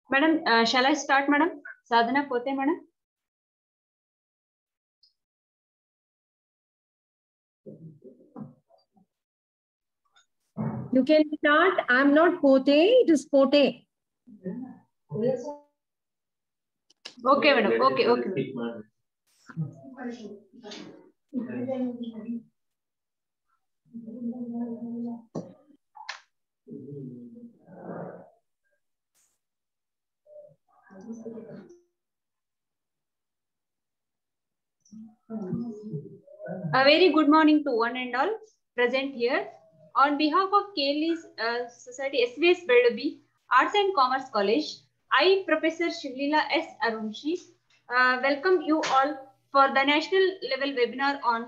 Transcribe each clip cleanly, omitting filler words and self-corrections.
Madam, shall I start, Madam? Sadhana Pote, Madam. You can start. I'm not Pote, it is Pote. Okay, Madam. Okay. A very good morning to one and all present here. On behalf of KLE's Society SVS Bellaby Arts and Commerce College, I, Professor Shivlila S. Arunshi, welcome you all for the national level webinar on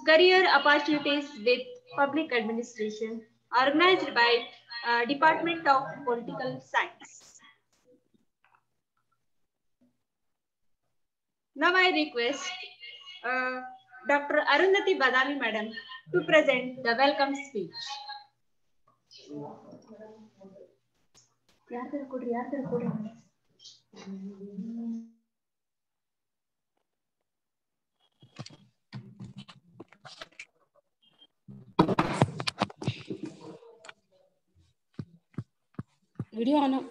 career opportunities with public administration, organized by Department of Political Science. Now I request Dr. Arundhati Badami Madam to present the welcome speech. Video on.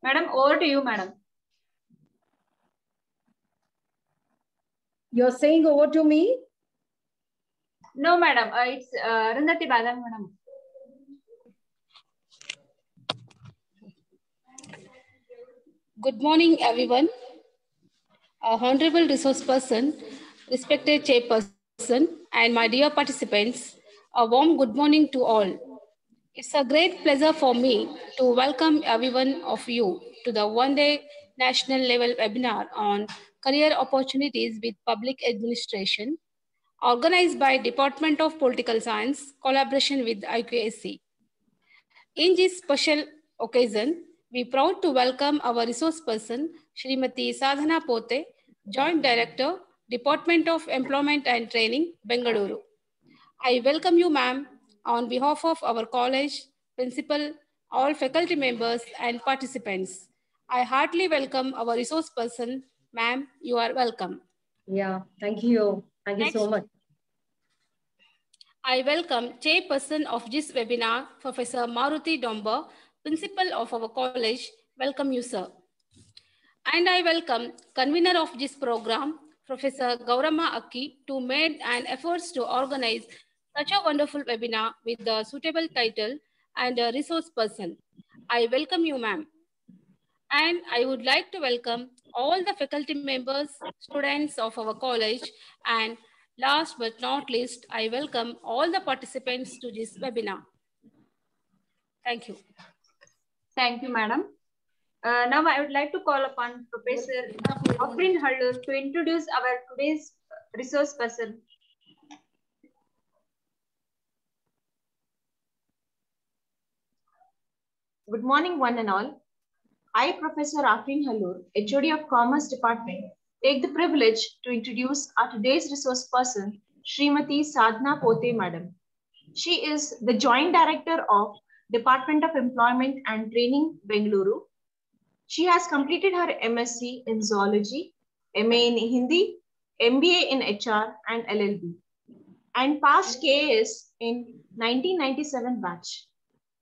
Madam, over to you, Madam. You're saying over to me? No, Madam. It's Arundhati Badami Madam. Good morning, everyone. Honorable resource person, respected chairperson, and my dear participants, a warm good morning to all. It's a great pleasure for me to welcome every one of you to the one-day national level webinar on career opportunities with public administration, organized by Department of Political Science, collaboration with IQAC. In this special occasion, we are proud to welcome our resource person, Srimati Sadhana Pote, Joint Director, Department of Employment and Training, Bengaluru. I welcome you, ma'am, on behalf of our college, principal, all faculty members and participants. I heartily welcome our resource person. Ma'am, you are welcome. Yeah, thank you. Thank you so much. I welcome chairperson of this webinar, Professor Maruti Domba, principal of our college. Welcome you, sir. And I welcome convener of this program, Professor Gaurama Akki, to made an efforts to organize such a wonderful webinar with the suitable title and a resource person. I welcome you, ma'am. And I would like to welcome all the faculty members, students of our college, and last but not least, I welcome all the participants to this webinar. Thank you. Thank you, Madam. Now I would like to call upon Professor Afrin Hallur to introduce our today's resource person. Good morning, one and all. I, Professor Afrin Hallur, HOD of Commerce Department, take the privilege to introduce our today's resource person, Srimati Sadhana Pote Madam. She is the Joint Director of Department of Employment and Training, Bengaluru. She has completed her MSc in Zoology, MA in Hindi, MBA in HR and LLB, and passed KAS in 1997 batch.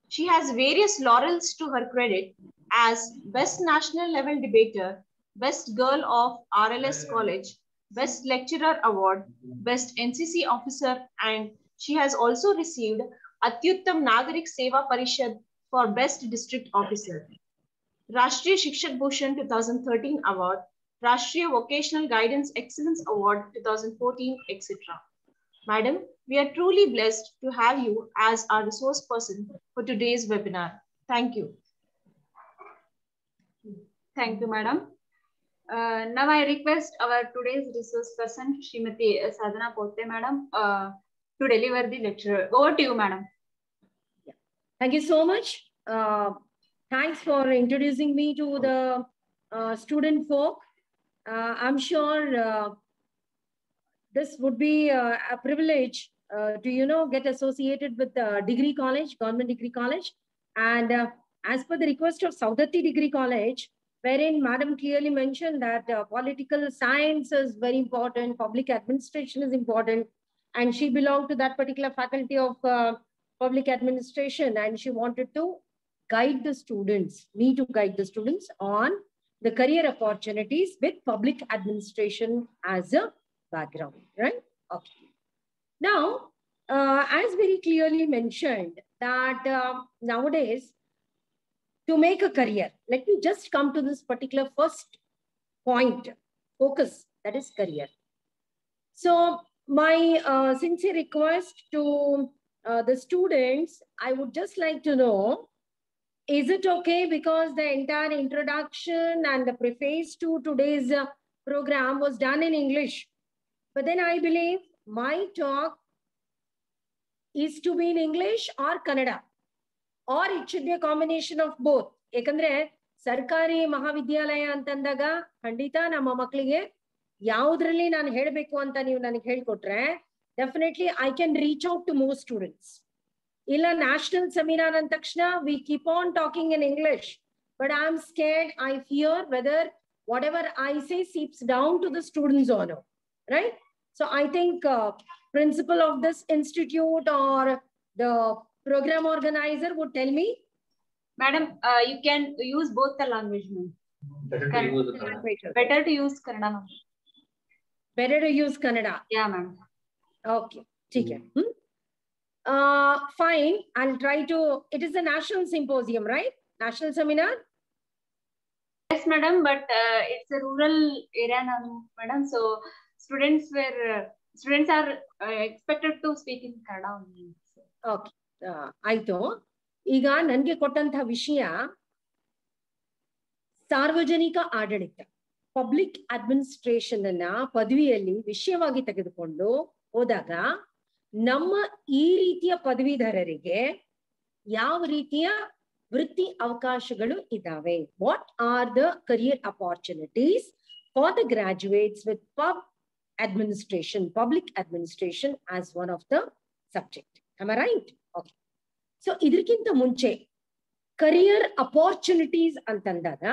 She has various laurels to her credit as Best National Level Debater, Best Girl of RLS College, Best Lecturer Award, Best NCC Officer, and she has also received Atyuttam Nagarik Seva Parishad for Best District Officer, Rashtriya Shikshak Bhushan 2013 Award, Rashtriya Vocational Guidance Excellence Award 2014, etc. Madam, we are truly blessed to have you as our resource person for today's webinar. Thank you. Thank you, madam. Now I request our today's resource person, Srimati Sadhana Pote, madam, to deliver the lecture. Over to you, madam. Yeah. Thank you so much. Thanks for introducing me to the student folk. I'm sure this would be a privilege to, get associated with the degree college, government degree college. And as per the request of Saudati Degree College, wherein Madam clearly mentioned that political science is very important, public administration is important, and she belonged to that particular faculty of public administration, and she wanted to guide the students, me to guide the students on the career opportunities with public administration as a background, right? Okay. Now, as very clearly mentioned that nowadays, to make a career, let me just come to this particular first point, focus, that is career. So my sincere request to the students, I would just like to know, is it okay because the entire introduction and the preface to today's program was done in English? But then I believe my talk is to be in English or Kannada, or it should be a combination of both. Ekandre ಸರ್ಕಾರಿ ಮಹಾವಿದ್ಯಾಲಯ ಅಂತಂದಾಗ ಖಂಡಿತ ನಮ್ಮ ಮಕ್ಕಳಿಗೆ ಯಾವುದ್ರಲ್ಲಿ ನಾನು ಹೇಳಬೇಕು ಅಂತ ನೀವು ನನಗೆ ಹೇಳಿಕೊಟ್ರೆ definitely I can reach out to more students. ಇಲ್ಲ ನ್ಯಾಷನಲ್ ಸೆಮಿನಾರ್ ಅಂದ ತಕ್ಷಣ we keep on talking in English, but I am scared, I fear whether whatever I say seeps down to the students or no, right? So I think principal of this institute or the program organizer would tell me, Madam, you can use both the language. Better to use Kannada. Better to use Kannada. Yeah, ma'am. Okay. Okay. Fine. I'll try to. It is a national symposium, right? National seminar. Yes, madam. But it's a rural area now, madam. So students are expected to speak in Kannada only. Okay. ಆಯ್ತು. ಈಗ ನನಗೆ ಕೊಟ್ಟಂತಹ ವಿಷಯ ಸಾರ್ವಜನಿಕ ಆಡಳಿತ, public administration ಅನ್ನ ಪದವಿಯಲ್ಲಿ ವಿಷಯವಾಗಿ ತೆಗೆದುಕೊಂಡು ಹೋದಾಗ ನಮ್ಮ ಈ ರೀತಿಯ ಪದವೀಧರರಿಗೆ ಯಾವ ರೀತಿಯ ವೃತ್ತಿ ಅವಕಾಶಗಳು ಇದಾವೆ, what are the career opportunities for the graduates with public administration as one of the subject. Am I right? Okay. So ಇದಕ್ಕಿಂತ ಮುಂಚೆ ಕರಿಯರ್ ಅಪಾರ್ಚುನಿಟೀಸ್ ಅಂತಂದಾಗ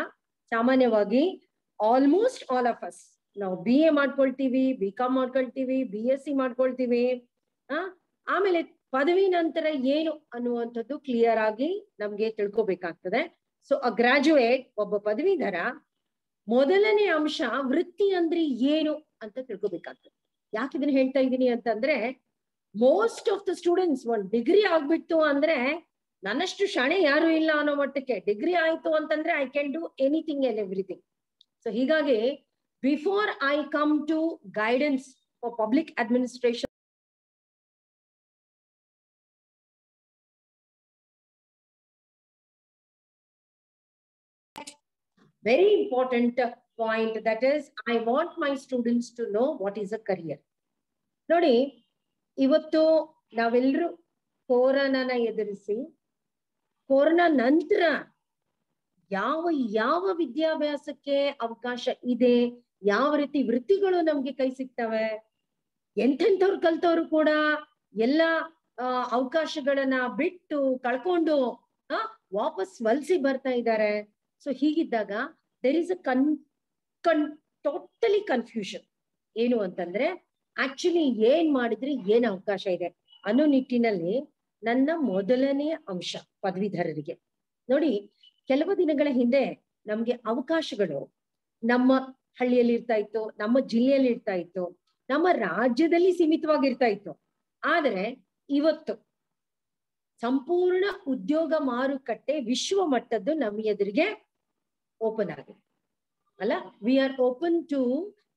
ಸಾಮಾನ್ಯವಾಗಿ ಆಲ್ಮೋಸ್ಟ್ ಆಲ್ ಆಫ್ ಅಸ್ ನಾವು BA ಮಾಡ್ಕೊಳ್ತೀವಿ, BCom ಮಾಡ್ಕೊಳ್ತೀವಿ, BSc ಮಾಡ್ಕೊಳ್ತೀವಿ. ಆಮೇಲೆ ಪದವಿ ನಂತರ ಏನು ಅನ್ನುವಂಥದ್ದು ಕ್ಲಿಯರ್ ಆಗಿ ನಮ್ಗೆ ತಿಳ್ಕೊಬೇಕಾಗ್ತದೆ. ಸೊ ಅ ಗ್ರಾಜುಯೇಟ್, ಒಬ್ಬ ಪದವೀಧರ, ಮೊದಲನೇ ಅಂಶ ವೃತ್ತಿ ಅಂದ್ರೆ ಏನು ಅಂತ ತಿಳ್ಕೊಬೇಕಾಗ್ತದೆ. ಯಾಕೆ ಇದನ್ನ ಹೇಳ್ತಾ ಇದ್ದೀನಿ ಅಂತಂದ್ರೆ, ಮೋಸ್ಟ್ ಆಫ್ ದ ಸ್ಟೂಡೆಂಟ್ಸ್ ಒಂದು ಡಿಗ್ರಿ ಆಗ್ಬಿಟ್ಟು ಅಂದ್ರೆ ನನ್ನಷ್ಟು ಶಾಣೆ ಯಾರು ಇಲ್ಲ ಅನ್ನೋ ಮಟ್ಟಕ್ಕೆ ಡಿಗ್ರಿ ಆಯ್ತು ಅಂತಂದ್ರೆ I can do anything and everything. So ಹೀಗಾಗಿ before I come to guidance for public administration, very important point, that is I want my students to know what is a career. ನೋಡಿ, ಇವತ್ತು ನಾವೆಲ್ಲರೂ ಕೊರೋನಾನ ಎದುರಿಸಿ corona ನಂತರ ಯಾವ ವಿದ್ಯಾಭ್ಯಾಸಕ್ಕೆ ಅವಕಾಶ ಇದೆ, ಯಾವ ರೀತಿ ವೃತ್ತಿಗಳು ನಮ್ಗೆ ಕೈ ಸಿಗ್ತವೆ, ಎಂತೆಂಥವ್ರು ಕಲ್ತವ್ರು ಕೂಡ ಎಲ್ಲ ಅವಕಾಶಗಳನ್ನ ಬಿಟ್ಟು ಕಳ್ಕೊಂಡು ವಾಪಸ್ ವಲಸೆ ಬರ್ತಾ ಇದ್ದಾರೆ. ಸೊ ಹೀಗಿದ್ದಾಗ there is a totally confusion. ಏನು ಅಂತಂದ್ರೆ ಆಕ್ಚುಲಿ ಏನ್ ಮಾಡಿದ್ರೆ ಏನ್ ಅವಕಾಶ ಇದೆ ಅನ್ನೋ ನಿಟ್ಟಿನಲ್ಲಿ ನನ್ನ ಮೊದಲನೇ ಅಂಶ ಪದವೀಧರರಿಗೆ ನೋಡಿ, ಕೆಲವು ದಿನಗಳ ಹಿಂದೆ ನಮ್ಗೆ ಅವಕಾಶಗಳು ನಮ್ಮ ಹಳ್ಳಿಯಲ್ಲಿ ಇರ್ತಾ ಇತ್ತು, ನಮ್ಮ ಜಿಲ್ಲೆಯಲ್ಲಿ ಇರ್ತಾ ಇತ್ತು, ನಮ್ಮ ರಾಜ್ಯದಲ್ಲಿ ಸೀಮಿತವಾಗಿರ್ತಾ ಇತ್ತು. ಆದರೆ ಇವತ್ತು ಸಂಪೂರ್ಣ ಉದ್ಯೋಗ ಮಾರುಕಟ್ಟೆ ವಿಶ್ವ ಮಟ್ಟದ್ದು ನಮ್ಮ ಎದುರಿಗೆ ಓಪನ್ ಆಗಿದೆ ಅಲ್ಲ. We are open to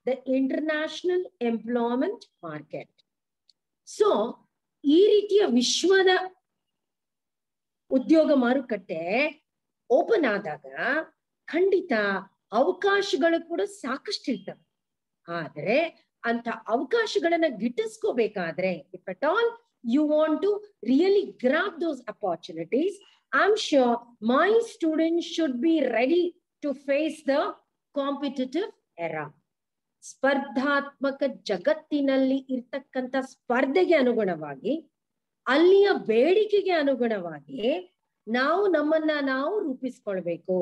the international employment market. So ಈ ರೀತಿಯ ವಿಶ್ವದ ಉದ್ಯೋಗ ಮಾರುಕಟ್ಟೆ ಓಪನ್ ಆದಾಗ ಖಂಡಿತ ಅವಕಾಶಗಳು ಕೂಡ ಸಾಕಷ್ಟು ಇರ್ತವೆ. ಆದ್ರೆ ಅಂತ ಅವಕಾಶಗಳನ್ನ ಗಿಟ್ಟಿಸ್ಕೋಬೇಕಾದ್ರೆ, if at all you want to really grab those opportunities, I'm sure my students should be ready to face the competitive era. ಸ್ಪರ್ಧಾತ್ಮಕ ಜಗತ್ತಿನಲ್ಲಿ ಇರ್ತಕ್ಕಂಥ ಸ್ಪರ್ಧೆಗೆ ಅನುಗುಣವಾಗಿ, ಅಲ್ಲಿಯ ಬೇಡಿಕೆಗೆ ಅನುಗುಣವಾಗಿ ನಾವು ನಮ್ಮನ್ನ ನಾವು ರೂಪಿಸ್ಕೊಳ್ಬೇಕು.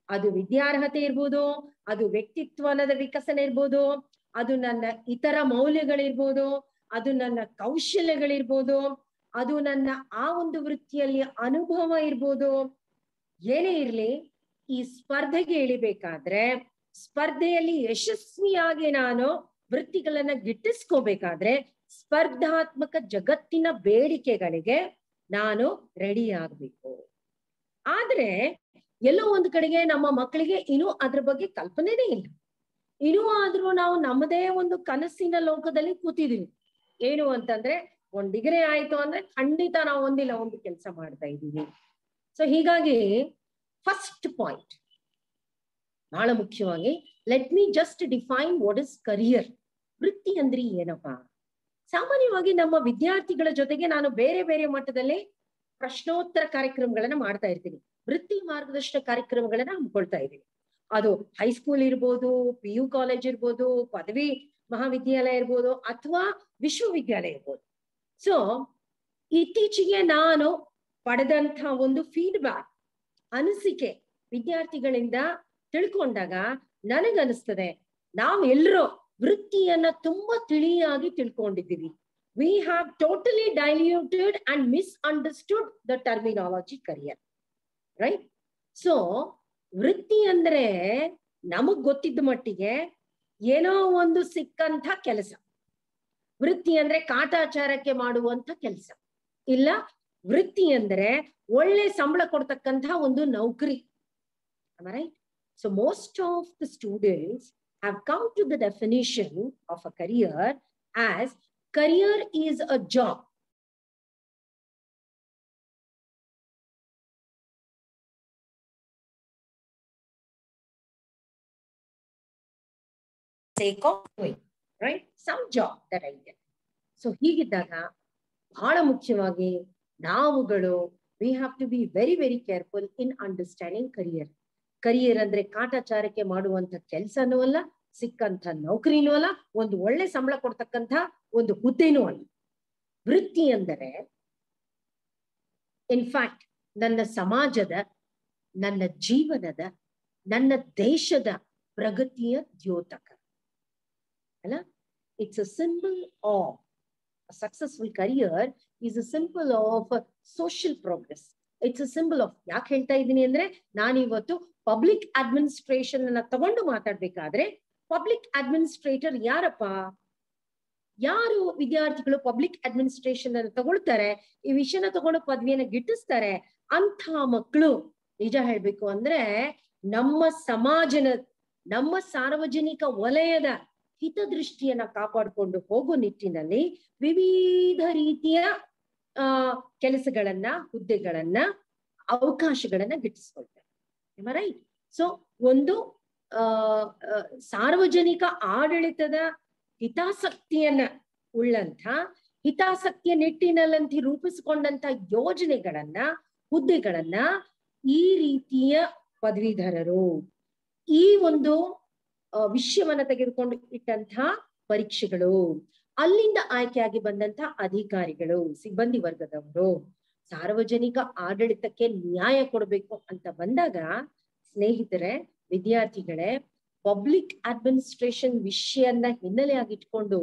ಅದು ವಿದ್ಯಾರ್ಹತೆ ಇರ್ಬೋದು, ಅದು ವ್ಯಕ್ತಿತ್ವದ ವಿಕಸನ ಇರ್ಬೋದು, ಅದು ನನ್ನ ಇತರ ಮೌಲ್ಯಗಳಿರ್ಬೋದು, ಅದು ನನ್ನ ಕೌಶಲ್ಯಗಳಿರ್ಬೋದು, ಅದು ನನ್ನ ಆ ಒಂದು ವೃತ್ತಿಯಲ್ಲಿ ಅನುಭವ ಇರ್ಬೋದು. ಏನೇ ಇರ್ಲಿ, ಈ ಸ್ಪರ್ಧೆಗೆ ಇಳಿಬೇಕಾದ್ರೆ, ಸ್ಪರ್ಧೆಯಲ್ಲಿ ಯಶಸ್ವಿಯಾಗಿ ನಾನು ವೃತ್ತಿಗಳನ್ನ ಗಿಟ್ಟಿಸ್ಕೋಬೇಕಾದ್ರೆ, ಸ್ಪರ್ಧಾತ್ಮಕ ಜಗತ್ತಿನ ಬೇಡಿಕೆಗಳಿಗೆ ನಾನು ರೆಡಿ ಆಗ್ಬೇಕು. ಆದ್ರೆ ಎಲ್ಲೋ ಒಂದು ಕಡೆಗೆ ನಮ್ಮ ಮಕ್ಕಳಿಗೆ ಇನ್ನೂ ಅದ್ರ ಬಗ್ಗೆ ಕಲ್ಪನೆನೇ ಇಲ್ಲ. ಇನ್ನೂ ಆದ್ರೂ ನಾವು ನಮ್ಮದೇ ಒಂದು ಕನಸಿನ ಲೋಕದಲ್ಲಿ ಕೂತಿದೀವಿ. ಏನು ಅಂತಂದ್ರೆ, ಒಂದ್ ಡಿಗ್ರಿ ಆಯ್ತು ಅಂದ್ರೆ ಖಂಡಿತ ನಾವು ಒಂದಿಲ್ಲ ಒಂದು ಕೆಲಸ ಮಾಡ್ತಾ ಇದ್ದೀವಿ. ಸೊ ಹೀಗಾಗಿ ಫಸ್ಟ್ ಪಾಯಿಂಟ್ ಬಹಳ ಮುಖ್ಯವಾಗಿ, let me just define what is career. ವೃತ್ತಿ ಅಂದ್ರೆ ಏನಪ್ಪಾ? ಸಾಮಾನ್ಯವಾಗಿ ನಮ್ಮ ವಿದ್ಯಾರ್ಥಿಗಳ ಜೊತೆಗೆ ನಾನು ಬೇರೆ ಬೇರೆ ಮಟ್ಟದಲ್ಲಿ ಪ್ರಶ್ನೋತ್ತರ ಕಾರ್ಯಕ್ರಮಗಳನ್ನ ಮಾಡ್ತಾ ಇರ್ತೀನಿ. ವೃತ್ತಿ ಮಾರ್ಗದರ್ಶನ ಕಾರ್ಯಕ್ರಮಗಳನ್ನ ಹಮ್ಮಿಕೊಳ್ತಾ ಇದ್ದೀನಿ. ಅದು ಹೈಸ್ಕೂಲ್ ಇರ್ಬೋದು, PU ಕಾಲೇಜ್ ಇರ್ಬೋದು, ಪದವಿ ಮಹಾವಿದ್ಯಾಲಯ ಇರ್ಬೋದು, ಅಥವಾ ವಿಶ್ವವಿದ್ಯಾಲಯ ಇರ್ಬೋದು. ಸೊ ಇತ್ತೀಚೆಗೆ ನಾನು ಪಡೆದಂತ ಒಂದು ಫೀಡ್ಬ್ಯಾಕ್, ಅನಿಸಿಕೆ ವಿದ್ಯಾರ್ಥಿಗಳಿಂದ ತಿಳ್ಕೊಂಡಾಗ ನನಗನ್ನಿಸ್ತದೆ, ನಾವೆಲ್ಲರೂ ವೃತ್ತಿಯನ್ನ ತುಂಬಾ ತಿಳಿಯಾಗಿ ತಿಳ್ಕೊಂಡಿದ್ದೀವಿ. We have totally diluted and misunderstood the terminology career, right? So ವೃತ್ತಿ ಅಂದ್ರೆ ನಮಗ್ ಗೊತ್ತಿದ್ದ ಮಟ್ಟಿಗೆ ಏನೋ ಒಂದು ಸಿಕ್ಕಂತ ಕೆಲಸ. ವೃತ್ತಿ ಅಂದ್ರೆ ಕಾಟಾಚಾರಕ್ಕೆ ಮಾಡುವಂತ ಕೆಲಸ ಇಲ್ಲ. ವೃತ್ತಿ ಅಂದ್ರೆ ಒಳ್ಳೆ ಸಂಬಳ ಕೊಡ್ತಕ್ಕಂತ ಒಂದು ನೌಕರಿ. Right? So most of the students have come to the definition of a career as career is a job. Sake of doing, right? Some job that I get. So ಹೀಗಿದ್ದಾಗ ಬಹಳ ಮುಖ್ಯವಾಗಿ ನಾವುಗಳು we have to be very very careful in understanding career. Career ಅಂದ್ರೆ ಕಾಟಾಚಾರಕ್ಕೆ ಮಾಡುವಂತ ಕೆಲಸನೂ ಅಲ್ಲ, ಸಿಕ್ಕಂತ ನೌಕರಿನೂ ಅಲ್ಲ, ಒಂದು ಒಳ್ಳೆ ಸಂಬಳ ಕೊಡ್ತಕ್ಕಂಥ ಒಂದು ಹುದ್ದೆನೂ ಅಲ್ಲ. ವೃತ್ತಿ ಅಂದರೆ ಇನ್ಫ್ಯಾಕ್ಟ್ ನನ್ನ ಸಮಾಜದ, ನನ್ನ ಜೀವನದ, ನನ್ನ ದೇಶದ ಪ್ರಗತಿಯ ದ್ಯೋತಕ ಅಲ್ಲ. It's a symbol of a successful career is a symbol of social progress. It's a symbol of, ಯಾಕೆ ಹೇಳ್ತಾ ಇದ್ದೀನಿ ಅಂದ್ರೆ, ನಾನಿವತ್ತು ಪಬ್ಲಿಕ್ ಅಡ್ಮಿನಿಸ್ಟ್ರೇಷನ್ ಅನ್ನ ತಗೊಂಡು ಮಾತಾಡ್ಬೇಕಾದ್ರೆ, ಪಬ್ಲಿಕ್ ಅಡ್ಮಿನಿಸ್ಟ್ರೇಟರ್ ಯಾರಪ್ಪ? ಯಾರು ವಿದ್ಯಾರ್ಥಿಗಳು ಪಬ್ಲಿಕ್ ಅಡ್ಮಿನಿಸ್ಟ್ರೇಷನ್ ಅನ್ನು ತಗೊಳ್ತಾರೆ, ಈ ವಿಷಯನ ತಗೊಂಡು ಪದವಿಯನ್ನ ಗಿಟ್ಟಿಸ್ತಾರೆ, ಅಂಥ ಮಕ್ಕಳು ನಿಜ ಹೇಳ್ಬೇಕು ಅಂದ್ರೆ ನಮ್ಮ ಸಮಾಜದ, ನಮ್ಮ ಸಾರ್ವಜನಿಕ ವಲಯದ ಹಿತದೃಷ್ಟಿಯನ್ನ ಕಾಪಾಡಿಕೊಂಡು ಹೋಗೋ ನಿಟ್ಟಿನಲ್ಲಿ ವಿವಿಧ ರೀತಿಯ ಕೆಲಸಗಳನ್ನ, ಹುದ್ದೆಗಳನ್ನ, ಅವಕಾಶಗಳನ್ನ ಗಿಟ್ಟಿಸ್ಕೊಳ್ತಾರೆ. ರೈಟ್? ಸೊ ಒಂದು ಸಾರ್ವಜನಿಕ ಆಡಳಿತದ ಹಿತಾಸಕ್ತಿಯನ್ನ ಉಳ್ಳಂತ, ಹಿತಾಸಕ್ತಿಯ ನಿಟ್ಟಿನಲ್ಲಂತಿ ರೂಪಿಸಿಕೊಂಡಂತ ಯೋಜನೆಗಳನ್ನ, ಹುದ್ದೆಗಳನ್ನ ಈ ರೀತಿಯ ಪದವೀಧರರು, ಈ ಒಂದು ವಿಷಯವನ್ನ ತೆಗೆದುಕೊಂಡು ಇಟ್ಟಂತಹ ಪರೀಕ್ಷೆಗಳು, ಅಲ್ಲಿಂದ ಆಯ್ಕೆಯಾಗಿ ಬಂದಂತ ಅಧಿಕಾರಿಗಳು, ಸಿಬ್ಬಂದಿ ವರ್ಗದವರು, ಸಾರ್ವಜನಿಕ ಆಡಳಿತಕ್ಕೆ ನ್ಯಾಯ ಕೊಡಬೇಕು ಅಂತ ಬಂದಾಗ, ಸ್ನೇಹಿತರೆ, ವಿದ್ಯಾರ್ಥಿಗಳೇ, ಪಬ್ಲಿಕ್ ಅಡ್ಮಿನಿಸ್ಟ್ರೇಷನ್ ವಿಷಯನ್ನ ಹಿನ್ನೆಲೆಯಾಗಿ ಇಟ್ಕೊಂಡು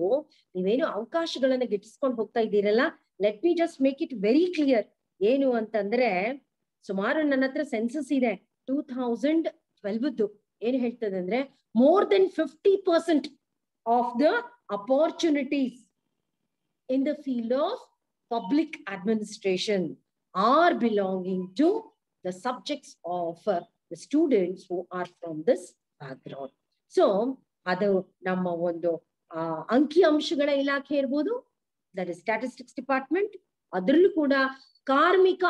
ನೀವೇನು ಅವಕಾಶಗಳನ್ನ ಗಿಟ್ಟಿಸ್ಕೊಂಡು ಹೋಗ್ತಾ ಇದ್ದೀರಲ್ಲ, let me just make it very clear. ಏನು ಅಂತಂದ್ರೆ, ಸುಮಾರು ನನ್ನ ಹತ್ರ ಸೆನ್ಸಸ್ ಇದೆ 2012. ಏನ್ ಹೇಳ್ತದೆ ಅಂದ್ರೆ, more than 50% of the opportunities in the field of public administration are belonging to the subjects of the students who are from this background. So, ಅದು ನಮ್ಮ ಒಂದು ಅಂಕಿ ಅಂಶಗಳ ಇಲಾಖೆ ಇರ್ಬೋದು, ದಟ್ ಇಸ್ ಸ್ಟ್ಯಾಟಿಸ್ಟಿಕ್ಸ್ ಡಿಪಾರ್ಟ್ಮೆಂಟ್. ಅದರಲ್ಲೂ ಕೂಡ ಕಾರ್ಮಿಕ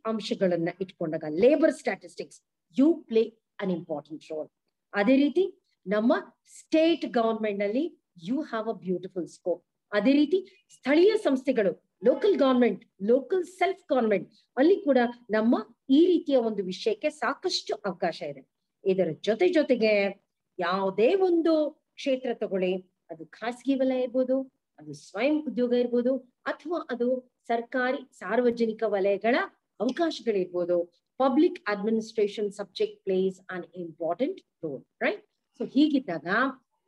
ಅಂಶಗಳನ್ನ ಇಟ್ಕೊಂಡಾಗ labour statistics you play an important role. ಅದೇ ರೀತಿ ನಮ್ಮ ಸ್ಟೇಟ್ ಗವರ್ಮೆಂಟ್ ನಲ್ಲಿ you have a beautiful scope. ಅದೇ ರೀತಿ ಸ್ಥಳೀಯ ಸಂಸ್ಥೆಗಳು, local government, local self government, ಅಲ್ಲಿ ಕೂಡ ನಮ್ಮ ಈ ರೀತಿಯ ಒಂದು ವಿಷಯಕ್ಕೆ ಸಾಕಷ್ಟು ಅವಕಾಶ ಇದೆ. ಇದರ ಜೊತೆಗೆ ಯಾವುದೇ ಒಂದು ಕ್ಷೇತ್ರ ತಗೊಳ್ಳಿ, ಅದು ಖಾಸಗಿ ವಲಯ ಇರ್ಬೋದು, ಅದು ಸ್ವಯಂ ಉದ್ಯೋಗ ಇರ್ಬೋದು, ಅಥವಾ ಅದು ಸರ್ಕಾರಿ ಸಾರ್ವಜನಿಕ ವಲಯಗಳ ಅವಕಾಶಗಳಿರ್ಬೋದು, public administration subject plays an important role, right? So ಹೀಗಿದ್ದಾಗ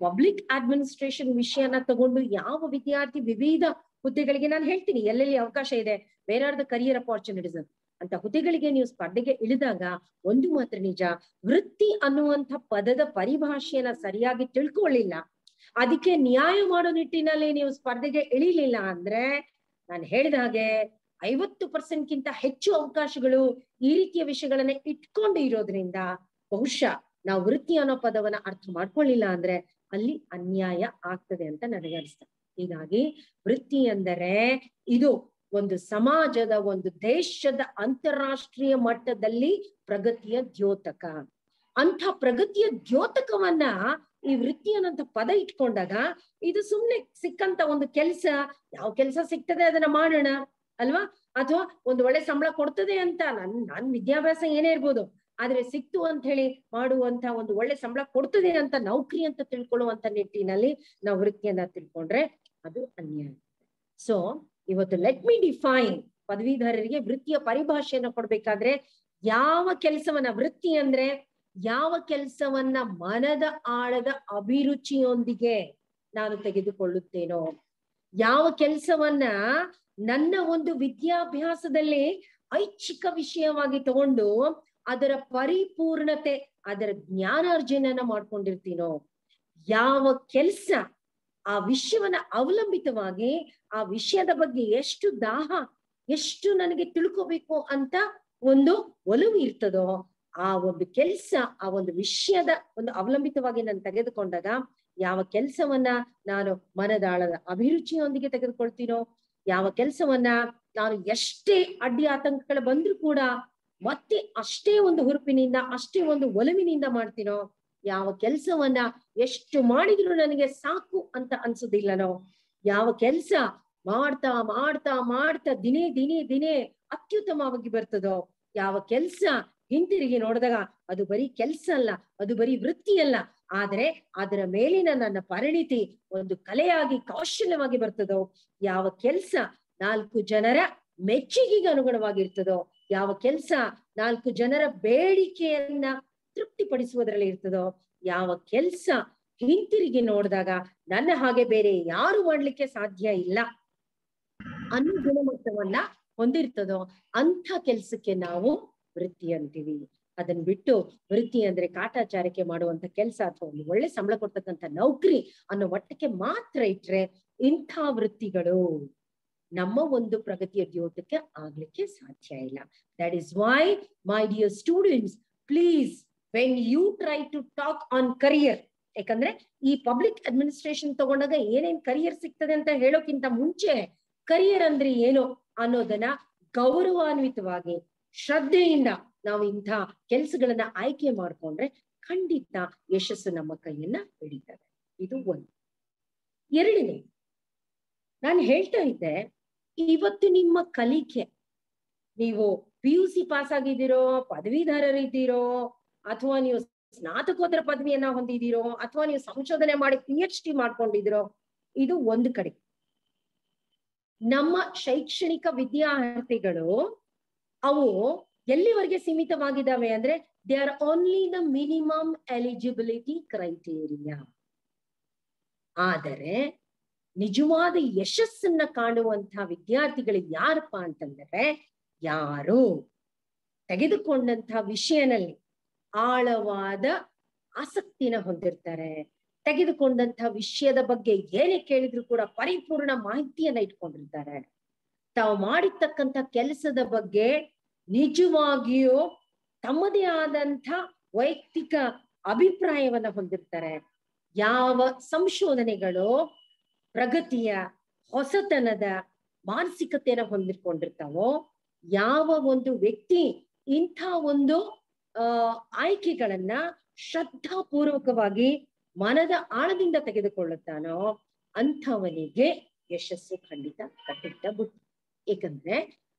ಪಬ್ಲಿಕ್ ಅಡ್ಮಿನಿಸ್ಟ್ರೇಷನ್ ವಿಷಯನ ತಗೊಂಡು ಯಾವ ವಿದ್ಯಾರ್ಥಿ ವಿವಿಧ ಹುದ್ದೆಗಳಿಗೆ, ನಾನು ಹೇಳ್ತೀನಿ ಎಲ್ಲೆಲ್ಲಿ ಅವಕಾಶ ಇದೆ, where are the career opportunities ಅಂತ ಹುದ್ದೆಗಳಿಗೆ ನೀವು ಸ್ಪರ್ಧೆಗೆ ಇಳಿದಾಗ ಒಂದು ಮಾತ್ರ ನಿಜ, ವೃತ್ತಿ ಅನ್ನುವಂಥ ಪದದ ಪರಿಭಾಷೆಯನ್ನ ಸರಿಯಾಗಿ ತಿಳ್ಕೊಳ್ಳಿಲ್ಲ, ಅದಕ್ಕೆ ನ್ಯಾಯ ಮಾಡೋ ನಿಟ್ಟಿನಲ್ಲಿ ನೀವು ಸ್ಪರ್ಧೆಗೆ ಇಳಿಲಿಲ್ಲ ಅಂದ್ರೆ ನಾನು ಹೇಳಿದ ಹಾಗೆ 50% ಹೆಚ್ಚು ಅವಕಾಶಗಳು ಈ ರೀತಿಯ ವಿಷಯಗಳನ್ನ ಇಟ್ಕೊಂಡು ಇರೋದ್ರಿಂದ ಬಹುಶಃ ನಾವು ವೃತ್ತಿ ಅನ್ನೋ ಪದವನ್ನ ಅರ್ಥ ಮಾಡ್ಕೊಳ್ಳಿಲ್ಲ ಅಂದ್ರೆ ಅಲ್ಲಿ ಅನ್ಯಾಯ ಆಗ್ತದೆ ಅಂತ ನನಗೆ ಅನಿಸ್ತದೆ. ಹೀಗಾಗಿ ವೃತ್ತಿ ಅಂದರೆ ಇದು ಒಂದು ಸಮಾಜದ, ಒಂದು ದೇಶದ ಅಂತಾರಾಷ್ಟ್ರೀಯ ಮಟ್ಟದಲ್ಲಿ ಪ್ರಗತಿಯ ದ್ಯೋತಕ. ಅಂಥ ಪ್ರಗತಿಯ ದ್ಯೋತಕವನ್ನ ಈ ವೃತ್ತಿ ಅನ್ನೋಂಥ ಪದ ಇಟ್ಕೊಂಡಾಗ ಇದು ಸುಮ್ನೆ ಸಿಕ್ಕಂತ ಒಂದು ಕೆಲಸ, ಯಾವ ಕೆಲಸ ಸಿಗ್ತದೆ ಅದನ್ನ ಮಾಡೋಣ ಅಲ್ವಾ, ಅಥವಾ ಒಂದು ಒಳ್ಳೆ ಸಂಬಳ ಕೊಡ್ತದೆ ಅಂತ ನನ್ ವಿದ್ಯಾಭ್ಯಾಸ ಏನೇ ಇರ್ಬೋದು, ಆದ್ರೆ ಸಿಕ್ತು ಅಂತ ಹೇಳಿ ಮಾಡುವಂತ, ಒಂದು ಒಳ್ಳೆ ಸಂಬಳ ಕೊಡ್ತದೆ ಅಂತ ನೌಕರಿ ಅಂತ ತಿಳ್ಕೊಳ್ಳುವಂತ ನಿಟ್ಟಿನಲ್ಲಿ ನಾವು ವೃತ್ತಿಯನ್ನ ತಿಳ್ಕೊಂಡ್ರೆ ಅದು ಅನ್ಯಾಯ. ಸೊ ಇವತ್ತು ಲೆಟ್ ಮಿ ಡಿಫೈನ್, ಪದವೀಧರರಿಗೆ ವೃತ್ತಿಯ ಪರಿಭಾಷೆಯನ್ನು ಕೊಡ್ಬೇಕಾದ್ರೆ ಯಾವ ಕೆಲಸವನ್ನ, ವೃತ್ತಿ ಅಂದ್ರೆ ಯಾವ ಕೆಲಸವನ್ನ ಮನದ ಆಳದ ಅಭಿರುಚಿಯೊಂದಿಗೆ ನಾನು ತೆಗೆದುಕೊಳ್ಳುತ್ತೇನೋ, ಯಾವ ಕೆಲಸವನ್ನ ನನ್ನ ಒಂದು ವಿದ್ಯಾಭ್ಯಾಸದಲ್ಲಿ ಐಚ್ಛಿಕ ವಿಷಯವಾಗಿ ತಗೊಂಡು ಅದರ ಪರಿಪೂರ್ಣತೆ, ಅದರ ಜ್ಞಾನಾರ್ಜನೆಯನ್ನ ಮಾಡ್ಕೊಂಡಿರ್ತೀನೋ, ಯಾವ ಕೆಲಸ ಆ ವಿಷಯವನ್ನ ಅವಲಂಬಿತವಾಗಿ ಆ ವಿಷಯದ ಬಗ್ಗೆ ಎಷ್ಟು ದಾಹ, ಎಷ್ಟು ನನಗೆ ತಿಳ್ಕೋಬೇಕು ಅಂತ ಒಂದು ಒಲವು ಇರ್ತದೋ, ಆ ಒಂದು ಕೆಲಸ, ಆ ಒಂದು ವಿಷಯದ ಒಂದು ಅವಲಂಬಿತವಾಗಿ ನಾನು ತೆಗೆದುಕೊಂಡಾಗ, ಯಾವ ಕೆಲಸವನ್ನ ನಾನು ಮನದಾಳದ ಅಭಿರುಚಿಯೊಂದಿಗೆ ತೆಗೆದುಕೊಳ್ತೀನೋ, ಯಾವ ಕೆಲಸವನ್ನ ನಾನು ಎಷ್ಟೇ ಅಡ್ಡಿ ಆತಂಕಗಳು ಬಂದ್ರೂ ಕೂಡ ಮತ್ತೆ ಅಷ್ಟೇ ಒಂದು ಹುರುಪಿನಿಂದ, ಅಷ್ಟೇ ಒಂದು ಒಲವಿನಿಂದ ಮಾಡ್ತೀನೋ, ಯಾವ ಕೆಲಸವನ್ನ ಎಷ್ಟು ಮಾಡಿದ್ರು ನನಗೆ ಸಾಕು ಅಂತ ಅನ್ಸೋದಿಲ್ಲನೋ, ಯಾವ ಕೆಲಸ ಮಾಡ್ತಾ ಮಾಡ್ತಾ ಮಾಡ್ತಾ ದಿನೇ ಅತ್ಯುತ್ತಮವಾಗಿ ಬರ್ತದೋ, ಯಾವ ಕೆಲಸ ಹಿಂತಿರುಗಿ ನೋಡಿದಾಗ ಅದು ಬರೀ ಕೆಲಸ ಅಲ್ಲ, ಅದು ಬರೀ ವೃತ್ತಿ ಅಲ್ಲ, ಆದ್ರೆ ಅದರ ಮೇಲಿನ ನನ್ನ ಪರಿಣಿತಿ ಒಂದು ಕಲೆಯಾಗಿ, ಕೌಶಲ್ಯವಾಗಿ ಬರ್ತದೋ, ಯಾವ ಕೆಲಸ 4 ಜನರ ಮೆಚ್ಚುಗೆಗೆ ಅನುಗುಣವಾಗಿರ್ತದೋ, ಯಾವ ಕೆಲಸ 4 ಜನರ ಬೇಡಿಕೆಯನ್ನ ತೃಪ್ತಿಪಡಿಸುವುದರಲ್ಲಿ ಇರ್ತದೋ, ಯಾವ ಕೆಲಸ ಹಿಂತಿರುಗಿ ನೋಡಿದಾಗ ನನ್ನ ಹಾಗೆ ಬೇರೆ ಯಾರು ಮಾಡ್ಲಿಕ್ಕೆ ಸಾಧ್ಯ ಇಲ್ಲ ಅನ್ನೋ ಗುಣಮಟ್ಟವನ್ನ ಹೊಂದಿರ್ತದೋ ಅಂಥ ಕೆಲ್ಸಕ್ಕೆ ನಾವು ವೃತ್ತಿ ಅಂತೀವಿ. ಅದನ್ನ ಬಿಟ್ಟು ವೃತ್ತಿ ಅಂದ್ರೆ ಕಾಟಾಚಾರಕ್ಕೆ ಮಾಡುವಂತ ಕೆಲಸ ಅಥವಾ ಒಂದು ಒಳ್ಳೆ ಸಂಬಳ ಕೊಡ್ತಕ್ಕಂಥ ನೌಕರಿ ಅನ್ನೋ ಮಟ್ಟಕ್ಕೆ ಮಾತ್ರ ಇಟ್ರೆ ಇಂಥ ವೃತ್ತಿಗಳು ನಮ್ಮ ಒಂದು ಪ್ರಗತಿಯ ದ್ಯೋತಕ್ಕೆ ಆಗ್ಲಿಕ್ಕೆ ಸಾಧ್ಯ ಇಲ್ಲ. That is why my dear students, please when you try to talk on career, ಯಾಕಂದ್ರೆ ಈ ಪಬ್ಲಿಕ್ ಅಡ್ಮಿನಿಸ್ಟ್ರೇಷನ್ ತಗೊಂಡಾಗ ಏನೇನ್ ಕರಿಯರ್ ಸಿಗ್ತದೆ ಅಂತ ಹೇಳೋಕ್ಕಿಂತ ಮುಂಚೆ ಕರಿಯರ್ ಅಂದ್ರೆ ಏನು ಅನ್ನೋದನ್ನ ಗೌರವಾನ್ವಿತವಾಗಿ ಶ್ರದ್ಧೆಯಿಂದ ನಾವು ಇಂಥ ಕೆಲಸಗಳನ್ನ ಆಯ್ಕೆ ಮಾಡ್ಕೊಂಡ್ರೆ ಖಂಡಿತ ಯಶಸ್ಸು ನಮ್ಮ ಕೈಯನ್ನ ಹಿಡಿತದೆ. ಇದು ಒಂದು. ಎರಡನೇ, ನಾನು ಹೇಳ್ತಾ ಇದ್ದೆ, ಇವತ್ತು ನಿಮ್ಮ ಕಲಿಕೆ, ನೀವು PUC ಪಾಸ್ ಆಗಿದ್ದೀರೋ, ಪದವೀಧರರಿದ್ದೀರೋ, ಅಥವಾ ನೀವು ಸ್ನಾತಕೋತ್ತರ ಪದವಿಯನ್ನ ಹೊಂದಿದ್ದೀರೋ, ಅಥವಾ ನೀವು ಸಂಶೋಧನೆ ಮಾಡಿ PhD ಮಾಡ್ಕೊಂಡಿದ್ದೀರೋ, ಇದು ಒಂದು ಕಡೆ. ನಮ್ಮ ಶೈಕ್ಷಣಿಕ ವಿದ್ಯಾರ್ಥಿಗಳು ಅವು ಎಲ್ಲಿವರೆಗೆ ಸೀಮಿತವಾಗಿದ್ದಾವೆ ಅಂದ್ರೆ they are only the minimum eligibility criteria. ಆದರೆ ನಿಜವಾದ ಯಶಸ್ಸನ್ನ ಕಾಣುವಂತಹ ವಿದ್ಯಾರ್ಥಿಗಳು ಯಾರಪ್ಪ ಅಂತಂದ್ರೆ, ಯಾರು ತೆಗೆದುಕೊಂಡಂತಹ ವಿಷಯನಲ್ಲಿ ಆಳವಾದ ಆಸಕ್ತಿನ ಹೊಂದಿರ್ತಾರೆ, ತೆಗೆದುಕೊಂಡಂತಹ ವಿಷಯದ ಬಗ್ಗೆ ಏನೇ ಕೇಳಿದ್ರು ಕೂಡ ಪರಿಪೂರ್ಣ ಮಾಹಿತಿಯನ್ನ ಇಟ್ಕೊಂಡಿರ್ತಾರೆ, ತಾವು ಮಾಡಿರ್ತಕ್ಕಂಥ ಕೆಲಸದ ಬಗ್ಗೆ ನಿಜವಾಗಿಯೂ ತಮ್ಮದೇ ಆದಂಥ ವೈಯಕ್ತಿಕ ಅಭಿಪ್ರಾಯವನ್ನ ಹೊಂದಿರ್ತಾರೆ. ಯಾವ ಸಂಶೋಧನೆಗಳು ಪ್ರಗತಿಯ ಹೊಸತನದ ಮಾನಸಿಕತೆಯನ್ನ ಹೊಂದಿಕೊಂಡಿರ್ತಾವೋ, ಯಾವ ಒಂದು ವ್ಯಕ್ತಿ ಇಂಥ ಒಂದು ಆಯ್ಕೆಗಳನ್ನ ಶ್ರದ್ಧಾಪೂರ್ವಕವಾಗಿ ಮನದ ಆಳದಿಂದ ತೆಗೆದುಕೊಳ್ಳುತ್ತಾನೋ ಅಂಥವನಿಗೆ ಯಶಸ್ಸು ಖಂಡಿತ ಕಟ್ಟಿಟ್ಟ ಬುತ್ತಿ. ಏಕಂದ್ರೆ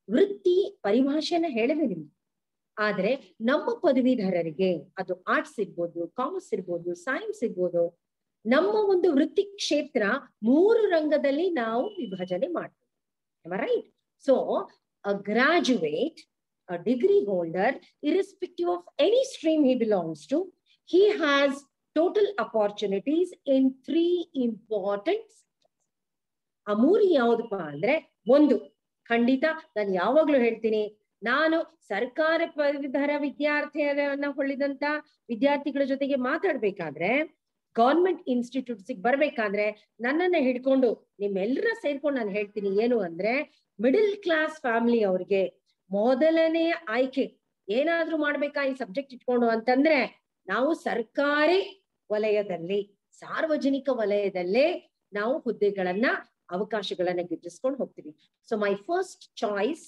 ವೃತ್ತಿ ಪರಿಭಾಷೆನ ಹೇಳಿದೆ ನಿಮ್ಗೆ, ಆದ್ರೆ ನಮ್ಮ ಪದವೀಧರರಿಗೆ ಅದು ಆರ್ಟ್ಸ್ ಇರ್ಬೋದು, ಕಾಮರ್ಸ್ ಇರ್ಬೋದು, ಸೈನ್ಸ್ ಇರ್ಬೋದು, ನಮ್ಮ ಒಂದು ವೃತ್ತಿ ಕ್ಷೇತ್ರ 3 ರಂಗದಲ್ಲಿ ನಾವು ವಿಭಜನೆ ಮಾಡ್ತೀವಿ. Right? So a graduate, a degree holder, irrespective of any stream he belongs to, he has total opportunities in 3 important sectors. ಆ 3 ಯಾವುದಪ್ಪ ಅಂದ್ರೆ, ಒಂದು ಖಂಡಿತ ನಾನು ಯಾವಾಗ್ಲೂ ಹೇಳ್ತೀನಿ, ನಾನು ಸರ್ಕಾರ ಪದವೀಧರ ವಿದ್ಯಾರ್ಥಿಯನ್ನ ಹೊಳ್ಳಿದಂತ ವಿದ್ಯಾರ್ಥಿಗಳ ಜೊತೆಗೆ ಮಾತಾಡ್ಬೇಕಾದ್ರೆ, ಗೌರ್ಮೆಂಟ್ ಇನ್ಸ್ಟಿಟ್ಯೂಟ್ಸಿಗೆ ಬರ್ಬೇಕಾದ್ರೆ ನನ್ನನ್ನ ಹಿಡ್ಕೊಂಡು ನಿಮ್ಮೆಲ್ಲರ ಸೇರ್ಕೊಂಡು ನಾನು ಹೇಳ್ತೀನಿ ಏನು ಅಂದ್ರೆ, ಮಿಡಲ್ ಕ್ಲಾಸ್ ಫ್ಯಾಮಿಲಿ ಅವ್ರಿಗೆ ಮೊದಲನೇ ಆಯ್ಕೆ ಏನಾದ್ರೂ ಮಾಡ್ಬೇಕಾ ಈ ಸಬ್ಜೆಕ್ಟ್ ಇಟ್ಕೊಂಡು ಅಂತಂದ್ರೆ, ನಾವು ಸರ್ಕಾರಿ ವಲಯದಲ್ಲಿ, ಸಾರ್ವಜನಿಕ ವಲಯದಲ್ಲೇ ನಾವು ಹುದ್ದೆಗಳನ್ನ, ಅವಕಾಶಗಳನ್ನ ಗಿಟ್ಟಿಸ್ಕೊಂಡು ಹೋಗ್ತೀವಿ. So my first choice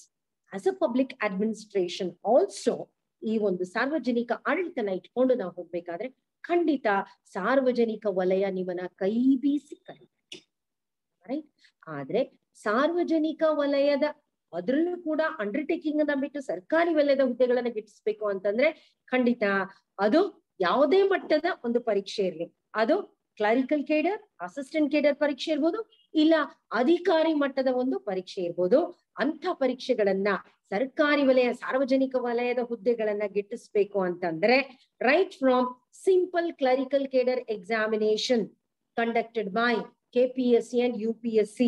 as a public administration also, ಈ ಒಂದು ಸಾರ್ವಜನಿಕ ಆಡಳಿತನ ಇಟ್ಕೊಂಡು ನಾವು ಹೋಗ್ಬೇಕಾದ್ರೆ ಖಂಡಿತ ಸಾರ್ವಜನಿಕ ವಲಯ ನಿಮ್ಮನ್ನ ಕೈ ಬೀಸಿ ಕರೀತಾರೆ. ರೈಟ್? ಆದ್ರೆ ಸಾರ್ವಜನಿಕ ವಲಯದ ಅದ್ರಲ್ಲೂ ಕೂಡ ಅಂಡರ್ಟೇಕಿಂಗ್ ಅನ್ನ ಬಿಟ್ಟು ಸರ್ಕಾರಿ ವಲಯದ ಹುದ್ದೆಗಳನ್ನ ಗಿಟ್ಟಿಸ್ಬೇಕು ಅಂತಂದ್ರೆ ಖಂಡಿತ ಅದು ಯಾವುದೇ ಮಟ್ಟದ ಒಂದು ಪರೀಕ್ಷೆ ಇರಲಿ, ಅದು ಕ್ಲರಿಕಲ್ ಕೇಡರ್, ಅಸಿಸ್ಟೆಂಟ್ ಕೇಡರ್ ಪರೀಕ್ಷೆ ಇರ್ಬೋದು, ಇಲ್ಲ ಅಧಿಕಾರಿ ಮಟ್ಟದ ಒಂದು ಪರೀಕ್ಷೆ ಇರ್ಬೋದು. ಅಂತ ಪರೀಕ್ಷೆಗಳನ್ನ ಸರ್ಕಾರಿ ವಲಯ, ಸಾರ್ವಜನಿಕ ವಲಯದ ಹುದ್ದೆಗಳನ್ನ ಗಿಟ್ಟಿಸ್ಬೇಕು ಅಂತಂದ್ರೆ, right from simple clerical cadre examination conducted by KPSC and UPSC,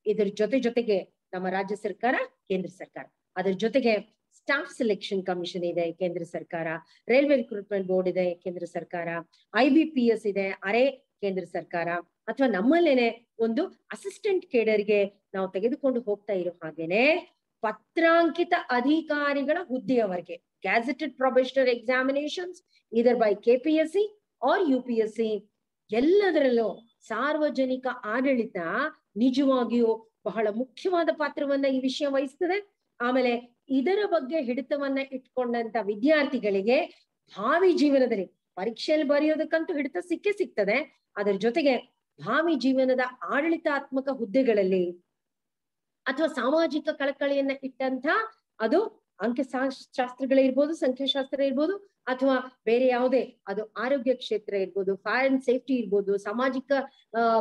ಇದ್ರ ಜೊತೆಗೆ ನಮ್ಮ ರಾಜ್ಯ ಸರ್ಕಾರ, ಕೇಂದ್ರ ಸರ್ಕಾರ, ಅದ್ರ ಜೊತೆಗೆ ಸ್ಟಾಫ್ ಸೆಲೆಕ್ಷನ್ ಕಮಿಷನ್ ಇದೆ ಕೇಂದ್ರ ಸರ್ಕಾರ, ರೈಲ್ವೆ ರಿಕ್ರೂಟ್ಮೆಂಟ್ ಬೋರ್ಡ್ ಇದೆ ಕೇಂದ್ರ ಸರ್ಕಾರ, IBPS ಇದೆ ಅರೆ ಕೇಂದ್ರ ಸರ್ಕಾರ, ಅಥವಾ ನಮ್ಮಲ್ಲೇನೆ ಒಂದು ಅಸಿಸ್ಟೆಂಟ್ ಕೇಡರ್ಗೆ ನಾವು ತೆಗೆದುಕೊಂಡು ಹೋಗ್ತಾ ಇರೋ ಹಾಗೇನೆ ಪತ್ರಾಂಕಿತ ಅಧಿಕಾರಿಗಳ ಹುದ್ದೆಯವರೆಗೆ ಗ್ಯಾಜೆಟೆಡ್ ಪ್ರೊಬೇಷನರಿ ಎಕ್ಸಾಮಿನೇಷನ್ಸ್ ಇದರ್ ಬೈ KPSC ಆರ್ UPSC, ಎಲ್ಲದರಲ್ಲೂ ಸಾರ್ವಜನಿಕ ಆಡಳಿತ ನಿಜವಾಗಿಯೂ ಬಹಳ ಮುಖ್ಯವಾದ ಪಾತ್ರವನ್ನ ಈ ವಿಷಯ ವಹಿಸ್ತದೆ. ಆಮೇಲೆ ಇದರ ಬಗ್ಗೆ ಹಿಡಿತವನ್ನ ಇಟ್ಕೊಂಡಂತ ವಿದ್ಯಾರ್ಥಿಗಳಿಗೆ ಭಾವಿ ಜೀವನದಲ್ಲಿ ಪರೀಕ್ಷೆಯಲ್ಲಿ ಬರೆಯೋದಕ್ಕಂತೂ ಹಿಡಿತ ಸಿಗ್ತದೆ, ಅದರ ಜೊತೆಗೆ ಭಾವಿ ಜೀವನದ ಆಡಳಿತಾತ್ಮಕ ಹುದ್ದೆಗಳಲ್ಲಿ ಅಥವಾ ಸಾಮಾಜಿಕ ಕಳಕಳಿಯನ್ನ ಇಟ್ಟಂತ, ಅದು ಅಂಕಶಾಸ್ತ್ರಗಳಿರ್ಬೋದು, ಸಂಖ್ಯಾಶಾಸ್ತ್ರ ಇರ್ಬೋದು, ಅಥವಾ ಬೇರೆ ಯಾವುದೇ, ಅದು ಆರೋಗ್ಯ ಕ್ಷೇತ್ರ ಇರ್ಬೋದು, ಫೈರ್ ಅಂಡ್ ಸೇಫ್ಟಿ ಇರ್ಬೋದು, ಸಾಮಾಜಿಕ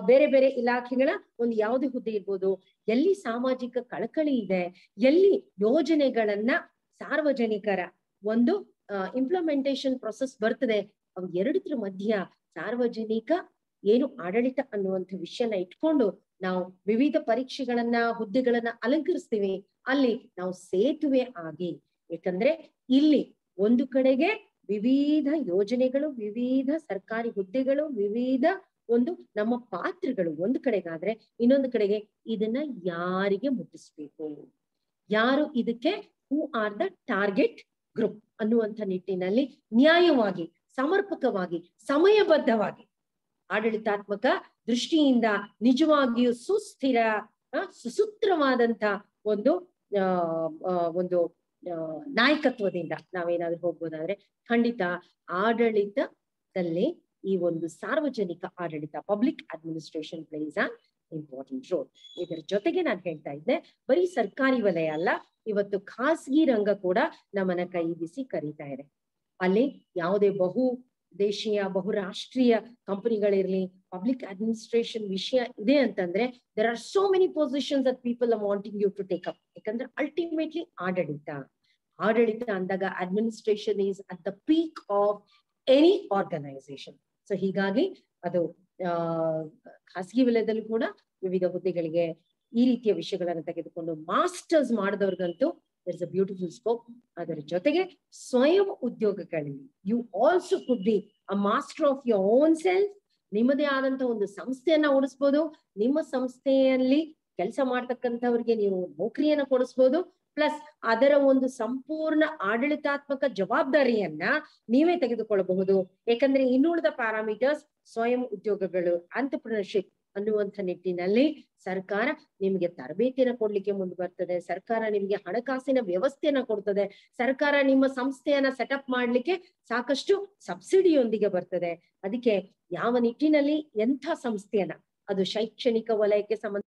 ಬೇರೆ ಬೇರೆ ಇಲಾಖೆಗಳ ಒಂದು ಯಾವುದೇ ಹುದ್ದೆ ಇರ್ಬೋದು, ಎಲ್ಲಿ ಸಾಮಾಜಿಕ ಕಳಕಳಿ ಇದೆ, ಎಲ್ಲಿ ಯೋಜನೆಗಳನ್ನ ಸಾರ್ವಜನಿಕರ ಒಂದು ಇಂಪ್ಲಿಮೆಂಟೇಶನ್ ಪ್ರೊಸೆಸ್ ಬರ್ತದೆ, ಅವು ಎರಡರ ಮಧ್ಯ ಸಾರ್ವಜನಿಕ ಏನು ಆಡಳಿತ ಅನ್ನುವಂಥ ವಿಷಯನ ಇಟ್ಕೊಂಡು ನಾವು ವಿವಿಧ ಪರೀಕ್ಷೆಗಳನ್ನ, ಹುದ್ದೆಗಳನ್ನ ಅಲಂಕರಿಸ್ತೀವಿ. ಅಲ್ಲಿ ನಾವು ಸೇತುವೆ ಆಗಿ, ಯಾಕಂದ್ರೆ ಇಲ್ಲಿ ಒಂದು ಕಡೆಗೆ ವಿವಿಧ ಯೋಜನೆಗಳು, ವಿವಿಧ ಸರ್ಕಾರಿ ಹುದ್ದೆಗಳು, ವಿವಿಧ ಒಂದು ನಮ್ಮ ಪಾತ್ರಗಳು ಒಂದು ಕಡೆಗಾದ್ರೆ, ಇನ್ನೊಂದು ಕಡೆಗೆ ಇದನ್ನ ಯಾರಿಗೆ ಮುಟ್ಟಿಸ್ಬೇಕು, ಯಾರು ಇದಕ್ಕೆ who are the target group ಅನ್ನುವಂಥ ನಿಟ್ಟಿನಲ್ಲಿ ನ್ಯಾಯವಾಗಿ, ಸಮರ್ಪಕವಾಗಿ, ಸಮಯಬದ್ಧವಾಗಿ, ಆಡಳಿತಾತ್ಮಕ ದೃಷ್ಟಿಯಿಂದ ನಿಜವಾಗಿಯೂ ಸುಸ್ಥಿರ, ಸುಸೂತ್ರವಾದಂತ ಒಂದು ನಾಯಕತ್ವದಿಂದ ನಾವೇನಾದ್ರೂ ಹೋಗ್ಬೋದಾದ್ರೆ ಖಂಡಿತ ಆಡಳಿತದಲ್ಲಿ ಈ ಒಂದು ಸಾರ್ವಜನಿಕ ಆಡಳಿತ, public administration place on important role. ಇದರ ಜೊತೆಗೆ ನಾನು ಹೇಳ್ತಾ ಇದ್ದೆ, ಬರೀ ಸರ್ಕಾರಿ ವಲಯ ಅಲ್ಲ, ಇವತ್ತು ಖಾಸಗಿ ರಂಗ ಕೂಡ ನಮ್ಮನ್ನ ಕೈ ಬೀಸಿ ಕರೀತಾ ಇದೆ. ಅಲ್ಲಿ ಯಾವುದೇ ದೇಶೀಯ ಬಹುರಾಷ್ಟ್ರೀಯ ಕಂಪನಿಗಳಿರ್ಲಿ, ಪಬ್ಲಿಕ್ ಅಡ್ಮಿನಿಸ್ಟ್ರೇಷನ್ ವಿಷಯ ಇದೆ ಅಂತಂದ್ರೆ, there are so many positions that people are wanting you to take up. ಯಾಕಂದ್ರೆ ಅಲ್ಟಿಮೇಟ್ಲಿ ಆಡಳಿತ ಅಂದಾಗ administration is at the peak of any organisation. So ಹೀಗಾಗಿ ಅದು ಖಾಸಗಿ ವಲಯದಲ್ಲೂ ಕೂಡ ವಿವಿಧ ಹುದ್ದೆಗಳಿಗೆ ಈ ರೀತಿಯ ವಿಷಯಗಳನ್ನು ತೆಗೆದುಕೊಂಡು ಮಾಸ್ಟರ್ಸ್ ಮಾಡಿದವ್ರಿಗಂತೂ there is a beautiful scope. ಅದರ ಜೊತೆಗೆ ಸ್ವಯಂ ಉದ್ಯೋಗಗಳಲ್ಲಿ you also could be a master of your own self. ನಿಮ್ಮದೇ ಆದಂತ ಒಂದು ಸಂಸ್ಥೆಯನ್ನ ಓಡಿಸ್ಬೋದು, ನಿಮ್ಮ ಸಂಸ್ಥೆಯಲ್ಲಿ ಕೆಲಸ ಮಾಡ್ತಕ್ಕಂಥವ್ರಿಗೆ ನೀವು ನೌಕರಿಯನ್ನ ಕೊಡಿಸ್ಬೋದು, ಪ್ಲಸ್ ಅದರ ಒಂದು ಸಂಪೂರ್ಣ ಆಡಳಿತಾತ್ಮಕ ಜವಾಬ್ದಾರಿಯನ್ನ ನೀವೇ ತೆಗೆದುಕೊಳ್ಳಬಹುದು. ಯಾಕಂದ್ರೆ ಇನ್ನುಳಿದ ಪ್ಯಾರಾಮೀಟರ್ಸ್ ಸ್ವಯಂ ಉದ್ಯೋಗಗಳು, ಆಂಟರ್ಪ್ರಿನರ್ಶಿಪ್ ಅನ್ನುವಂಥ ನಿಟ್ಟಿನಲ್ಲಿ ಸರ್ಕಾರ ನಿಮ್ಗೆ ತರಬೇತಿನ ಕೊಡ್ಲಿಕ್ಕೆ ಮುಂದೆ ಬರ್ತದೆ. ಸರ್ಕಾರ ನಿಮ್ಗೆ ಹಣಕಾಸಿನ ವ್ಯವಸ್ಥೆಯನ್ನ ಕೊಡ್ತದೆ. ಸರ್ಕಾರ ನಿಮ್ಮ ಸಂಸ್ಥೆಯನ್ನ ಸೆಟಪ್ ಮಾಡ್ಲಿಕ್ಕೆ ಸಾಕಷ್ಟು ಸಬ್ಸಿಡಿಯೊಂದಿಗೆ ಬರ್ತದೆ. ಅದಕ್ಕೆ ಯಾವ ನಿಟ್ಟಿನಲ್ಲಿ ಎಂಥ ಸಂಸ್ಥೆಯನ್ನ, ಅದು ಶೈಕ್ಷಣಿಕ ವಲಯಕ್ಕೆ ಸಂಬಂಧ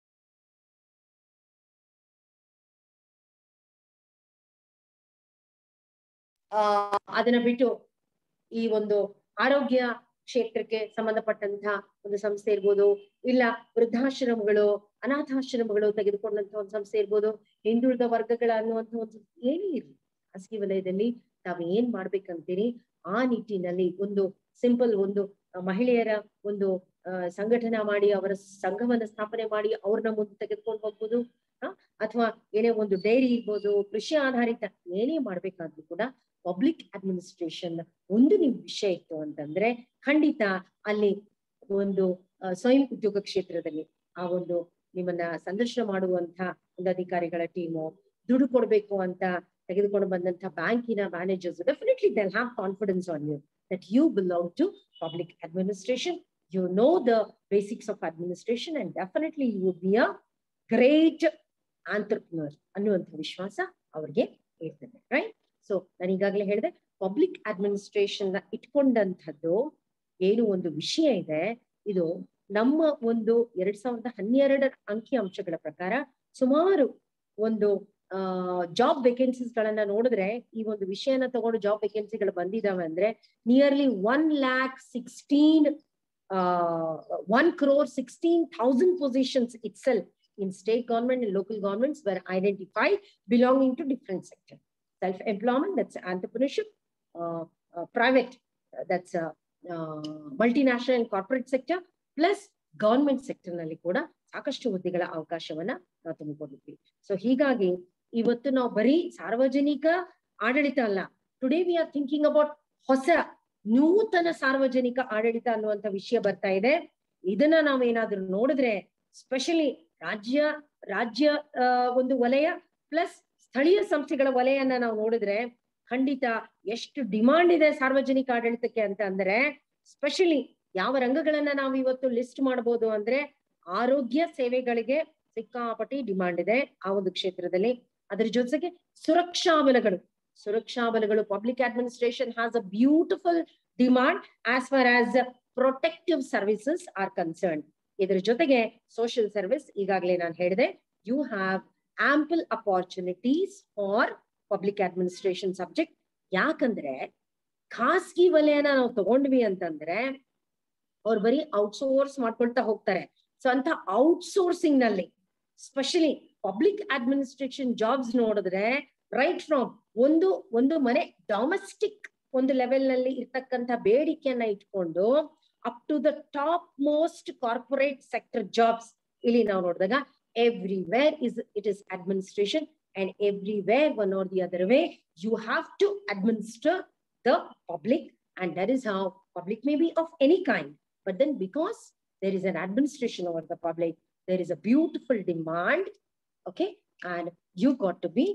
ಅದನ್ನ ಬಿಟ್ಟು ಈ ಒಂದು ಆರೋಗ್ಯ ಕ್ಷೇತ್ರಕ್ಕೆ ಸಂಬಂಧಪಟ್ಟಂತಹ ಒಂದು ಸಂಸ್ಥೆ ಇರ್ಬೋದು, ಇಲ್ಲ ವೃದ್ಧಾಶ್ರಮಗಳು, ಅನಾಥಾಶ್ರಮಗಳು ತೆಗೆದುಕೊಂಡಂತ ಒಂದು ಸಂಸ್ಥೆ ಇರ್ಬೋದು, ಹಿಂದುಳಿದ ವರ್ಗಗಳ ಅನ್ನುವಂಥ ಒಂದು ಏನೇ ಇರ್ಲಿ, ಖಾಸಗಿ ವಲಯದಲ್ಲಿ ತಾವ್ ಏನ್ ಮಾಡ್ಬೇಕಂತೀರಿ ಆ ನಿಟ್ಟಿನಲ್ಲಿ ಒಂದು ಸಿಂಪಲ್ ಒಂದು ಮಹಿಳೆಯರ ಒಂದು ಸಂಘಟನಾ ಮಾಡಿ ಅವರ ಸಂಘವನ್ನ ಸ್ಥಾಪನೆ ಮಾಡಿ ಅವ್ರನ್ನ ಮುಂದೆ ತೆಗೆದುಕೊಂಡು ಹೋಗ್ಬೋದು. ಅಥವಾ ಏನೇ ಒಂದು ಡೈರಿ ಇರ್ಬೋದು, ಕೃಷಿ ಆಧಾರಿತ ಏನೇ ಮಾಡ್ಬೇಕಾದ್ರೂ ಕೂಡ ಪಬ್ಲಿಕ್ ಅಡ್ಮಿನಿಸ್ಟ್ರೇಷನ್ ಒಂದು ನಿಮ್ ವಿಷಯ ಇತ್ತು ಅಂತಂದ್ರೆ ಖಂಡಿತ ಅಲ್ಲಿ ಒಂದು ಸ್ವಯಂ ಉದ್ಯೋಗ ಕ್ಷೇತ್ರದಲ್ಲಿ ಆ ಒಂದು ನಿಮ್ಮನ್ನ ಸಂದರ್ಶನ ಮಾಡುವಂತ ಒಂದು ಅಧಿಕಾರಿಗಳ ಟೀಮು, ದುಡ್ಡು ಕೊಡ್ಬೇಕು ಅಂತ ತೆಗೆದುಕೊಂಡು ಬಂದಂತ ಬ್ಯಾಂಕಿನ managers, definitely they have confidence on you that you belong to public administration, you know the basics of administration, and definitely you will be a great entrepreneur ಅನ್ನುವಂಥ ವಿಶ್ವಾಸ ಅವ್ರಿಗೆ ಇರ್ತದೆ, ರೈಟ್? ಸೊ ನಾನು ಈಗಾಗಲೇ ಹೇಳಿದೆ, ಪಬ್ಲಿಕ್ ಅಡ್ಮಿನಿಸ್ಟ್ರೇಷನ್ ನ ಇಟ್ಕೊಂಡಂಥದ್ದು ಏನು ಒಂದು ವಿಷಯ ಇದೆ, ಇದು ನಮ್ಮ ಒಂದು 2012 ಅಂಕಿ ಅಂಶಗಳ ಪ್ರಕಾರ ಸುಮಾರು ಒಂದು ಜಾಬ್ ವೇಕೆನ್ಸೀಸ್ ಗಳನ್ನ ನೋಡಿದ್ರೆ, ಈ ಒಂದು ವಿಷಯನ ತಗೊಂಡು ಜಾಬ್ ವೇಕೆನ್ಸಿಗಳು ಬಂದಿದಾವೆ ಅಂದ್ರೆ nearly 1,16,000 positions itself in state government and local governments were identified belonging to different sectors. Self-employment, that's entrepreneurship, private, that's multinational and corporate sector, plus government sector ನಲ್ಲಿ ಕೂಡ ಸಾಕಷ್ಟು ಹುದ್ದೆಗಳ ಅವಕಾಶವನ್ನ ನಾವು ತುಂಬಿಕೊಂಡಿದ್ವಿ. ಸೊ ಹೀಗಾಗಿ ಇವತ್ತು ನಾವು ಬರೀ ಸಾರ್ವಜನಿಕ ಆಡಳಿತ ಅಲ್ಲ, today we are thinking about ಹೊಸ ನೂತನ ಸಾರ್ವಜನಿಕ ಆಡಳಿತ ಅನ್ನುವಂಥ ವಿಷಯ ಬರ್ತಾ ಇದೆ. ಇದನ್ನ ನಾವೇನಾದ್ರೂ ನೋಡಿದ್ರೆ, ಸ್ಪೆಷಲಿ ರಾಜ್ಯ ಒಂದು ವಲಯ ಪ್ಲಸ್ ಸ್ಥಳೀಯ ಸಂಸ್ಥೆಗಳ ವಲಯನ್ನ ನಾವು ನೋಡಿದ್ರೆ ಖಂಡಿತ ಎಷ್ಟು ಡಿಮಾಂಡ್ ಇದೆ ಸಾರ್ವಜನಿಕ ಆಡಳಿತಕ್ಕೆ ಅಂತ ಅಂದ್ರೆ, ಸ್ಪೆಷಲಿ ಯಾವ ರಂಗಗಳನ್ನ ನಾವು ಇವತ್ತು ಲಿಸ್ಟ್ ಮಾಡಬಹುದು ಅಂದ್ರೆ, ಆರೋಗ್ಯ ಸೇವೆಗಳಿಗೆ ಸಿಕ್ಕಾಪಟ್ಟಿ ಡಿಮಾಂಡ್ ಇದೆ ಆ ಒಂದು ಕ್ಷೇತ್ರದಲ್ಲಿ. ಅದರ ಜೊತೆಗೆ ಸುರಕ್ಷಾ ಬಲಗಳು public administration has a beautiful demand as far as protective services are concern. ಇದರ ಜೊತೆಗೆ ಸೋಷಿಯಲ್ ಸರ್ವಿಸ್, ಈಗಾಗಲೇ ನಾನು ಹೇಳಿದೆ, you have ample opportunities for public administration subject. ಯಾಕಂದ್ರೆ ಖಾಸಗಿ ವಲಯನ ನಾವು ತಗೊಂಡ್ವಿ ಅಂತಂದ್ರೆ ಅವ್ರು ಬರೀ ಔಟ್ಸೋರ್ಸ್ ಮಾಡ್ಕೊಳ್ತಾ ಹೋಗ್ತಾರೆ. ಸೊ ಅಂತ ಔಟ್ಸೋರ್ಸಿಂಗ್ ನಲ್ಲಿ ಸ್ಪೆಷಲಿ ಪಬ್ಲಿಕ್ ಅಡ್ಮಿನಿಸ್ಟ್ರೇಷನ್ ಜಾಬ್ಸ್ ನೋಡಿದ್ರೆ ರೈಟ್ ಫ್ರಮ್ ಒಂದು ಮನೆ ಡೊಮೆಸ್ಟಿಕ್ ಒಂದು ಲೆವೆಲ್ ನಲ್ಲಿ ಇರ್ತಕ್ಕಂಥ ಬೇಡಿಕೆಯನ್ನ ಇಟ್ಕೊಂಡು up to the top most corporate sector jobs ಇಲ್ಲಿ ನಾವು ನೋಡಿದಾಗ everywhere it is administration, and everywhere one or the other way you have to administer the public, and that is how public may be of any kind, but then because there is an administration over the public, there is a beautiful demand, okay, and you got to be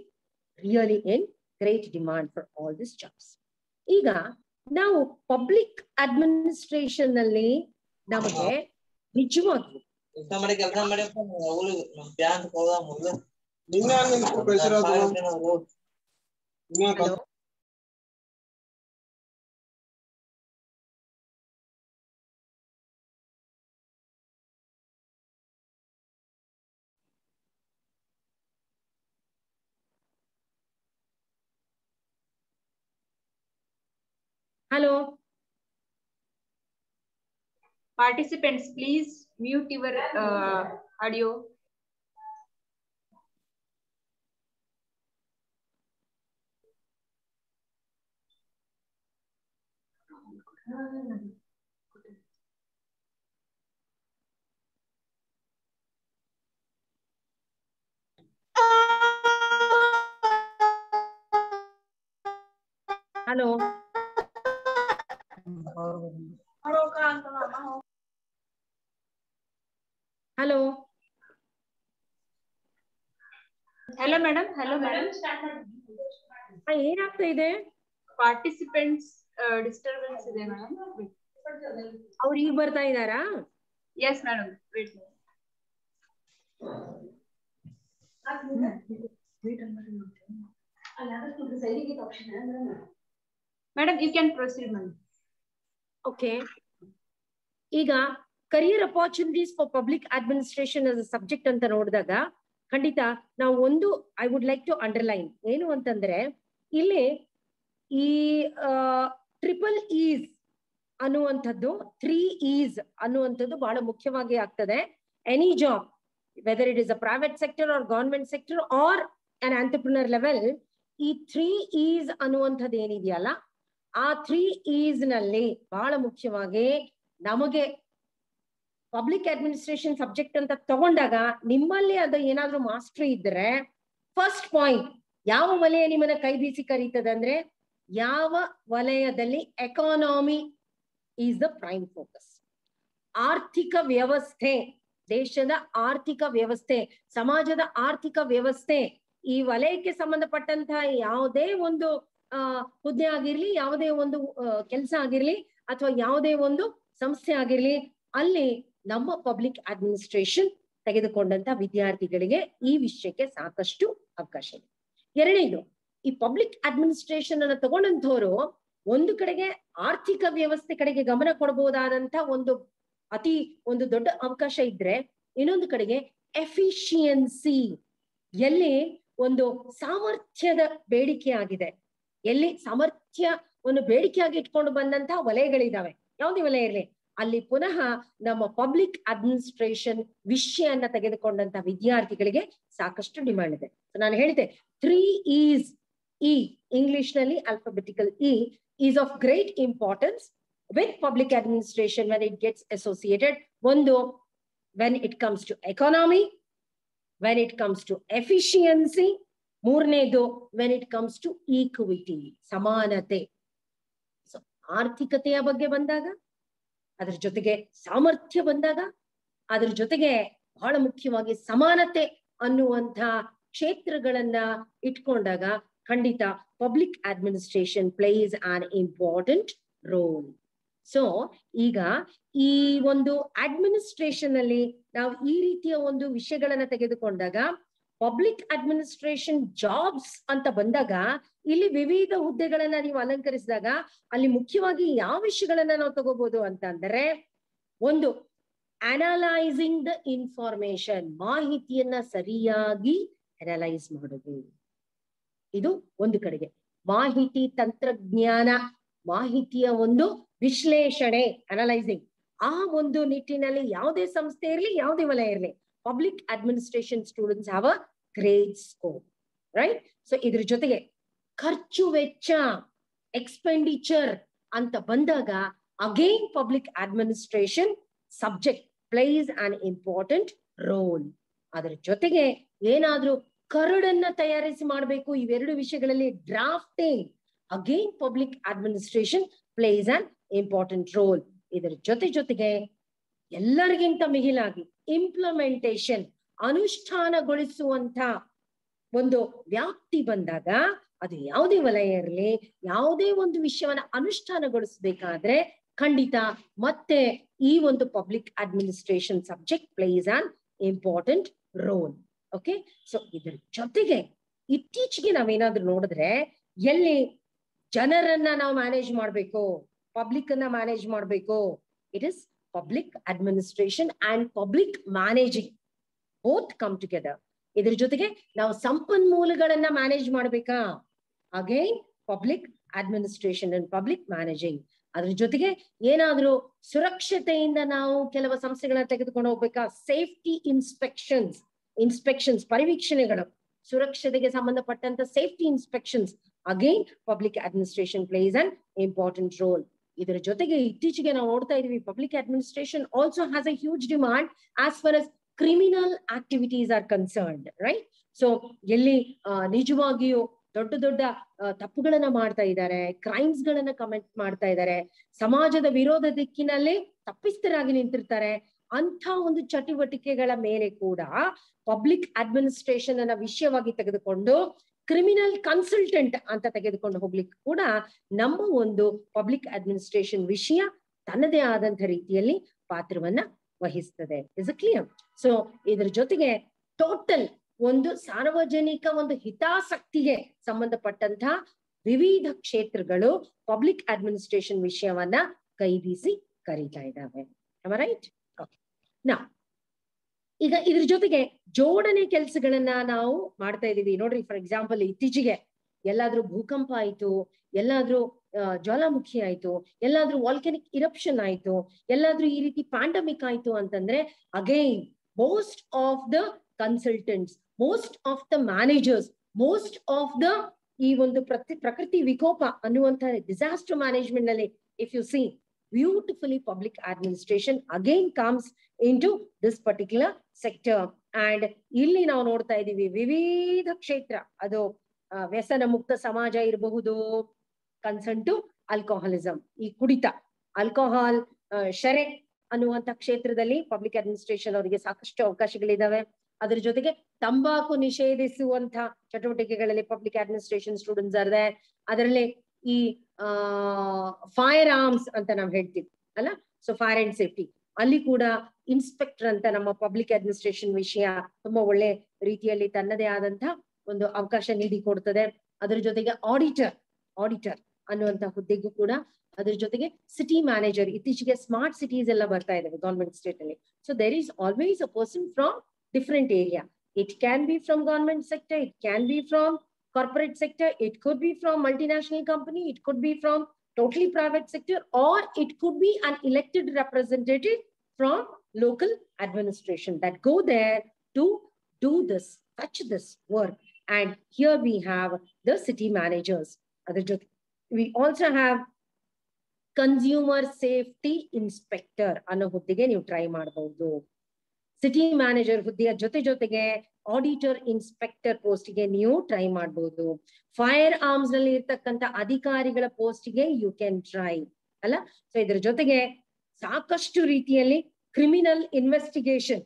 really in great demand for all these jobs. Iga now public administration nalli namage nijavaglu Hello. Participants, please mute your audio. Hello. Hello. Hello madam. ಏನಾಗ್ತಾ ಇದೆ? Participants disturbance ಇದೆ madam. ಅವ್ರು ಈಗ ಬರ್ತಾ ಇದ್ದಾರಾ? Yes, madam. Wait. Madam, you can proceed, madam. Okay. ಈಗ career opportunities for public administration as a subject ಅಂತ ನೋಡಿದಾಗ ಖಂಡಿತ ನಾವು ಒಂದು I would like to underline ಏನು ಅಂತಂದ್ರೆ ಇಲ್ಲಿ ಈ ಟ್ರಿಪಲ್ ಈಸ್ ಅನ್ನುವಂಥದ್ದು 3 E's ಅನ್ನುವಂಥದ್ದು ಬಹಳ ಮುಖ್ಯವಾಗಿ ಆಗ್ತದೆ. Any job whether it is a private sector or government sector or an entrepreneur level, ಈ 3 E's ಅನ್ನುವಂಥದ್ದು ಏನಿದೆಯಲ್ಲ ಆ 3 E's ನಲ್ಲಿ ಬಹಳ ಮುಖ್ಯವಾಗಿ ನಮಗೆ ಪಬ್ಲಿಕ್ ಅಡ್ಮಿನಿಸ್ಟ್ರೇಷನ್ ಸಬ್ಜೆಕ್ಟ್ ಅಂತ ತಗೊಂಡಾಗ ನಿಮ್ಮಲ್ಲಿ ಅದು ಏನಾದ್ರೂ ಮಾಸ್ಟರಿ ಇದ್ರೆ ಫಸ್ಟ್ ಪಾಯಿಂಟ್ ಯಾವ ವಲಯ ನಿಮ್ಮನ್ನ ಕೈ ಬೀಸಿ ಕರೀತದೆ ಅಂದ್ರೆ ಯಾವ ವಲಯದಲ್ಲಿ economy is the prime focus. ಆರ್ಥಿಕ ವ್ಯವಸ್ಥೆ, ದೇಶದ ಆರ್ಥಿಕ ವ್ಯವಸ್ಥೆ, ಸಮಾಜದ ಆರ್ಥಿಕ ವ್ಯವಸ್ಥೆ, ಈ ವಲಯಕ್ಕೆ ಸಂಬಂಧಪಟ್ಟಂತಹ ಯಾವುದೇ ಒಂದು ಹುದ್ದೆ ಆಗಿರ್ಲಿ, ಯಾವುದೇ ಒಂದು ಕೆಲಸ ಆಗಿರ್ಲಿ ಅಥವಾ ಯಾವುದೇ ಒಂದು ಸಂಸ್ಥೆ ಆಗಿರ್ಲಿ, ಅಲ್ಲಿ ನಮ್ಮ ಪಬ್ಲಿಕ್ ಅಡ್ಮಿನಿಸ್ಟ್ರೇಷನ್ ತೆಗೆದುಕೊಂಡಂತ ವಿದ್ಯಾರ್ಥಿಗಳಿಗೆ ಈ ವಿಷಯಕ್ಕೆ ಸಾಕಷ್ಟು ಅವಕಾಶ ಇದೆ. ಎರಡನೇದು, ಈ ಪಬ್ಲಿಕ್ ಅಡ್ಮಿನಿಸ್ಟ್ರೇಷನ್ ಅನ್ನ ತಗೊಂಡಂತವ್ರು ಒಂದು ಕಡೆಗೆ ಆರ್ಥಿಕ ವ್ಯವಸ್ಥೆ ಕಡೆಗೆ ಗಮನ ಕೊಡಬಹುದಾದಂತ ಒಂದು ದೊಡ್ಡ ಅವಕಾಶ ಇದ್ರೆ, ಇನ್ನೊಂದು ಕಡೆಗೆ ಎಫಿಷಿಯನ್ಸಿ, ಎಲ್ಲಿ ಒಂದು ಸಾಮರ್ಥ್ಯದ ಬೇಡಿಕೆ ಆಗಿದೆ, ಎಲ್ಲಿ ಸಾಮರ್ಥ್ಯವನ್ನು ಬೇಡಿಕೆಯಾಗಿ ಇಟ್ಕೊಂಡು ಬಂದಂತಹ ವಲಯಗಳಿದಾವೆ, ಯಾವುದೇ ವಲಯ ಇರಲಿ, ಅಲ್ಲಿ ಪುನಃ ನಮ್ಮ ಪಬ್ಲಿಕ್ ಅಡ್ಮಿನಿಸ್ಟ್ರೇಷನ್ ವಿಷಯನ್ನ ತೆಗೆದುಕೊಂಡಂತ ವಿದ್ಯಾರ್ಥಿಗಳಿಗೆ ಸಾಕಷ್ಟು ಡಿಮಾಂಡ್ ಇದೆ. ನಾನು ಹೇಳಿದೆ 3 E's, E ಇಂಗ್ಲಿಷ್ ನಲ್ಲಿ alphabetical E is of great importance with public administration when it gets associated. ಒಂದು, when it comes to economy, when it comes to efficiency, ಮೂರನೇದು when it comes to equity, ಸಮಾನತೆ. So ಆರ್ಥಿಕತೆಯ ಬಗ್ಗೆ ಬಂದಾಗ, ಅದ್ರ ಜೊತೆಗೆ ಸಾಮರ್ಥ್ಯ ಬಂದಾಗ, ಅದ್ರ ಜೊತೆಗೆ ಬಹಳ ಮುಖ್ಯವಾಗಿ ಸಮಾನತೆ ಅನ್ನುವಂಥ ಕ್ಷೇತ್ರಗಳನ್ನ ಇಟ್ಕೊಂಡಾಗ ಖಂಡಿತ public administration place on important role. So ಈಗ ಈ ಒಂದು ಅಡ್ಮಿನಿಸ್ಟ್ರೇಷನ್ ಅಲ್ಲಿ ನಾವು ಈ ರೀತಿಯ ಒಂದು ವಿಷಯಗಳನ್ನ ತೆಗೆದುಕೊಂಡಾಗ, ಪಬ್ಲಿಕ್ ಅಡ್ಮಿನಿಸ್ಟ್ರೇಷನ್ ಜಾಬ್ಸ್ ಅಂತ ಬಂದಾಗ ಇಲ್ಲಿ ವಿವಿಧ ಹುದ್ದೆಗಳನ್ನ ನೀವು ಅಲಂಕರಿಸಿದಾಗ ಅಲ್ಲಿ ಮುಖ್ಯವಾಗಿ ಯಾವ ವಿಷಯಗಳನ್ನ ನಾವು ತಗೋಬಹುದು ಅಂತ ಅಂದ್ರೆ, ಒಂದು, ಅನಲೈಸಿಂಗ್ ದ ಇನ್ಫಾರ್ಮೇಶನ್, ಮಾಹಿತಿಯನ್ನ ಸರಿಯಾಗಿ ಅನಲೈಸ್ ಮಾಡೋದು. ಇದು ಒಂದು ಕಡೆಗೆ ಮಾಹಿತಿ ತಂತ್ರಜ್ಞಾನ, ಮಾಹಿತಿಯ ಒಂದು ವಿಶ್ಲೇಷಣೆ, ಅನಲೈಸಿಂಗ್. ಆ ಒಂದು ನಿಟ್ಟಿನಲ್ಲಿ ಯಾವುದೇ ಸಂಸ್ಥೆ ಇರಲಿ, ಯಾವುದೇ ವಲಯ ಇರಲಿ, public administration students have a great scope, right? So ಇದ್ರ ಜೊತೆಗೆ ಖರ್ಚು ವೆಚ್ಚ, ಎಕ್ಸ್ಪೆಂಡಿಚರ್ ಅಂತ ಬಂದಾಗ again public administration subject place on important role. ಅದರ ಜೊತೆಗೆ ಏನಾದ್ರೂ ಕರಡನ್ನ ತಯಾರಿಸಿ ಮಾಡಬೇಕು, ಇವೆರಡು ವಿಷಯಗಳಲ್ಲಿ drafting, again public administration place on important role. ಇದರ ಜೊತೆಗೆ ಎಲ್ಲರಿಗಿಂತ ಮಿಗಿಲಾಗಿ ಇಂಪ್ಲಿಮೆಂಟೇಷನ್, ಅನುಷ್ಠಾನಗೊಳಿಸುವಂತ ಒಂದು ವ್ಯಾಪ್ತಿ ಬಂದಾಗ, ಅದು ಯಾವುದೇ ವಲಯ ಇರಲಿ, ಯಾವುದೇ ಒಂದು ವಿಷಯವನ್ನ ಅನುಷ್ಠಾನಗೊಳಿಸಬೇಕಾದ್ರೆ ಖಂಡಿತ ಮತ್ತೆ ಈ ಒಂದು public administration subject place on important role. Okay, so ಇದ್ರ ಜೊತೆಗೆ ಇತ್ತೀಚೆಗೆ ನಾವೇನಾದ್ರೂ ನೋಡಿದ್ರೆ, ಎಲ್ಲಿ ಜನರನ್ನ ನಾವು ಮ್ಯಾನೇಜ್ ಮಾಡ್ಬೇಕು, ಪಬ್ಲಿಕ್ ಅನ್ನ ಮ್ಯಾನೇಜ್ ಮಾಡ್ಬೇಕು, it is public administration and public managing both come together. ಇದ್ರ ಜೊತೆಗೆ ನಾವು ಸಂಪನ್ಮೂಲಗಳನ್ನ ಮ್ಯಾನೇಜ್ ಮಾಡ್ಬೇಕಾ, again public administration and public managing. ಅದ್ರ ಜೊತೆಗೆ ಏನಾದ್ರೂ ಸುರಕ್ಷತೆಯಿಂದ ನಾವು ಕೆಲವು ಸಂಸ್ಥೆಗಳನ್ನ ತೆಗೆದುಕೊಂಡು ಹೋಗ್ಬೇಕಾ, ಸೇಫ್ಟಿ ಇನ್ಸ್ಪೆಕ್ಷನ್ಸ್ ಪರಿವೀಕ್ಷಣೆಗಳು, ಸುರಕ್ಷತೆಗೆ ಸಂಬಂಧಪಟ್ಟಂತ safety inspections, again public administration place an important roll. ಇದರ ಜೊತೆಗೆ ಇತ್ತೀಚೆಗೆ ನಾವು ನೋಡ್ತಾ ಇದೀವಿ, public administration also has a huge demand as for as criminal activities are concerned, right? So ಎಲ್ಲಿ ನಿಜವಾಗಿಯೂ ದೊಡ್ಡ ತಪ್ಪುಗಳನ್ನ ಮಾಡ್ತಾ ಇದ್ದಾರೆ, ಕ್ರೈಮ್ಸ್ ಗಳನ್ನ ಕಮಿಟ್ ಮಾಡ್ತಾ ಇದ್ದಾರೆ, ಸಮಾಜದ ವಿರೋಧ ದಿಕ್ಕಿನಲ್ಲಿ ತಪ್ಪಿಸ್ಥರಾಗಿ ನಿಂತಿರ್ತಾರೆ, ಅಂತ ಒಂದು ಚಟುವಟಿಕೆಗಳ ಮೇಲೆ ಕೂಡ ಪಬ್ಲಿಕ್ ಅಡ್ಮಿನಿಸ್ಟ್ರೇಷನ್ ಅನ್ನ ವಿಷಯವಾಗಿ ತೆಗೆದುಕೊಂಡು ಕ್ರಿಮಿನಲ್ ಕನ್ಸಲ್ಟೆಂಟ್ ಅಂತ ತೆಗೆದುಕೊಂಡು ಹೋಗ್ಲಿಕ್ಕೆ ಕೂಡ ನಮ್ಮ ಒಂದು ಪಬ್ಲಿಕ್ ಅಡ್ಮಿನಿಸ್ಟ್ರೇಷನ್ ವಿಷಯ ತನ್ನದೇ ಆದಂತ ರೀತಿಯಲ್ಲಿ ಪಾತ್ರವನ್ನ ವಹಿಸ್ತದೆ. Is it clear? ಸೊ ಇದ್ರ ಜೊತೆಗೆ ಟೋಟಲ್ ಒಂದು ಸಾರ್ವಜನಿಕ ಒಂದು ಹಿತಾಸಕ್ತಿಗೆ ಸಂಬಂಧಪಟ್ಟಂತಹ ವಿವಿಧ ಕ್ಷೇತ್ರಗಳು ಪಬ್ಲಿಕ್ ಅಡ್ಮಿನಿಸ್ಟ್ರೇಷನ್ ವಿಷಯವನ್ನ ಕೈ ಬೀಸಿ ಕರೀತಾ ಇದ್ದಾವೆ. ರೈಟ್? ಓಕೆ. ನಾ ಈಗ ಇದ್ರ ಜೊತೆಗೆ ಜೋಡಣೆ ಕೆಲಸಗಳನ್ನ ನಾವು ಮಾಡ್ತಾ ಇದೀವಿ. ನೋಡ್ರಿ, ಫಾರ್ ಎಕ್ಸಾಂಪಲ್ ಇತ್ತೀಚೆಗೆ ಎಲ್ಲಾದ್ರೂ ಭೂಕಂಪ ಆಯ್ತು, ಎಲ್ಲಾದ್ರೂ ಜ್ವಾಲಾಮುಖಿ ಆಯ್ತು, ಎಲ್ಲಾದ್ರೂ ವಾಲ್ಕೆನಿಕ್ ಇರಪ್ಷನ್ ಆಯ್ತು, ಎಲ್ಲಾದ್ರೂ ಈ ರೀತಿ ಪ್ಯಾಂಡಮಿಕ್ ಆಯ್ತು ಅಂತಂದ್ರೆ again most of the consultants, most of the managers, most of the ಈ ಒಂದು ಪ್ರಕೃತಿ ವಿಕೋಪ ಅನ್ನುವಂತಹ ಡಿಸಾಸ್ಟರ್ ಮ್ಯಾನೇಜ್ಮೆಂಟ್ ನಲ್ಲಿ if U C beautifully public administration again comes into this particular sector. And ಇಲ್ಲಿ ನಾವು ನೋಡ್ತಾ ಇದೀವಿ ವಿವಿಧ ಕ್ಷೇತ್ರ, ಅದು ವ್ಯಸನ ಮುಕ್ತ ಸಮಾಜ ಇರಬಹುದು, ಕನ್ಸರ್ನ್ ಟು ಆಲ್ಕೋಹಾಲಿಸಂ, ಈ ಕುಡಿತ, ಆಲ್ಕೋಹಾಲ್, ಶರೆ ಅನ್ನುವಂತ ಕ್ಷೇತ್ರದಲ್ಲಿ ಪಬ್ಲಿಕ್ ಅಡ್ಮಿನಿಸ್ಟ್ರೇಷನ್ ಅವರಿಗೆ ಸಾಕಷ್ಟು ಅವಕಾಶಗಳಿದಾವೆ. ಅದ್ರ ಜೊತೆಗೆ ತಂಬಾಕು ನಿಷೇಧಿಸುವಂತ ಚಟುವಟಿಕೆಗಳಲ್ಲಿ ಪಬ್ಲಿಕ್ ಅಡ್ಮಿನಿಸ್ಟ್ರೇಷನ್ ಸ್ಟೂಡೆಂಟ್ಸ್ are ಅದರಲ್ಲಿ ಈ ಫೈರ್ ಆರ್ಮ್ಸ್ ಅಂತ ನಾವು ಹೇಳ್ತೀವಿ ಅಲ್ಲ, ಸೊ ಫೈರ್ ಅಂಡ್ ಸೇಫ್ಟಿ, ಅಲ್ಲಿ ಕೂಡ ಇನ್ಸ್ಪೆಕ್ಟರ್ ಅಂತ ನಮ್ಮ ಪಬ್ಲಿಕ್ ಅಡ್ಮಿನಿಸ್ಟ್ರೇಷನ್ ವಿಷಯ ತುಂಬಾ ಒಳ್ಳೆ ರೀತಿಯಲ್ಲಿ ತನ್ನದೇ ಆದಂತಹ ಒಂದು ಅವಕಾಶ ನೀಡಿ ಕೊಡ್ತದೆ. ಅದ್ರ ಜೊತೆಗೆ ಆಡಿಟರ್ ಅನ್ನುವಂತ ಹುದ್ದೆಗೂ ಕೂಡ, ಅದ್ರ ಜೊತೆಗೆ ಸಿಟಿ ಮ್ಯಾನೇಜರ್, ಇತ್ತೀಚೆಗೆ ಸ್ಮಾರ್ಟ್ ಸಿಟೀಸ್ ಎಲ್ಲ ಬರ್ತಾ ಇದಾವೆ ಗವರ್ಮೆಂಟ್ ಸ್ಟೇಟ್ ಅಲ್ಲಿ. So there is always a person from different area. It can be from government sector, it can be from corporate sector, it could be from multinational company, it could be from totally private sector, or it could be an elected representative from local administration that go there to do this, touch this work. And here we have the city managers. We also have consumer safety inspector ಅನ್ನೋ ಹುದ್ದೆಗೆ ನೀವು try ಮಾಡಬಹುದು. City manager ಹುದ್ದೆಯ ಜೊತೆಗೆ auditor inspector ಪೋಸ್ಟ್ಗೆ ನೀವು try ಮಾಡಬಹುದು. Fire arms ನಲ್ಲಿ ಇರ್ತಕ್ಕಂಥ ಅಧಿಕಾರಿಗಳ ಪೋಸ್ಟ್ಗೆ ಯು ಕ್ಯಾನ್ ಟ್ರೈ ಅಲ್ಲ. ಸೊ ಇದ್ರ ಜೊತೆಗೆ ಸಾಕಷ್ಟು ರೀತಿಯಲ್ಲಿ ಕ್ರಿಮಿನಲ್ ಇನ್ವೆಸ್ಟಿಗೇಷನ್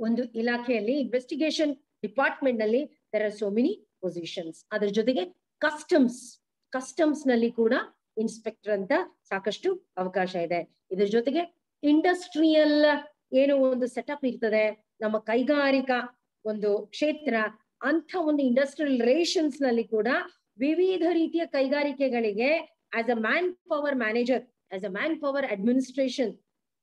ಒಂದು ಇಲಾಖೆಯಲ್ಲಿ, ಇನ್ವೆಸ್ಟಿಗೇಷನ್ ಡಿಪಾರ್ಟ್ಮೆಂಟ್ ನಲ್ಲಿ there are so many positions. ಅದ್ರ ಜೊತೆಗೆ ಕಸ್ಟಮ್ಸ್ ನಲ್ಲಿ ಕೂಡ ಇನ್ಸ್ಪೆಕ್ಟರ್ ಅಂತ ಸಾಕಷ್ಟು ಅವಕಾಶ ಇದೆ. ಇದ್ರ ಜೊತೆಗೆ ಇಂಡಸ್ಟ್ರಿಯಲ್ ಏನು ಒಂದು ಸೆಟಪ್ ಇರ್ತದೆ, ನಮ್ಮ ಕೈಗಾರಿಕಾ ಒಂದು ಕ್ಷೇತ್ರ, ಅಂತ ಒಂದು ಇಂಡಸ್ಟ್ರಿಯಲ್ ರಿಲೇಷನ್ಸ್ ನಲ್ಲಿ ಕೂಡ ವಿವಿಧ ರೀತಿಯ ಕೈಗಾರಿಕೆಗಳಿಗೆ as a manpower manager, as a manpower administration,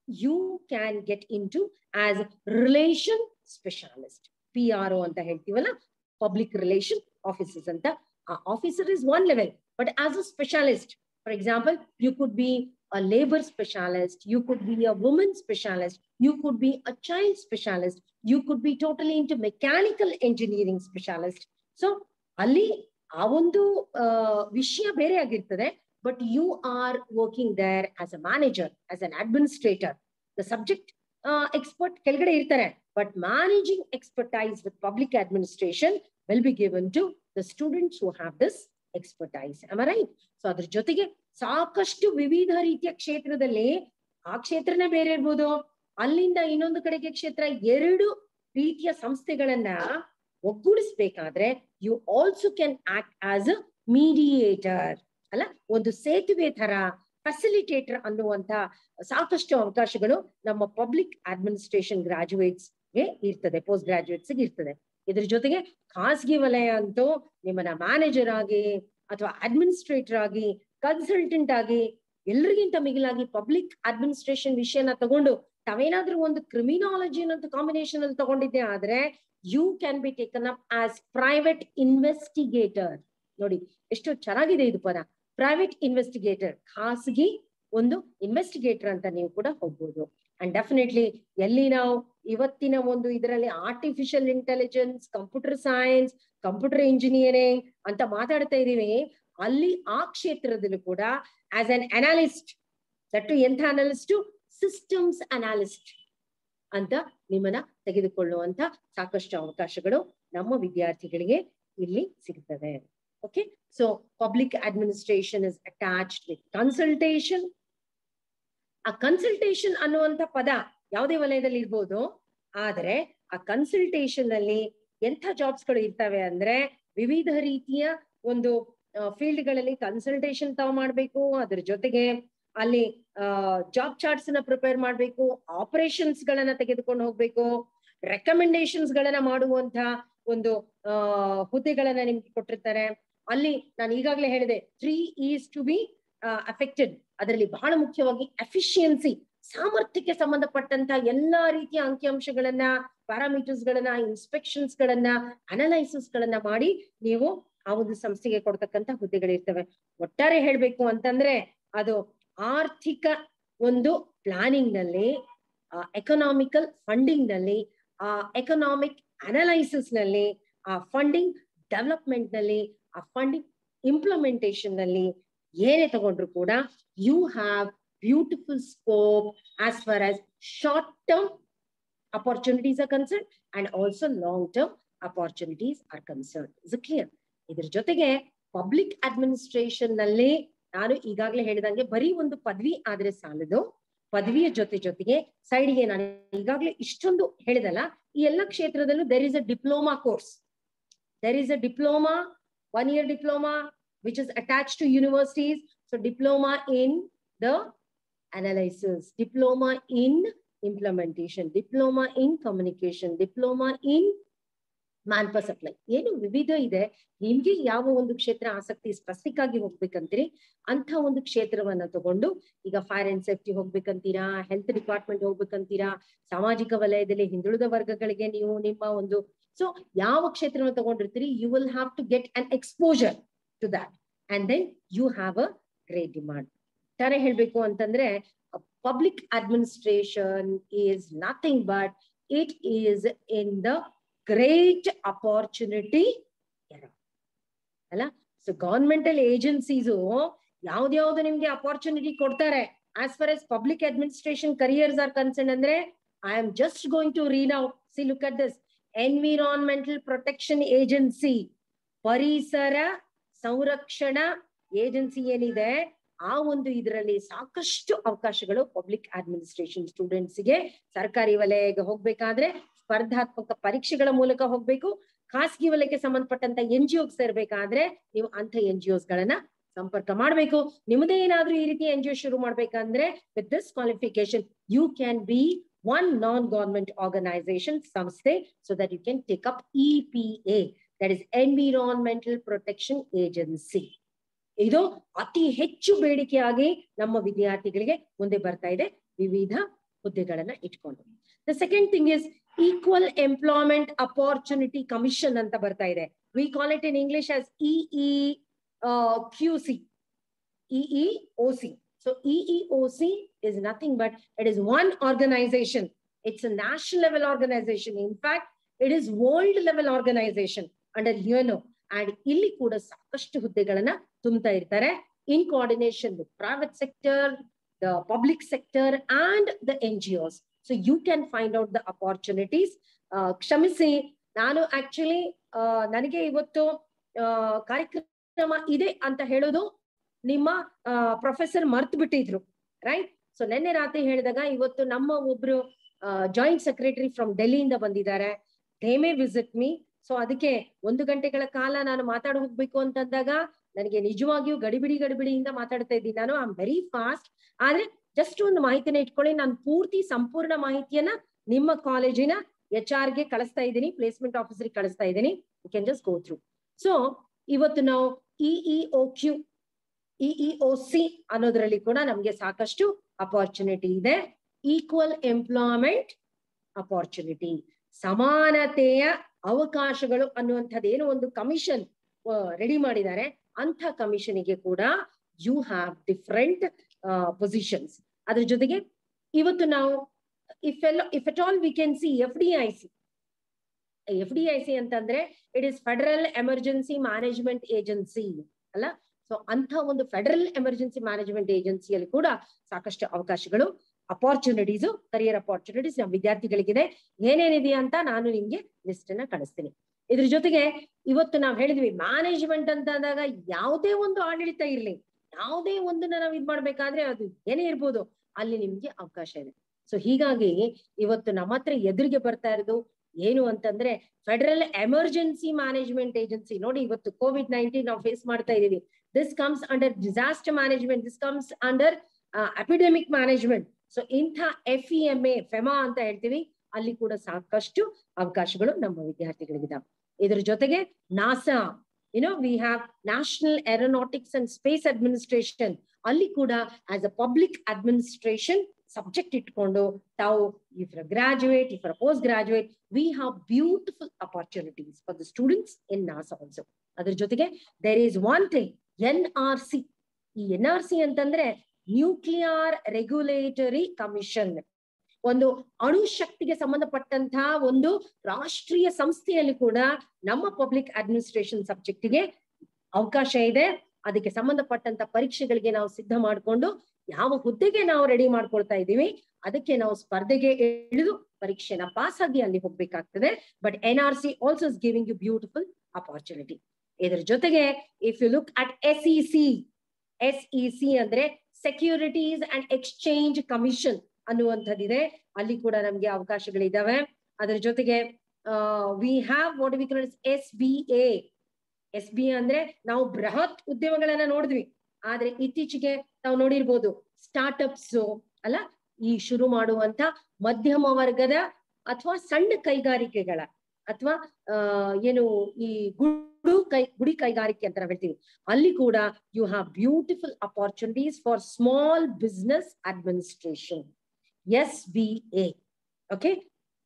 you can get into as relation specialist, PRO ಅಂತ ಹೇಳ್ತೀವಲ್ಲ, ಪಬ್ಲಿಕ್ ರಿಲೇಷನ್ ಆಫೀಸರ್ಸ್ ಅಂತ. ಆ officer is one level, but as a specialist, for example, you could be a labor specialist, you could be a woman specialist, you could be a child specialist, you could be totally into mechanical engineering specialist. So ಅಲ್ಲಿ ಆ ಒಂದು ವಿಷಯ ಬೇರೆ ಆಗಿರ್ತದೆ, but you are working there as a manager, as an administrator. The subject expert ಕೆಳಗಡೆ ಇರ್ತಾರೆ, but managing expertise with public administration will be given to the students who have this expertise. Am I right? So ಅದ್ರ ಜೊತೆಗೆ ಸಾಕಷ್ಟು ವಿವಿಧ ರೀತಿಯ ಕ್ಷೇತ್ರದಲ್ಲಿ, ಆ ಕ್ಷೇತ್ರನೇ ಬೇರೆ ಇರ್ಬೋದು, ಅಲ್ಲಿಂದ ಇನ್ನೊಂದು ಕಡೆಗೆ ಕ್ಷೇತ್ರ, ಎರಡು ರೀತಿಯ ಸಂಸ್ಥೆಗಳನ್ನ ಒಗ್ಗೂಡಿಸ್ಬೇಕಾದ್ರೆ you also can act as a mediator ಅಲ್ಲ, ಒಂದು ಸೇತುವೆ ತರ, ಫೆಸಿಲಿಟೇಟರ್ ಅನ್ನುವಂತ ಸಾಕಷ್ಟು ಅವಕಾಶಗಳು ನಮ್ಮ ಪಬ್ಲಿಕ್ ಅಡ್ಮಿನಿಸ್ಟ್ರೇಷನ್ ಗ್ರಾಜುಯೇಟ್ಸ್ಗೆ ಇರ್ತದೆ, ಪೋಸ್ಟ್ ಗ್ರಾಜುಯೇಟ್ಸ್ಗೆ ಇರ್ತದೆ. ಇದ್ರ ಜೊತೆಗೆ ಖಾಸಗಿ ವಲಯ ಅಂತೂ ನಿಮ್ಮನ್ನ ಮ್ಯಾನೇಜರ್ ಆಗಿ ಅಥವಾ ಅಡ್ಮಿನಿಸ್ಟ್ರೇಟರ್ ಆಗಿ, ಕನ್ಸಲ್ಟೆಂಟ್ ಆಗಿ, ಎಲ್ರಿಗಿಂತ ಮಿಗಿಲಾಗಿ ಪಬ್ಲಿಕ್ ಅಡ್ಮಿನಿಸ್ಟ್ರೇಷನ್ ವಿಷಯನ ತಗೊಂಡು ತಾವೇನಾದ್ರೂ ಒಂದು ಕ್ರಿಮಿನಾಲಜಿ ಅನ್ನೋ ಕಾಂಬಿನೇಷನ್ ಅಲ್ಲಿ ತಗೊಂಡಿದ್ದೆ ಆದ್ರೆ you can be taken up as private investigator. ನೋಡಿ ಎಷ್ಟು ಚೆನ್ನಾಗಿದೆ ಇದು ಪದ, ಪ್ರೈವೇಟ್ ಇನ್ವೆಸ್ಟಿಗೇಟರ್, ಖಾಸಗಿ ಒಂದು ಇನ್ವೆಸ್ಟಿಗೇಟರ್ ಅಂತ ನೀವು ಕೂಡ ಹೋಗ್ಬೋದು. ಅಂಡ್ ಡೆಫಿನೆಟ್ಲಿ ಎಲ್ಲಿ ನಾವು ಇವತ್ತಿನ ಒಂದು ಇದರಲ್ಲಿ artificial intelligence, computer science, computer engineering ಅಂತ ಮಾತಾಡ್ತಾ ಇದೀವಿ, ಅಲ್ಲಿ ಆ ಕ್ಷೇತ್ರದಲ್ಲೂ ಕೂಡ ಆಸ್ ಅನ್ ಅನಾಲಿಸ್ಟ್, ದಟ್ ಎಂಥ ಅನಾಲಿಸ್ಟು, ಸಿಸ್ಟಮ್ಸ್ ಅನಾಲಿಸ್ಟ್ ಅಂತ ನಿಮ್ಮನ್ನ ತೆಗೆದುಕೊಳ್ಳುವಂತ ಸಾಕಷ್ಟು ಅವಕಾಶಗಳು ನಮ್ಮ ವಿದ್ಯಾರ್ಥಿಗಳಿಗೆ ಇಲ್ಲಿ ಸಿಗ್ತದೆ. Okay, so public administration is attached with consultation. ಆ ಕನ್ಸಲ್ಟೇಷನ್ ಅನ್ನುವಂತ ಪದ ಯಾವುದೇ ವಲಯದಲ್ಲಿ ಇರ್ಬೋದು, ಆದ್ರೆ ಆ ಕನ್ಸಲ್ಟೇಷನ್ ಅಲ್ಲಿ ಎಂಥ ಜಾಬ್ಸ್ ಗಳು ಇರ್ತವೆ ಅಂದ್ರೆ ವಿವಿಧ ರೀತಿಯ ಒಂದು ಫೀಲ್ಡ್ ಗಳಲ್ಲಿ ಕನ್ಸಲ್ಟೇಷನ್ ತಾವು ಮಾಡ್ಬೇಕು. ಅದ್ರ ಜೊತೆಗೆ ಅಲ್ಲಿ ಜಾಬ್ ಚಾರ್ಟ್ಸ್ ನ ಪ್ರಿಪೇರ್ ಮಾಡ್ಬೇಕು, ಆಪರೇಷನ್ಸ್ ಗಳನ್ನ ತೆಗೆದುಕೊಂಡು ಹೋಗ್ಬೇಕು, ರೆಕಮೆಂಡೇಶನ್ಸ್ ಗಳನ್ನ ಮಾಡುವಂತ ಒಂದು ಹುದ್ದೆಗಳನ್ನ ನಿಮ್ಗೆ ಕೊಟ್ಟಿರ್ತಾರೆ. ಅಲ್ಲಿ ನಾನು ಈಗಾಗಲೇ ಹೇಳಿದೆ 3 E's to be affected. ಅದರಲ್ಲಿ ಬಹಳ ಮುಖ್ಯವಾಗಿ ಎಫಿಷಿಯನ್ಸಿ, ಸಾಮರ್ಥ್ಯಕ್ಕೆ ಸಂಬಂಧಪಟ್ಟಂತ ಎಲ್ಲಾ ರೀತಿಯ ಅಂಕಿಅಂಶಗಳನ್ನ, ಪ್ಯಾರಾಮೀಟರ್ಸ್ ಗಳನ್ನ, ಇನ್ಸ್ಪೆಕ್ಷನ್ಸ್ ಗಳನ್ನ, ಅನಲೈಸಿಸ್ ಗಳನ್ನ ಮಾಡಿ ನೀವು ಆ ಒಂದು ಸಂಸ್ಥೆಗೆ ಕೊಡ್ತಕ್ಕಂತ ಹುದ್ದೆಗಳಿರ್ತವೆ. ಒಟ್ಟಾರೆ ಹೇಳ್ಬೇಕು ಅಂತಂದ್ರೆ ಅದು ಆರ್ಥಿಕ ಒಂದು ಪ್ಲಾನಿಂಗ್ ನಲ್ಲಿ, ಎಕನಾಮಿಕಲ್ ಫಂಡಿಂಗ್ ನಲ್ಲಿ, ಎಕನಾಮಿಕ್ ಅನಲೈಸಿಸ್ ನಲ್ಲಿ, ಆ ಫಂಡಿಂಗ್ ಡೆವಲಪ್ಮೆಂಟ್ ನಲ್ಲಿ, ಆ ಫಂಡಿಂಗ್ ಇಂಪ್ಲಿಮೆಂಟೇಷನ್ ನಲ್ಲಿ ಏನೇ ತಗೊಂಡ್ರು ಕೂಡ you have beautiful scope as far as short term opportunities are concerned and also long term opportunities are concerned. Is it clear? ಇದ್ರ ಜೊತೆಗೆ ಪಬ್ಲಿಕ್ ಅಡ್ಮಿನಿಸ್ಟ್ರೇಷನ್ ನಲ್ಲಿ ನಾನು ಈಗಾಗಲೇ ಹೇಳಿದಂಗೆ ಬರೀ ಒಂದು ಪದವಿ ಆದ್ರೆ ಸಾಲದು. ಪದವಿಯ ಜೊತೆಗೆ ಸೈಡ್ಗೆ ನಾನು ಈಗಾಗಲೇ ಇಷ್ಟೊಂದು ಹೇಳಿದಲ್ಲ, ಈ ಎಲ್ಲ ಕ್ಷೇತ್ರದಲ್ಲೂ there is a diploma course. There is a diploma, 1-year diploma which is attached to universities. So diploma in the analysis, diploma in implementation, diploma in communication, diploma in manpower supply. ಏನು ವಿವಿಧ ಇದೆ. ನಿಮ್ಗೆ ಯಾವ ಒಂದು ಕ್ಷೇತ್ರ ಆಸಕ್ತಿ specific ಆಗಿ ಹೋಗ್ಬೇಕಂತೀರಿ ಅಂತ ಒಂದು ಕ್ಷೇತ್ರವನ್ನ ತಗೊಂಡು, ಈಗ ಫೈರ್ ಅಂಡ್ ಸೇಫ್ಟಿ ಹೋಗ್ಬೇಕಂತೀರಾ, ಹೆಲ್ತ್ ಡಿಪಾರ್ಟ್ಮೆಂಟ್ ಹೋಗ್ಬೇಕಂತೀರಾ, ಸಾಮಾಜಿಕ ವಲಯದಲ್ಲಿ ಹಿಂದುಳಿದ ವರ್ಗಗಳಿಗೆ ನೀವು ನಿಮ್ಮ ಒಂದು ಸೊ ಯಾವ ಕ್ಷೇತ್ರವನ್ನು ತಗೊಂಡಿರ್ತೀರಿ, you will have to get an exposure to that and then you have a great demand. ತಾರೆ ಹೇಳ್ಬೇಕು ಅಂತಂದ್ರೆ public administration is nothing but it is in the great opportunity era. Alla? So governmental agencies ಯಾವ್ದು ನಿಮ್ಗೆ opportunity ಕೊಡ್ತಾರೆ as far as public administration careers are concerned ಅಂದ್ರೆ I am just going to read out. See, look at this. Environmental Protection Agency, ಪರಿಸರ ಸಂರಕ್ಷಣಾ agency ಏನಿದೆ ಆ ಒಂದು ಇದರಲ್ಲಿ ಸಾಕಷ್ಟು ಅವಕಾಶಗಳು ಪಬ್ಲಿಕ್ ಅಡ್ಮಿನಿಸ್ಟ್ರೇಷನ್ ಸ್ಟೂಡೆಂಟ್ಸ್ಗೆ. ಸರ್ಕಾರಿ ವಲಯಕ್ಕೆ ಹೋಗ್ಬೇಕಾದ್ರೆ ಸ್ಪರ್ಧಾತ್ಮಕ ಪರೀಕ್ಷೆಗಳ ಮೂಲಕ ಹೋಗ್ಬೇಕು. ಖಾಸಗಿ ವಲಯಕ್ಕೆ ಸಂಬಂಧಪಟ್ಟಂತ NGOಗೆ ಸೇರ್ಬೇಕಾದ್ರೆ ನೀವು ಅಂತ NGOs ಗಳನ್ನ ಸಂಪರ್ಕ ಮಾಡ್ಬೇಕು. ನಿಮ್ಮದೇ ಏನಾದ್ರೂ ಈ ರೀತಿ NGO ಶುರು ಮಾಡ್ಬೇಕಂದ್ರೆ with this qualification you can be one non-government organization ಸಂಸ್ಥೆ so that you can take up EPA, that is Environmental Protection Agency. ಇದು ಅತಿ ಹೆಚ್ಚು ಬೇಡಿಕೆಯಾಗಿ ನಮ್ಮ ವಿದ್ಯಾರ್ಥಿಗಳಿಗೆ ಮುಂದೆ ಬರ್ತಾ ಇದೆ ವಿವಿಧ ಹುದ್ದೆಗಳನ್ನ ಇಟ್ಕೊಂಡು. The second thing is equal employment opportunity commission ಅಂತ ಬರ್ತಾ ಇದೆ. We call it in English as EEOC. So EEOC is nothing but it is one organization. It's a national level organization. In fact, it is world level organization under UNO. And ಇಲ್ಲಿ ಕೂಡ ಸಾಕಷ್ಟು ಹುದ್ದೆಗಳನ್ನ ತುಂಬುತ್ತಾ ಇರ್ತಾರೆ in coordination with private sector, the public sector and the NGOs. So you can find out the opportunities. ಕ್ಷಮಿಸಿ, ನಾನು actually ನನಗೆ ಇವತ್ತು ಕಾರ್ಯಕ್ರಮ ಇದೆ ಅಂತ ಹೇಳೋದು ನಿಮ್ಮ ಪ್ರೊಫೆಸರ್ ಮರ್ತು ಬಿಟ್ಟಿದ್ರು, ರೈಟ್? ಸೊ ನಿನ್ನೆ ರಾತ್ರಿ ಹೇಳಿದಾಗ ಇವತ್ತು ನಮ್ಮ ಒಬ್ರು ಜಾಯಿಂಟ್ ಸೆಕ್ರೆಟರಿ ಫ್ರಮ್ ಡೆಲ್ಲಿಯಿಂದ ಬಂದಿದ್ದಾರೆ. They may visit me. So ಅದಕ್ಕೆ 1 ಗಂಟೆಗಳ ಕಾಲ ನಾನು ಮಾತಾಡ ಹೋಗ್ಬೇಕು ಅಂತಂದಾಗ ನನಗೆ ನಿಜವಾಗಿಯೂ ಗಡಿಬಿಡಿಯಿಂದ ಮಾತಾಡ್ತಾ ಇದ್ದೀನಿ. ನಾನು ಐ ಆಮ್ ವೆರಿ ಫಾಸ್ಟ್. ಆದ್ರೆ ಜಸ್ಟ್ ಒಂದು ಮಾಹಿತಿನ ಇಟ್ಕೊಳ್ಳಿ. ನಾನು ಪೂರ್ತಿ ಸಂಪೂರ್ಣ ಮಾಹಿತಿಯನ್ನ ನಿಮ್ಮ ಕಾಲೇಜಿನ HR ಗೆ ಕಳಿಸ್ತಾ ಇದ್ದೀನಿ, ಪ್ಲೇಸ್ಮೆಂಟ್ ಆಫೀಸರ್ಗೆ ಕಳಿಸ್ತಾ ಇದ್ದೀನಿ. You can just go through. So ಇವತ್ತು ನಾವು EEOC ಅನ್ನೋದ್ರಲ್ಲಿ ಕೂಡ ನಮ್ಗೆ ಸಾಕಷ್ಟು ಅಪಾರ್ಚುನಿಟಿ ಇದೆ. ಈಕ್ವಲ್ ಎಂಪ್ಲಾಯ್ಮೆಂಟ್ ಅಪಾರ್ಚುನಿಟಿ, ಸಮಾನತೆಯ ಅವಕಾಶಗಳು ಅನ್ನುವಂಥದ್ದು ಏನೋ ಒಂದು ಕಮಿಷನ್ ರೆಡಿ ಮಾಡಿದ್ದಾರೆ. ಅಂತ ಕಮಿಷನ್ಗೆ ಕೂಡ ಯು ಹ್ಯಾವ್ ಡಿಫರೆಂಟ್ ಪೊಸಿಷನ್ಸ್. ಅದ್ರ ಜೊತೆಗೆ ಇವತ್ತು ನಾವು if at all we can see FDIC ಅಂತಂದ್ರೆ it is federal emergency management agency ಅಲ್ಲ. ಸೊ ಅಂತ ಒಂದು ಫೆಡರಲ್ ಎಮರ್ಜೆನ್ಸಿ ಮ್ಯಾನೇಜ್ಮೆಂಟ್ ಏಜೆನ್ಸಿಯಲ್ಲಿ ಕೂಡ ಸಾಕಷ್ಟು ಅವಕಾಶಗಳು, ಅಪಾರ್ಚುನಿಟೀಸ್, ಕರಿಯರ್ ಅಪಾರ್ಚುನಿಟೀಸ್ ನಮ್ಮ ವಿದ್ಯಾರ್ಥಿಗಳಿಗಿದೆ. ಏನೇನಿದೆಯಾ ಅಂತ ನಾನು ನಿಮ್ಗೆ ಲಿಸ್ಟ್ ಅನ್ನ ಕಳಿಸ್ತೀನಿ. ಇದ್ರ ಜೊತೆಗೆ ಇವತ್ತು ನಾವು ಹೇಳಿದ್ವಿ ಮ್ಯಾನೇಜ್ಮೆಂಟ್ ಅಂತ ಅಂದಾಗ ಯಾವುದೇ ಒಂದು ಆಡಳಿತ ಇರ್ಲಿ, ಯಾವುದೇ ಒಂದನ್ನ ನಾವು ಇದ್ ಮಾಡ್ಬೇಕಾದ್ರೆ ಅದು ಏನೇ ಇರ್ಬೋದು, ಅಲ್ಲಿ ನಿಮ್ಗೆ ಅವಕಾಶ ಇದೆ. ಸೊ ಹೀಗಾಗಿ ಇವತ್ತು ನಮ್ಮ ಹತ್ರ ಎದುರಿಗೆ ಬರ್ತಾ ಇರೋದು ಏನು ಅಂತಂದ್ರೆ ಫೆಡರಲ್ ಎಮರ್ಜೆನ್ಸಿ ಮ್ಯಾನೇಜ್ಮೆಂಟ್ ಏಜೆನ್ಸಿ. ನೋಡಿ, ಇವತ್ತು COVID-19 ನಾವು ಫೇಸ್ ಮಾಡ್ತಾ ಇದೀವಿ. This comes under disaster management, this comes under epidemic management. So ಇಂಥ FEMA ಫೆಮಾ ಅಂತ ಹೇಳ್ತೀವಿ, ಅಲ್ಲಿ ಕೂಡ ಸಾಕಷ್ಟು ಅವಕಾಶಗಳು ನಮ್ಮ ವಿದ್ಯಾರ್ಥಿಗಳಿಗಿದಾವೆ. ಇದ್ರ ಜೊತೆಗೆ NASA, we have national aeronautics and space administration, ಅಲ್ಲಿ ಕೂಡ as a public administration subject ಇಟ್ಕೊಂಡು ತಾವು if you're a graduate, if you're a postgraduate, we have beautiful opportunities for the students in NASA also. ಅದ್ರ ಜೊತೆಗೆ there is one thing, NRC. ಈ NRC ಅಂತಂದ್ರೆ nuclear regulatory commission, ಒಂದು ಅಣುಶಕ್ತಿಗೆ ಸಂಬಂಧಪಟ್ಟಂತಹ ಒಂದು ರಾಷ್ಟ್ರೀಯ ಸಂಸ್ಥೆಯಲ್ಲಿ ಕೂಡ ನಮ್ಮ ಪಬ್ಲಿಕ್ ಅಡ್ಮಿನಿಸ್ಟ್ರೇಷನ್ ಸಬ್ಜೆಕ್ಟಿಗೆ ಅವಕಾಶ ಇದೆ. ಅದಕ್ಕೆ ಸಂಬಂಧಪಟ್ಟಂತ ಪರೀಕ್ಷೆಗಳಿಗೆ ನಾವು ಸಿದ್ಧ ಮಾಡಿಕೊಂಡು ಯಾವ ಹುದ್ದೆಗೆ ನಾವು ರೆಡಿ ಮಾಡ್ಕೊಳ್ತಾ ಇದ್ದೀವಿ ಅದಕ್ಕೆ ನಾವು ಸ್ಪರ್ಧೆಗೆ ಇಳಿದು ಪರೀಕ್ಷೆನ ಪಾಸ್ ಆಗಿ ಅಲ್ಲಿ ಹೋಗ್ಬೇಕಾಗ್ತದೆ. But NRC also is giving you beautiful opportunity. ಇದ್ರ ಜೊತೆಗೆ if you look at SEC ಅಂದ್ರೆ ಸೆಕ್ಯೂರಿಟೀಸ್ ಅಂಡ್ ಎಕ್ಸ್ಚೇಂಜ್ ಕಮಿಷನ್ ಅನ್ನುವಂಥದ್ದಿದೆ, ಅಲ್ಲಿ ಕೂಡ ನಮ್ಗೆ ಅವಕಾಶಗಳಿದಾವೆ. ಅದ್ರ ಜೊತೆಗೆ we have what we call SBA ಅಂದ್ರೆ ನಾವು ಬೃಹತ್ ಉದ್ಯಮಗಳನ್ನ ನೋಡಿದ್ವಿ, ಆದ್ರೆ ಇತ್ತೀಚೆಗೆ ನಾವು ನೋಡಿರ್ಬೋದು ಸ್ಟಾರ್ಟ್ಅಪ್ಸ್ ಅಲ್ಲ, ಈ ಶುರು ಮಾಡುವಂತ ಮಧ್ಯಮ ವರ್ಗದ ಅಥವಾ ಸಣ್ಣ ಕೈಗಾರಿಕೆಗಳ ಅಥವಾ ಈ ಗುಡಿ ಕೈಗಾರಿಕೆ ಅಂತ ಹೇಳ್ತೀವಿ, ಅಲ್ಲಿ ಕೂಡ you have beautiful opportunities for small business administration, SBA. Okay,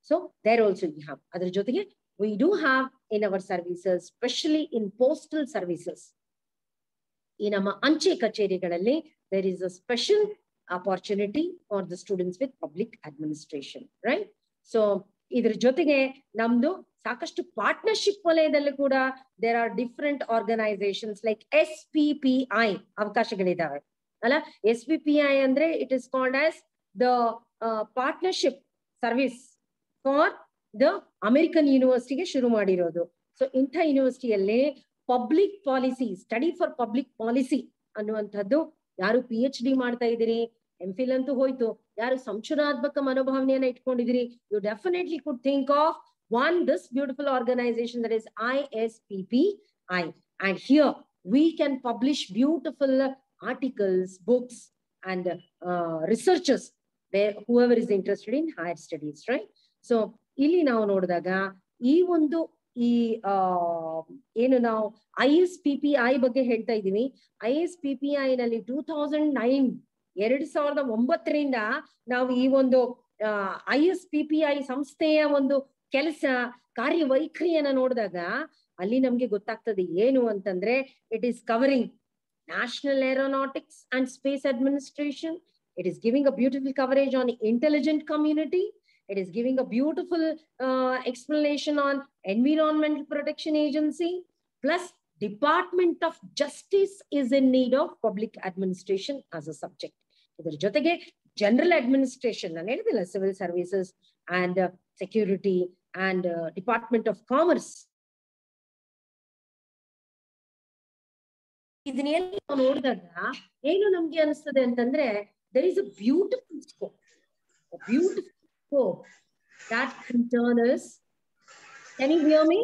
so there also you have. ಅದರ ಜೊತೆಗೆ we do have in our services, especially in postal services, ಈ ನಮ್ಮ ಅಂಚೆ ಕಚೇರಿಗಳಲ್ಲಿ there is a special opportunity for the students with public administration, right? So ಇದ್ರ ಜೊತೆಗೆ ನಮ್ದು ಸಾಕಷ್ಟು ಪಾರ್ಟ್ನರ್ಶಿಪ್ ವಲಯದಲ್ಲಿ ಕೂಡ there are different organizations like SPPI ಅವಕಾಶಗಳಿದಾವೆ ಅಲ್ಲ. SPPI ಅಂದ್ರೆ it is called as the partnership service for the American ಯೂನಿವರ್ಸಿಟಿಗೆ ಶುರು ಮಾಡಿರೋದು. ಸೊ ಇಂಥ ಯೂನಿವರ್ಸಿಟಿಯಲ್ಲಿ public policy, study for public policy ಅನ್ನುವಂಥದ್ದು, ಯಾರು PhD ಮಾಡ್ತಾ ಇದ್ದೀರಿ, MPhil ಅಂತೂ ಹೋಯ್ತು, ಯಾರು ಸಂಶೋಧನಾತ್ಮಕ ಮನೋಭಾವನೆಯನ್ನ ಇಟ್ಕೊಂಡಿದ್ದೀರಿ, you definitely could think of this beautiful organization that is ISPPI, and here we can publish beautiful articles, books, and researchers, whoever is interested in higher studies, right? So ಇಲ್ಲಿ ನಾವು ನೋಡಿದಾಗ ಈ ಒಂದು ಏನು ನಾವು ISPPI ಬಗ್ಗೆ ಹೇಳ್ತಾ ಇದ್ದೀವಿ. ISPPI ನಲ್ಲಿ 2009 ನಾವು ಈ ಒಂದು ISPPI ಸಂಸ್ಥೆಯ ಒಂದು ಕೆಲಸ ಕಾರ್ಯವೈಖರಿಯನ್ನ ನೋಡಿದಾಗ ಅಲ್ಲಿ ನಮ್ಗೆ ಗೊತ್ತಾಗ್ತದೆ ಏನು ಅಂತಂದ್ರೆ, it is covering national aeronautics and space administration. It is giving a beautiful coverage on intelligent community. It is giving a beautiful explanation on Environmental Protection Agency. Plus, Department of Justice is in need of public administration as a subject. ಇದರ ಜೊತೆಗೆ general administration, ನಾನು ಹೇಳಿದಿಲ್ಲ, civil services and security and Department of Commerce. ಇದನ್ನೆಲ್ಲ ನೋಡಿದಾಗ ಏನು ನಮ್ಗೆ ಅನಿಸ್ತದೆ ಅಂತಂದ್ರೆ, there is a beautiful scope that can turn us. Can you hear me?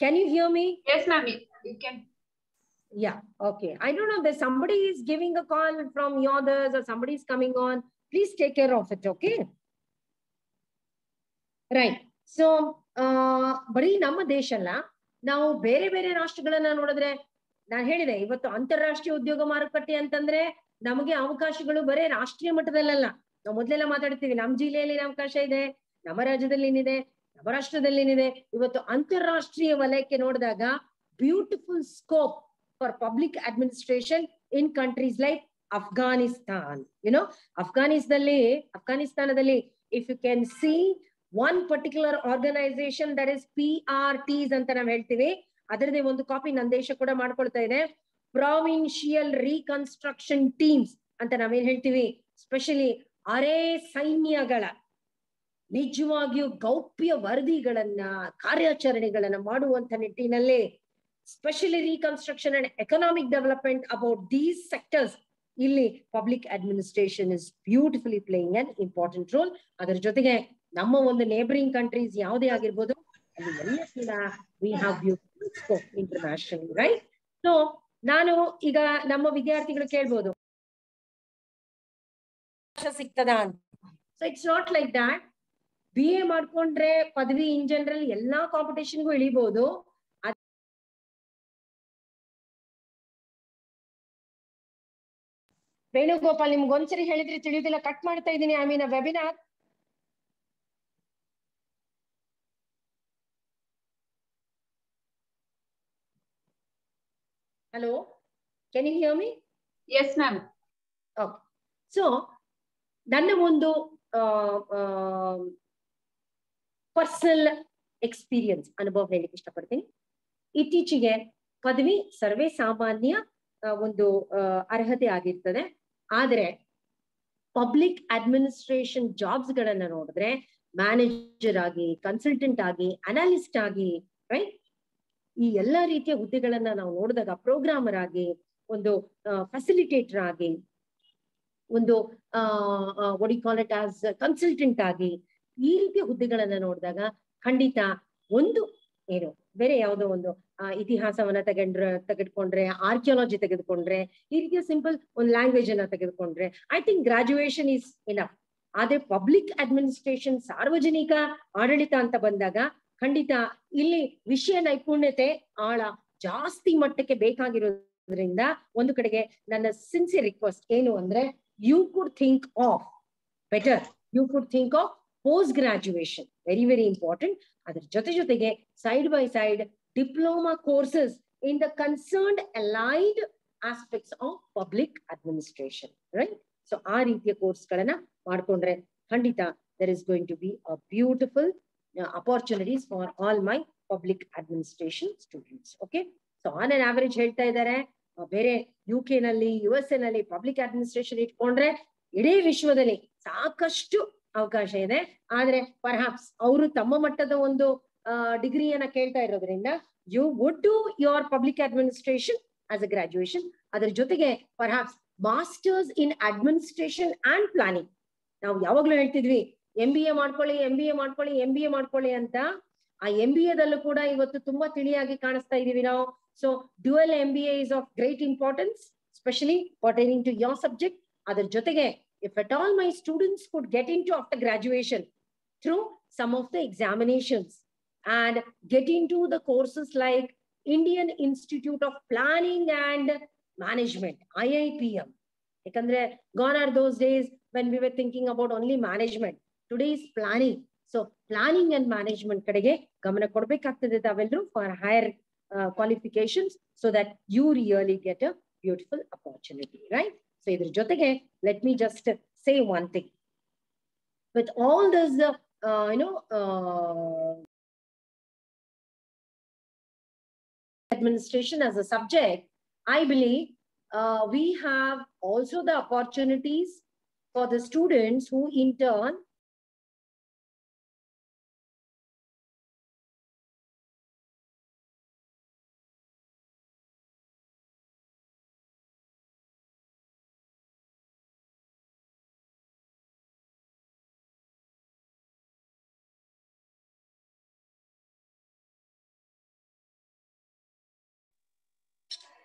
Can you hear me? Yes, ma'am. You can. Yeah. Okay. I don't know. There's somebody is giving a call from yours or somebody is coming on. Please take care of it. Okay. Right. So, ಬರೀ ನಮ್ಮ ದೇಶ ಅಲ್ಲ, ನಾವು ಬೇರೆ ಬೇರೆ ರಾಷ್ಟ್ರಗಳನ್ನ ನೋಡಿದ್ರೆ, ನಾನು ಹೇಳಿದೆ ಇವತ್ತು ಅಂತಾರಾಷ್ಟ್ರೀಯ ಉದ್ಯೋಗ ಮಾರುಕಟ್ಟೆ ಅಂತಂದ್ರೆ ನಮಗೆ ಅವಕಾಶಗಳು ಬರೇ ರಾಷ್ಟ್ರೀಯ ಮಟ್ಟದಲ್ಲ. ನಾವು ಮೊದಲೆಲ್ಲ ಮಾತಾಡ್ತೀವಿ ನಮ್ಮ ಜಿಲ್ಲೆಯಲ್ಲಿ ಅವಕಾಶ ಇದೆ, ನಮ್ಮ ರಾಜ್ಯದಲ್ಲಿ ಏನಿದೆ, ನಮ್ಮ ರಾಷ್ಟ್ರದಲ್ಲಿ ಏನಿದೆ. ಇವತ್ತು ಅಂತಾರಾಷ್ಟ್ರೀಯ ವಲಯಕ್ಕೆ ನೋಡಿದಾಗ beautiful scope for public administration in countries like Afghanistan. ಅಫ್ಘಾನಿಸ್ತಾನದಲ್ಲಿ if you can see one particular organization that is PRTs ಅಂತ ನಾವು ಹೇಳ್ತೀವಿ, ಅದರದೇ ಒಂದು ಕಾಪಿ ನನ್ನ ದೇಶ ಕೂಡ ಮಾಡ್ಕೊಳ್ತಾ ಇದೆ. ಪ್ರಾವಿನ್ಷಿಯಲ್ ರೀಕನ್ಸ್ಟ್ರಕ್ಷನ್ ಟೀಮ್ಸ್ ಅಂತ ನಾವೇನ್ ಹೇಳ್ತೀವಿ, ಸ್ಪೆಷಲಿ ಅರೆ ಸೈನ್ಯಗಳ ನಿಜವಾಗಿಯೂ ಗೌಪ್ಯ ವರದಿಗಳನ್ನ, ಕಾರ್ಯಾಚರಣೆಗಳನ್ನ ಮಾಡುವಂತ ನಿಟ್ಟಿನಲ್ಲಿ specially reconstruction and economic development about these sectors, ಇಲ್ಲಿ public administration is beautifully playing an important role. ಅದರ ಜೊತೆಗೆ ನಮ್ಮ ಒಂದು ನೇಬರಿಂಗ್ ಕಂಟ್ರೀಸ್ ಯಾವುದೇ ಆಗಿರ್ಬೋದು, ಅಲ್ಲಿ ಎಲ್ಲ ಕೂಡ we have beautiful scope internationally, right? So ನಾನು ಈಗ ನಮ್ಮ ವಿದ್ಯಾರ್ಥಿಗಳು ಕೇಳ್ಬೋದು ಸಿಗ್ತದಾ ಅಂತ. So it's not like that. BA ಮಾಡ್ಕೊಂಡ್ರೆ ಪದವಿ ಇನ್ ಜನರಲ್ ಎಲ್ಲಾ ಕಾಂಪಿಟೇಷನ್ಗೂ ಇಳಿಬಹುದು. ವೇಣುಗೋಪಾಲ್, ನಿಮ್ಗೆ ಒಂದ್ಸರಿ ಹೇಳಿದ್ರೆ ತಿಳಿಯುದಿಲ್ಲ, ಕಟ್ ಮಾಡ್ತಾ ಇದ್ದೀನಿ. I mean webinar. Hello, can you hear me? Yes, ma'am. Okay. So ನನ್ನ ಒಂದು ಪರ್ಸನಲ್ ಎಕ್ಸ್ಪೀರಿಯನ್ಸ್ ಅನುಭವ ಹೇಳಿಕ್ಕೆ ಇಷ್ಟಪಡ್ತೀನಿ. ಇತ್ತೀಚೆಗೆ ಪದವಿ ಸರ್ವೇ ಸಾಮಾನ್ಯ ಒಂದು ಅರ್ಹತೆ ಆಗಿರ್ತದೆ. ಆದ್ರೆ ಪಬ್ಲಿಕ್ ಅಡ್ಮಿನಿಸ್ಟ್ರೇಷನ್ ಜಾಬ್ಸ್ ಗಳನ್ನ ನೋಡಿದ್ರೆ ಮ್ಯಾನೇಜರ್ ಆಗಿ, ಕನ್ಸಲ್ಟೆಂಟ್ ಆಗಿ, ಅನಾಲಿಸ್ಟ್ ಆಗಿ, ರೈಟ್, ಈ ಎಲ್ಲಾ ರೀತಿಯ ಹುದ್ದೆಗಳನ್ನ ನಾವು ನೋಡಿದಾಗ, ಪ್ರೋಗ್ರಾಮರ್ ಆಗಿ, ಒಂದು ಫೆಸಿಲಿಟೇಟರ್ ಆಗಿ, ಒಂದು what you call it as consultant ಆಗಿ, ಈ ರೀತಿಯ ಹುದ್ದೆಗಳನ್ನ ನೋಡಿದಾಗ ಖಂಡಿತ ಒಂದು ಏನು ಬೇರೆ ಯಾವುದೋ ಒಂದು ಇತಿಹಾಸವನ್ನ ತೆಗೆದುಕೊಂಡ್ರೆ, ಆರ್ಕಿಯಾಲಜಿ ತೆಗೆದುಕೊಂಡ್ರೆ, ಈ ರೀತಿಯ ಸಿಂಪಲ್ ಒಂದು ಲ್ಯಾಂಗ್ವೇಜ್ ಅನ್ನ ತೆಗೆದುಕೊಂಡ್ರೆ I think graduation is enough. ಆದ್ರೆ ಪಬ್ಲಿಕ್ ಅಡ್ಮಿನಿಸ್ಟ್ರೇಷನ್, ಸಾರ್ವಜನಿಕ ಆಡಳಿತ ಅಂತ ಬಂದಾಗ ಖಂಡಿತ ಇಲ್ಲಿ ವಿಷಯ ನೈಪುಣ್ಯತೆ ಆಳ ಜಾಸ್ತಿ ಮಟ್ಟಕ್ಕೆ ಬೇಕಾಗಿರೋದ್ರಿಂದ ಒಂದು ಕಡೆಗೆ ನನ್ನ ಸಿನ್ಸಿಯರ್ ರಿಕ್ವೆಸ್ಟ್ ಏನು ಅಂದ್ರೆ, you could think of better, you could think of post graduation, very very important. ಅದರ ಜೊತೆಗೆ side by side diploma courses in the concerned allied aspects of public administration, right? So ಆ ರೀತಿಯ course ಗಳನ್ನ ಮಾಡ್ಕೊಂಡ್ರೆ ಖಂಡಿತ there is going to be a beautiful opportunities for all my public administration students. Okay, so on an average ಹೇಳ್ತಾ ಇದ್ದಾರೆ, ಬೇರೆ UK ನಲ್ಲಿ, USA ನಲ್ಲಿ ಪಬ್ಲಿಕ್ ಅಡ್ಮಿನಿಸ್ಟ್ರೇಷನ್ ಇಟ್ಕೊಂಡ್ರೆ ಇಡೀ ವಿಶ್ವದಲ್ಲಿ ಸಾಕಷ್ಟು ಅವಕಾಶ ಇದೆ. ಆದ್ರೆ ಪರ್ಹ್ಯಾಪ್ಸ್ ಅವರು ತಮ್ಮ ಮಟ್ಟದ ಒಂದು ಡಿಗ್ರಿಯನ್ನ ಕೇಳ್ತಾ ಇರೋದ್ರಿಂದ you would do your public administration as a graduation. ಅದ್ರ ಜೊತೆಗೆ perhaps masters in administration and planning. ನಾವು ಯಾವಾಗ್ಲೂ ಹೇಳ್ತಿದ್ವಿ MBA ಮಾಡ್ಕೊಳ್ಳಿ, MBA ಮಾಡ್ಕೊಳ್ಳಿ, MBA ಮಾಡ್ಕೊಳ್ಳಿ ಅಂತ. ಆ MBA ದಲ್ಲೂ ಕೂಡ ಇವತ್ತು ತುಂಬಾ ತಿಳಿಯಾಗಿ ಕಾಣಿಸ್ತಾ ಇದೀವಿ ನಾವು. So dual MBA is of great importance, especially pertaining to your subject. ಅದರ ಜೊತೆಗೆ if at all my students could get into after graduation through some of the examinations and get into the courses like Indian Institute of Planning and Management, IIPM. Ekandre gone are those days when we were thinking about only management. Today is planning. So planning and management kadege gamana kodbekaagtade tavelru for higher qualifications so that you really get a beautiful opportunity, right? So idr jotege let me just say one thing. With all this administration as a subject, I believe we have also the opportunities for the students who in turn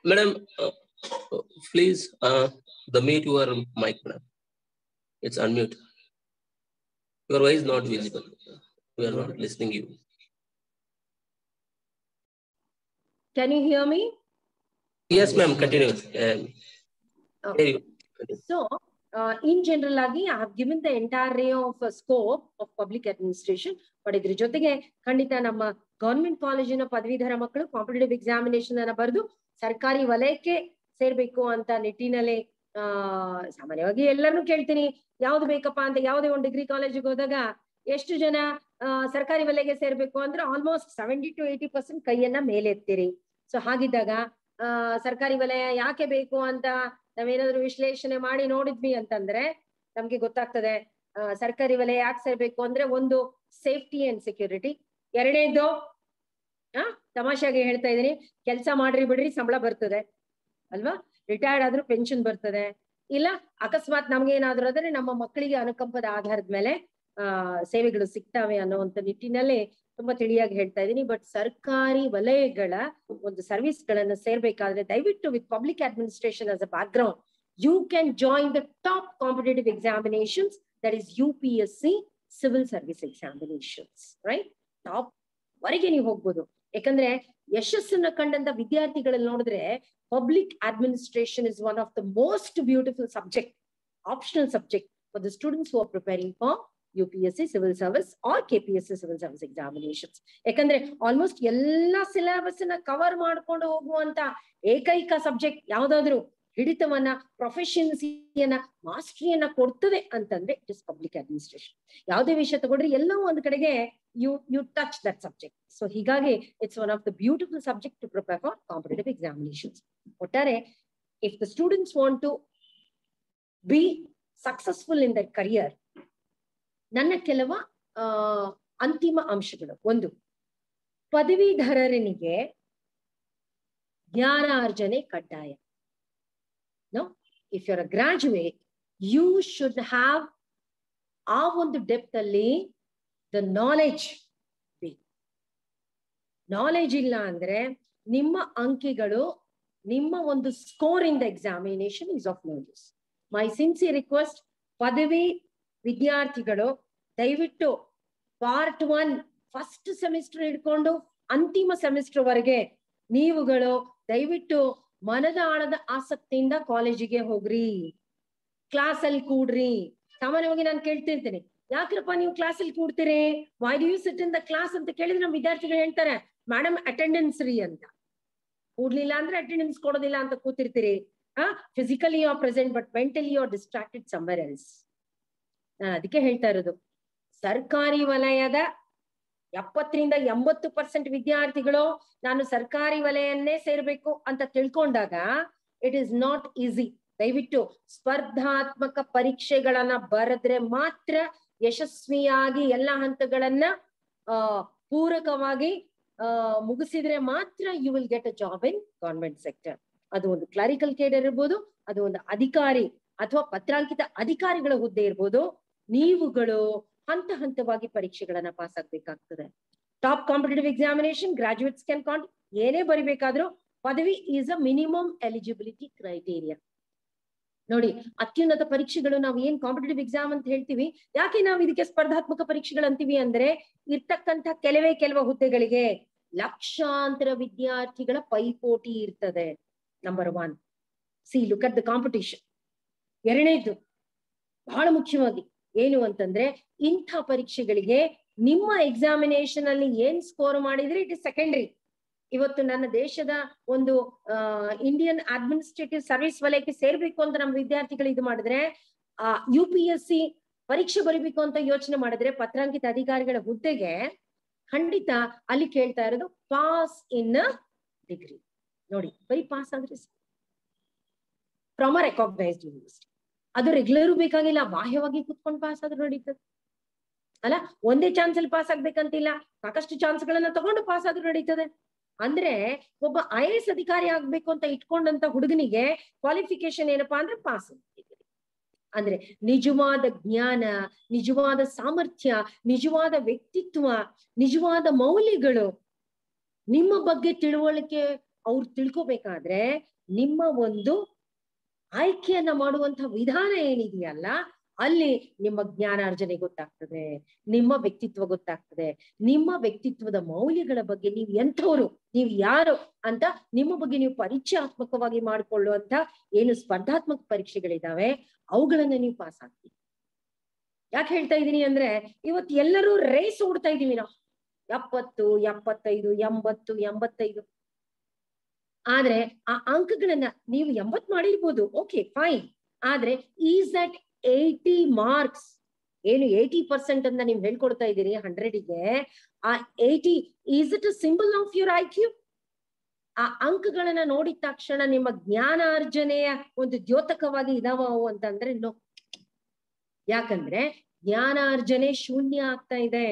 Madam, please the mute your mic, madam. It's unmute. Your voice is not visible. We are not listening you. Can you hear me? Yes, ma'am. Continue. Okay. So, in general, I have given the entire array of scope of public administration. But idri jotege khandita namma government college na padvidhara makkalu competitive examination ana bardu ಸರ್ಕಾರಿ ವಲಯಕ್ಕೆ ಸೇರ್ಬೇಕು ಅಂತ ನಿಟ್ಟಿನಲ್ಲಿ ಸಾಮಾನ್ಯವಾಗಿ ಎಲ್ಲರನ್ನೂ ಕೇಳ್ತೀನಿ ಯಾವ್ದು ಬೇಕಪ್ಪ ಅಂತ. ಯಾವುದೇ ಒಂದು ಡಿಗ್ರಿ ಕಾಲೇಜಿಗೆ ಹೋದಾಗ ಎಷ್ಟು ಜನ ಸರ್ಕಾರಿ ವಲಯಕ್ಕೆ ಸೇರ್ಬೇಕು ಅಂದ್ರೆ ಆಲ್ಮೋಸ್ಟ್ 70 to 80% ಕೈಯನ್ನ ಮೇಲೆ ಎತ್ತೀರಿ. ಸೊ ಹಾಗಿದ್ದಾಗ ಸರ್ಕಾರಿ ವಲಯ ಯಾಕೆ ಬೇಕು ಅಂತ ನಾವೇನಾದ್ರು ವಿಶ್ಲೇಷಣೆ ಮಾಡಿ ನೋಡಿದ್ವಿ ಅಂತಂದ್ರೆ ನಮ್ಗೆ ಗೊತ್ತಾಗ್ತದೆ ಸರ್ಕಾರಿ ವಲಯ ಯಾಕೆ ಸೇರ್ಬೇಕು ಅಂದ್ರೆ, ಒಂದು ಸೇಫ್ಟಿ ಅಂಡ್ ಸೆಕ್ಯೂರಿಟಿ, ಎರಡನೇದು ತಮಾಷೆಗೆ ಹೇಳ್ತಾ ಇದೀನಿ, ಕೆಲಸ ಮಾಡ್ರಿ ಬಿಡ್ರಿ ಸಂಬಳ ಬರ್ತದೆ ಅಲ್ವಾ, ರಿಟೈರ್ಡ್ ಆದ್ರೂ ಪೆನ್ಷನ್ ಬರ್ತದೆ, ಇಲ್ಲ ಅಕಸ್ಮಾತ್ ನಮ್ಗೆ ಏನಾದ್ರು ಆದ್ರೆ ನಮ್ಮ ಮಕ್ಕಳಿಗೆ ಅನುಕಂಪದ ಆಧಾರದ ಮೇಲೆ ಸೇವೆಗಳು ಸಿಗ್ತಾವೆ ಅನ್ನೋಂಥ ನಿಟ್ಟಿನಲ್ಲಿ ತುಂಬಾ ತಿಳಿಯಾಗಿ ಹೇಳ್ತಾ ಇದ್ದೀನಿ. ಬಟ್ ಸರ್ಕಾರಿ ವಲಯಗಳ ಒಂದು ಸರ್ವಿಸ್ ಗಳನ್ನ ಸೇರ್ಬೇಕಾದ್ರೆ ದಯವಿಟ್ಟು with public administration as a background you can join the top competitive examinations, that is UPSC civil service examinations, right? Top ವರೆಗೆ ನೀವು ಹೋಗ್ಬೋದು. ಯಾಕಂದ್ರೆ ಯಶಸ್ಸನ್ನ ಕಂಡಂತ ವಿದ್ಯಾರ್ಥಿಗಳಲ್ಲಿ ನೋಡಿದ್ರೆ public administration is one of the most beautiful subject, optional subject for the students who are preparing for UPSC civil service or KPSC civil service examinations. ಯಾಕಂದ್ರೆ almost ಎಲ್ಲಾ ಸಿಲೆಬಸ್ ನ ಕವರ್ ಮಾಡ್ಕೊಂಡು ಹೋಗುವಂತ ಏಕೈಕ ಸಬ್ಜೆಕ್ಟ್ ಯಾವ್ದಾದ್ರು ಹಿಡಿತವನ್ನ, ಪ್ರೊಫೆಷನ್ಸಿಯನ್ನ, ಮಾಸ್ಟ್ರಿಯನ್ನ ಕೊಡ್ತದೆ ಅಂತಂದ್ರೆ ಇಟ್ ಇಸ್ ಪಬ್ಲಿಕ್ ಅಡ್ಮಿನಿಸ್ಟ್ರೇಷನ್. ಯಾವುದೇ ವಿಷಯ ತಗೊಂಡ್ರೆ ಎಲ್ಲವೂ ಒಂದ್ ಕಡೆಗೆ you touch that subject. So ಹೀಗಾಗಿ it's one of the beautiful subject to prepare for competitive examinations. ಒಟ್ಟಾರೆ if the students want to be successful in their career, ನನ್ನ ಕೆಲವ ಅಂತಿಮ ಅಂಶಗಳು. ಒಂದು, ಪದವೀಧರನಿಗೆ ಜ್ಞಾನಾರ್ಜನೆ ಕಡ್ಡಾಯ. No, if you're a graduate, you should have ಆ ಒಂದು ಡೆಪ್ತ್ ಅಲ್ಲಿ the knowledge be. ನಾಲೆಜ್ ಇಲ್ಲ ಅಂದ್ರೆ ನಿಮ್ಮ ಅಂಕಿಗಳು, ನಿಮ್ಮ ಒಂದು score in the examination is of no use. My sincere request, ಪದವಿ ವಿದ್ಯಾರ್ಥಿಗಳು ದಯವಿಟ್ಟು ಪಾರ್ಟ್ 1 ಫಸ್ಟ್ ಸೆಮಿಸ್ಟರ್ ಹಿಡ್ಕೊಂಡು ಅಂತಿಮ ಸೆಮಿಸ್ಟರ್ ವರೆಗೆ ನೀವುಗಳು ದಯವಿಟ್ಟು ಮನದ ಆಳದ ಆಸಕ್ತಿಯಿಂದ ಕಾಲೇಜಿಗೆ ಹೋಗ್ರಿ, ಕ್ಲಾಸ್ ಅಲ್ಲಿ ಕೂಡ್ರಿ. ಸಾಮಾನ್ಯವಾಗಿ ನಾನು ಕೇಳ್ತಿರ್ತೀನಿ, ಯಾಕ್ರಪ್ಪ ನೀವು ಕ್ಲಾಸ್ ಅಲ್ಲಿ ಕೂಡ್ತೀರಿ, why do you sit in the class ಅಂತ ಕೇಳಿದ್ರೆ ನಮ್ಮ ವಿದ್ಯಾರ್ಥಿಗಳು ಹೇಳ್ತಾರೆ, ಮೇಡಮ್ ಅಟೆಂಡೆನ್ಸ್ ರೀ ಅಂತ. ಕೂಡ್ಲಿಲ್ಲ ಅಂದ್ರೆ ಅಟೆಂಡೆನ್ಸ್ ಕೊಡೋದಿಲ್ಲ ಅಂತ ಕೂತಿರ್ತೀರಿ. Physically you are present but mentally you are distracted somewhere else. ನಾನು ಅದಕ್ಕೆ ಹೇಳ್ತಾ ಇರೋದು, ಸರ್ಕಾರಿ ವಲಯದ 70-80% ವಿದ್ಯಾರ್ಥಿಗಳು ನಾನು ಸರ್ಕಾರಿ ವಲಯನ್ನೇ ಸೇರ್ಬೇಕು ಅಂತ ತಿಳ್ಕೊಂಡಾಗ ಇಟ್ ಈಸ್ ನಾಟ್ ಈಸಿ. ದಯವಿಟ್ಟು ಸ್ಪರ್ಧಾತ್ಮಕ ಪರೀಕ್ಷೆಗಳನ್ನ ಬರೆದ್ರೆ ಮಾತ್ರ, ಯಶಸ್ವಿಯಾಗಿ ಎಲ್ಲ ಹಂತಗಳನ್ನ ಪೂರಕವಾಗಿ ಮುಗಿಸಿದ್ರೆ ಮಾತ್ರ you will get a job in government sector. ಅದು ಒಂದು ಕ್ಲರಿಕಲ್ ಕೇಡರ್ ಇರ್ಬೋದು, ಅದು ಒಂದು ಅಧಿಕಾರಿ ಅಥವಾ ಪತ್ರಾಂಕಿತ ಅಧಿಕಾರಿಗಳ ಹುದ್ದೆ ಇರ್ಬೋದು. ನೀವುಗಳು ಹಂತ ಹಂತವಾಗಿ ಪರೀಕ್ಷೆಗಳನ್ನ ಪಾಸ್ ಆಗ್ಬೇಕಾಗ್ತದೆ. Top competitive examination graduates can can't, ಏನೇ ಬರಿಬೇಕಾದ್ರೂ ಪದವಿ is a minimum eligibility criteria. ನೋಡಿ, ಅತ್ಯುನ್ನತ ಪರೀಕ್ಷೆಗಳು ನಾವು ಏನ್ ಕಾಂಪಿಟೇಟಿವ್ ಎಕ್ಸಾಮ್ ಅಂತ ಹೇಳ್ತೀವಿ, ಯಾಕೆ ನಾವು ಇದಕ್ಕೆ ಸ್ಪರ್ಧಾತ್ಮಕ ಪರೀಕ್ಷೆಗಳು ಅಂತೀವಿ ಅಂದ್ರೆ, ಇರ್ತಕ್ಕಂಥ ಕೆಲವು ಹುದ್ದೆಗಳಿಗೆ ಲಕ್ಷಾಂತರ ವಿದ್ಯಾರ್ಥಿಗಳ ಪೈಪೋಟಿ ಇರ್ತದೆ. Number 1, C look at the competition. ಎರಡನೇದು ಬಹಳ ಮುಖ್ಯವಾಗಿ ಏನು ಅಂತಂದ್ರೆ, ಇಂಥ ಪರೀಕ್ಷೆಗಳಿಗೆ ನಿಮ್ಮ ಎಕ್ಸಾಮಿನೇಷನ್ ಅಲ್ಲಿ ಏನ್ ಸ್ಕೋರ್ ಮಾಡಿದ್ರೆ ಇಟ್ ಇಸ್ ಸೆಕೆಂಡರಿ. ಇವತ್ತು ನನ್ನ ದೇಶದ ಒಂದು ಇಂಡಿಯನ್ ಅಡ್ಮಿನಿಸ್ಟ್ರೇಟಿವ್ ಸರ್ವಿಸ್ ವಲಯಕ್ಕೆ ಸೇರ್ಬೇಕು ಅಂತ ನಮ್ಮ ವಿದ್ಯಾರ್ಥಿಗಳು ಇದು ಮಾಡಿದ್ರೆ, UPSC ಪರೀಕ್ಷೆ ಬರೀಬೇಕು ಅಂತ ಯೋಚನೆ ಮಾಡಿದ್ರೆ, ಪತ್ರಾಂಕಿತ ಅಧಿಕಾರಿಗಳ ಹುದ್ದೆಗೆ ಖಂಡಿತ ಅಲ್ಲಿ ಕೇಳ್ತಾ ಇರೋದು ಪಾಸ್ ಇನ್ ಡಿಗ್ರಿ. ನೋಡಿ, ಬರೀ ಪಾಸ್ ಆದ್ರೆ ಫ್ರಮ್ ಅ ರೆಕಾಗ್ನೈಸ್ಡ್ ಯೂನಿವರ್ಸಿಟಿ. ಅದು ರೆಗ್ಯುಲರ್ ಬೇಕಾಗಿಲ್ಲ, ಬಾಹ್ಯವಾಗಿ ಕುತ್ಕೊಂಡು ಪಾಸ್ ಆದ್ರೂ ನಡೀತದೆ ಅಲ್ಲ. ಒಂದೇ ಚಾನ್ಸ್ ಅಲ್ಲಿ ಪಾಸ್ ಆಗ್ಬೇಕಂತಿಲ್ಲ, ಸಾಕಷ್ಟು ಚಾನ್ಸ್ ಗಳನ್ನ ತಗೊಂಡು ಪಾಸ್ ಆದ್ರೂ ನಡೀತದೆ. ಅಂದ್ರೆ ಒಬ್ಬ IAS ಅಧಿಕಾರಿ ಆಗ್ಬೇಕು ಅಂತ ಇಟ್ಕೊಂಡಂತ ಹುಡುಗನಿಗೆ ಕ್ವಾಲಿಫಿಕೇಶನ್ ಏನಪ್ಪಾ ಅಂದ್ರೆ ಪಾಸ್. ಅಂದ್ರೆ ನಿಜವಾದ ಜ್ಞಾನ, ನಿಜವಾದ ಸಾಮರ್ಥ್ಯ, ನಿಜವಾದ ವ್ಯಕ್ತಿತ್ವ, ನಿಜವಾದ ಮೌಲ್ಯಗಳು, ನಿಮ್ಮ ಬಗ್ಗೆ ತಿಳುವಳಿಕೆ ಅವ್ರು ತಿಳ್ಕೊಬೇಕಾದ್ರೆ ನಿಮ್ಮ ಒಂದು ಆಯ್ಕೆಯನ್ನ ಮಾಡುವಂತಹ ವಿಧಾನ ಏನಿದೆಯಲ್ಲ, ಅಲ್ಲಿ ನಿಮ್ಮ ಜ್ಞಾನಾರ್ಜನೆ ಗೊತ್ತಾಗ್ತದೆ, ನಿಮ್ಮ ವ್ಯಕ್ತಿತ್ವ ಗೊತ್ತಾಗ್ತದೆ, ನಿಮ್ಮ ವ್ಯಕ್ತಿತ್ವದ ಮೌಲ್ಯಗಳ ಬಗ್ಗೆ ನೀವು ಎಂಥವ್ರು, ನೀವು ಯಾರು ಅಂತ ನಿಮ್ಮ ಬಗ್ಗೆ ನೀವು ಪರಿಚಯಾತ್ಮಕವಾಗಿ ಮಾಡಿಕೊಳ್ಳುವಂತ ಏನು ಸ್ಪರ್ಧಾತ್ಮಕ ಪರೀಕ್ಷೆಗಳಿದಾವೆ ಅವುಗಳನ್ನ ನೀವು ಪಾಸ್ ಆಗ್ತೀವಿ. ಯಾಕೆ ಹೇಳ್ತಾ ಇದ್ದೀನಿ ಅಂದ್ರೆ, ಇವತ್ತು ಎಲ್ಲರೂ ರೇಸ್ ಓಡ್ತಾ ಇದೀವಿ ನಾವು, 70, 75, 80, 85. ಆದ್ರೆ ಆ ಅಂಕಗಳನ್ನ ನೀವು 80 ಮಾಡಿರ್ಬೋದು, ಓಕೆ ಫೈನ್. ಆದ್ರೆ ಈಸ್ ದಟ್ 80 ಮಾರ್ಕ್ಸ್, ಏನು 80% ಅಂತ ನೀವು ಹೇಳ್ಕೊಡ್ತಾ ಇದ್ದೀರಿ 100ಗೆ, ಆ 80 is it a symbol of your IQ? ಆ ಅಂಕಗಳನ್ನ ನೋಡಿದ ತಕ್ಷಣ ನಿಮ್ಮ ಜ್ಞಾನಾರ್ಜನೆಯ ಒಂದು ದ್ಯೋತಕವಾಗಿ ಇದಾವವು ಅಂತಂದ್ರೆ ನೋ. ಯಾಕಂದ್ರೆ ಜ್ಞಾನಾರ್ಜನೆ ಶೂನ್ಯ ಆಗ್ತಾ ಇದೆ.